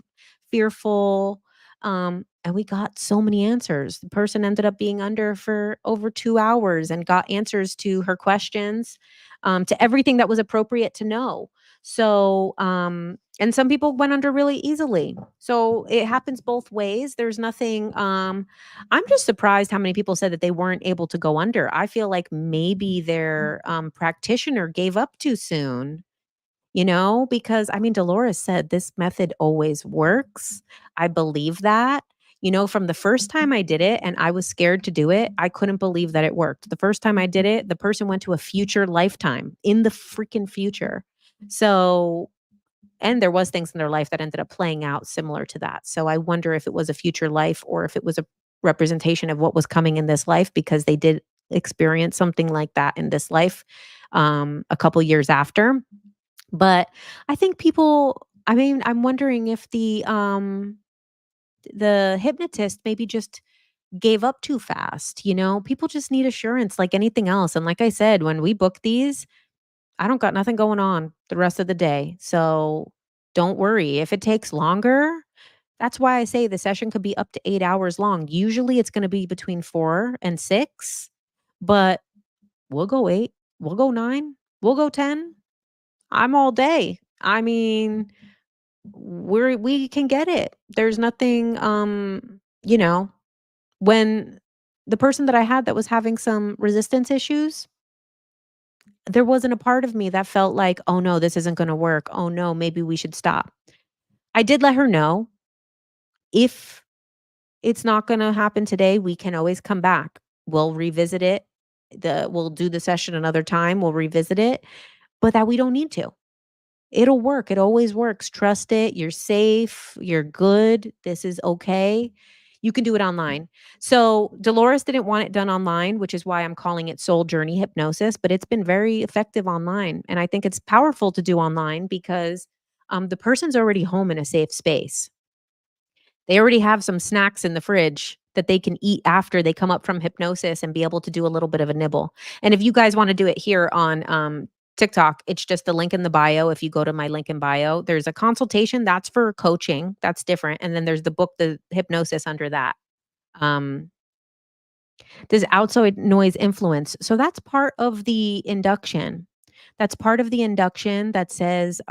fearful. And we got so many answers. The person ended up being under for over 2 hours and got answers to her questions, to everything that was appropriate to know. So, and some people went under really easily. So it happens both ways. There's nothing, I'm just surprised how many people said that they weren't able to go under. I feel like maybe their practitioner gave up too soon. Because I mean, Dolores said this method always works. I believe that. From the first time I did it and I was scared to do it, I couldn't believe that it worked. The first time I did it, the person went to a future lifetime in the freaking future. So, and there was things in their life that ended up playing out similar to that. So I wonder if it was a future life or if it was a representation of what was coming in this life because they did experience something like that in this life a couple years after. But I think I'm wondering if the hypnotist maybe just gave up too fast, People just need assurance like anything else, and like I said, when we book these, I don't got nothing going on the rest of the day, so don't worry. If it takes longer, that's why I say the session could be up to 8 hours long. Usually, it's gonna be between 4 and 6, but We'll go 8. We'll go 9. We'll go 10. I'm all day. I mean, we can get it. There's nothing, when the person that I had that was having some resistance issues, there wasn't a part of me that felt like, "Oh, no, this isn't gonna work. Oh, no, maybe we should stop." I did let her know, "If it's not gonna happen today, we can always come back. We'll revisit it. We'll do the session another time, we'll revisit it, but that we don't need to. It'll work. It always works. Trust it. You're safe. You're good. This is okay. You can do it online." So Dolores didn't want it done online, which is why I'm calling it soul journey hypnosis, but it's been very effective online. And I think it's powerful to do online because the person's already home in a safe space. They already have some snacks in the fridge that they can eat after they come up from hypnosis and be able to do a little bit of a nibble. And if you guys want to do it here on TikTok, it's just the link in the bio. If you go to my link in bio, there's a consultation that's for coaching. That's different. And then there's the book, The Hypnosis, under that. Um, there's outside noise influence. So that's part of the induction. That's part of the induction that says,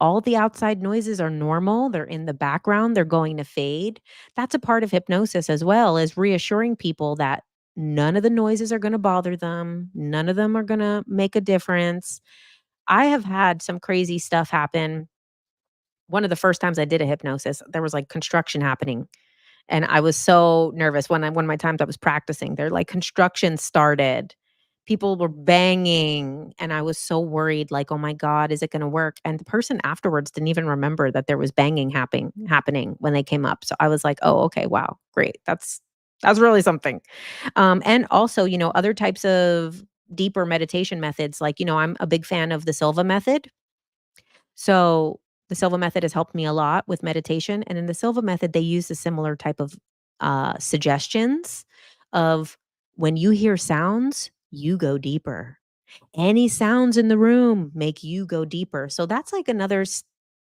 all the outside noises are normal. They're in the background. They're going to fade. That's a part of hypnosis as well, as reassuring people that none of the noises are going to bother them. None of them are going to make a difference. I have had some crazy stuff happen. One of the first times I did a hypnosis, there was like construction happening. And I was so nervous one of my times I was practicing. They're like construction started. People were banging and I was so worried, like, "Oh my god, is it gonna work?" And the person afterwards didn't even remember that there was banging happening when they came up. So I was like, "Oh, okay, wow, great. That's really something." And also, other types of deeper meditation methods, like, I'm a big fan of the Silva method. So the Silva method has helped me a lot with meditation. And in the Silva method, they use a similar type of suggestions of when you hear sounds, you go deeper. Any sounds in the room make you go deeper. So that's like another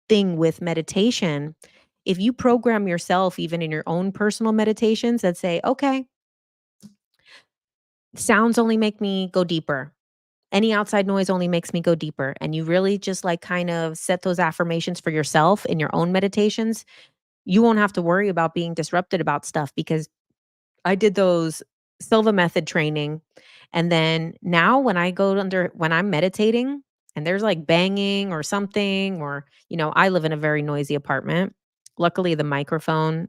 thing with meditation. If you program yourself, even in your own personal meditations, that say, okay, sounds only make me go deeper. Any outside noise only makes me go deeper. And you really just like kind of set those affirmations for yourself in your own meditations. You won't have to worry about being disrupted about stuff because I did those Silva method training. And then now when I'm meditating and there's like banging or something, or, I live in a very noisy apartment. Luckily, the microphone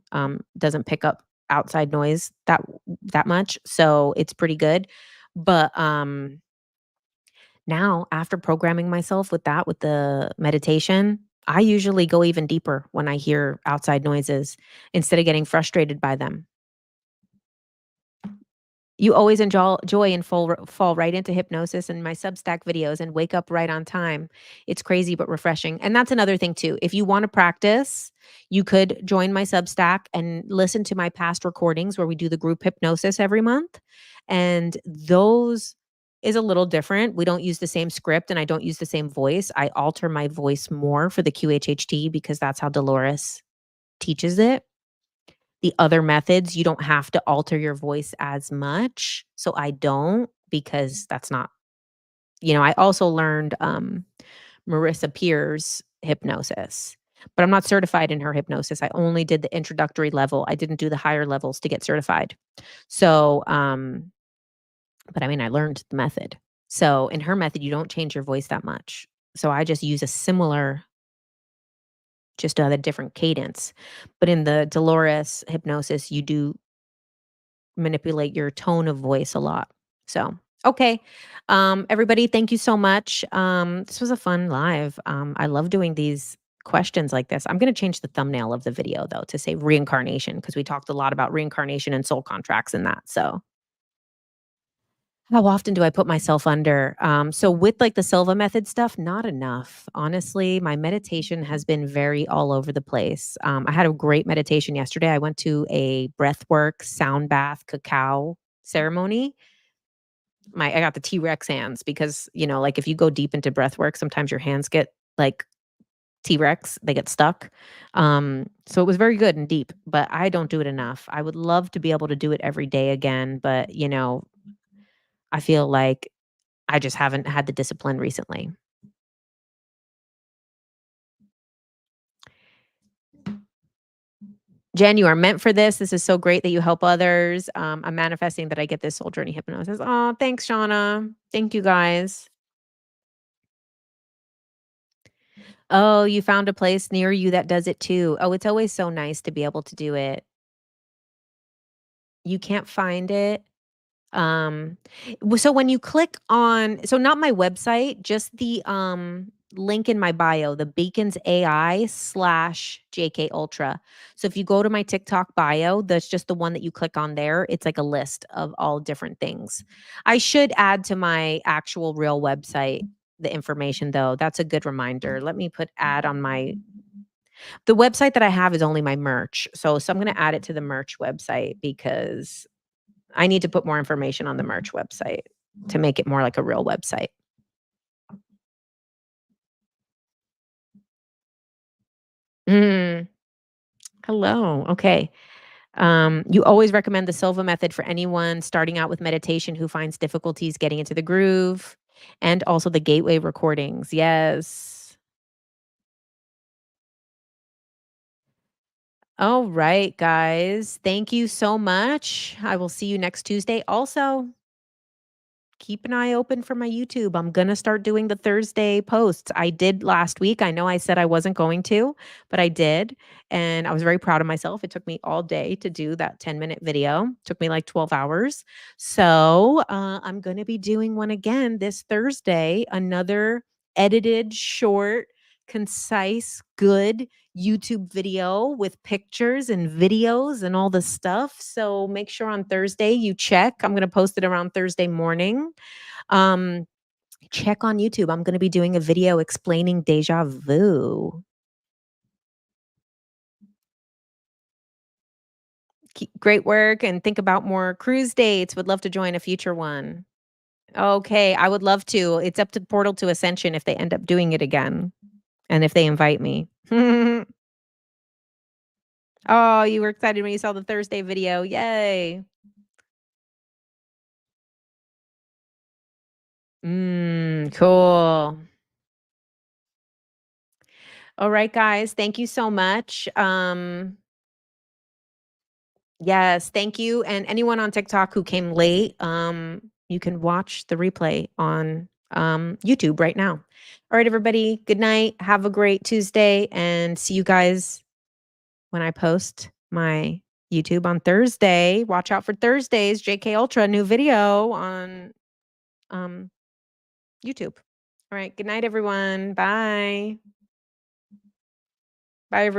doesn't pick up outside noise that much. So it's pretty good. But now, after programming myself with that, with the meditation, I usually go even deeper when I hear outside noises instead of getting frustrated by them. You always enjoy joy and fall right into hypnosis and my Substack videos and wake up right on time. It's crazy but refreshing. And that's another thing too. If you want to practice, you could join my Substack and listen to my past recordings where we do the group hypnosis every month. And those is a little different. We don't use the same script and I don't use the same voice. I alter my voice more for the QHHT because that's how Dolores teaches it. The other methods, you don't have to alter your voice as much. So I don't because that's not, I also learned Marissa Peer's hypnosis, but I'm not certified in her hypnosis. I only did the introductory level. I didn't do the higher levels to get certified. So, but I mean, I learned the method. So in her method, you don't change your voice that much. So I just use a similar, just a different cadence. But in the Dolores hypnosis, you do manipulate your tone of voice a lot. So, okay. Everybody, thank you so much. This was a fun live. I love doing these questions like this. I'm going to change the thumbnail of the video though to say reincarnation because we talked a lot about reincarnation and soul contracts and that. So, how often do I put myself under? So with like the Silva method stuff, not enough. Honestly, my meditation has been very all over the place. I had a great meditation yesterday. I went to a breathwork sound bath cacao ceremony. I got the T-Rex hands because, like if you go deep into breathwork, sometimes your hands get like T-Rex, they get stuck. So it was very good and deep, but I don't do it enough. I would love to be able to do it every day again, but I feel like I just haven't had the discipline recently. Jen, you are meant for this. This is so great that you help others. I'm manifesting that I get this soul journey hypnosis. Oh, thanks, Shauna. Thank you guys. Oh, you found a place near you that does it too. Oh, it's always so nice to be able to do it. You can't find it. Um, so when you click on, so not my website, just the link in my bio, the Beacons AI slash JK Ultra. So if you go to my TikTok bio, that's just the one that you click on there. It's like a list of all different things. I should add to my actual real website the information though. That's a good reminder. Let me put add on my the website that I have is only my merch. So I'm going to add it to the merch website because I need to put more information on the merch website to make it more like a real website. Mm, hello. Okay. You always recommend the Silva method for anyone starting out with meditation who finds difficulties getting into the groove, and also the gateway recordings. Yes. All right, guys. Thank you so much. I will see you next Tuesday. Also, keep an eye open for my YouTube. I'm going to start doing the Thursday posts. I did last week. I know I said I wasn't going to, but I did. And I was very proud of myself. It took me all day to do that 10-minute video. It took me like 12 hours. So I'm going to be doing one again this Thursday, another edited, short, concise, good YouTube video with pictures and videos and all the stuff. So make sure on Thursday you check. I'm going to post it around Thursday morning. Um, check on YouTube. I'm going to be doing a video explaining deja vu. Great work and think about more cruise dates. Would love to join a future one. Okay, I would love to. It's up to Portal to Ascension if they end up doing it again and if they invite me. Oh, you were excited when you saw the Thursday video. Yay. Cool. All right, guys. Thank you so much. Yes, thank you. And anyone on TikTok who came late, you can watch the replay on YouTube right now. All right, everybody. Good night. Have a great Tuesday and see you guys when I post my YouTube on Thursday. Watch out for Thursdays, JK Ultra, new video on um YouTube. All right. Good night, everyone. Bye. Bye, everyone.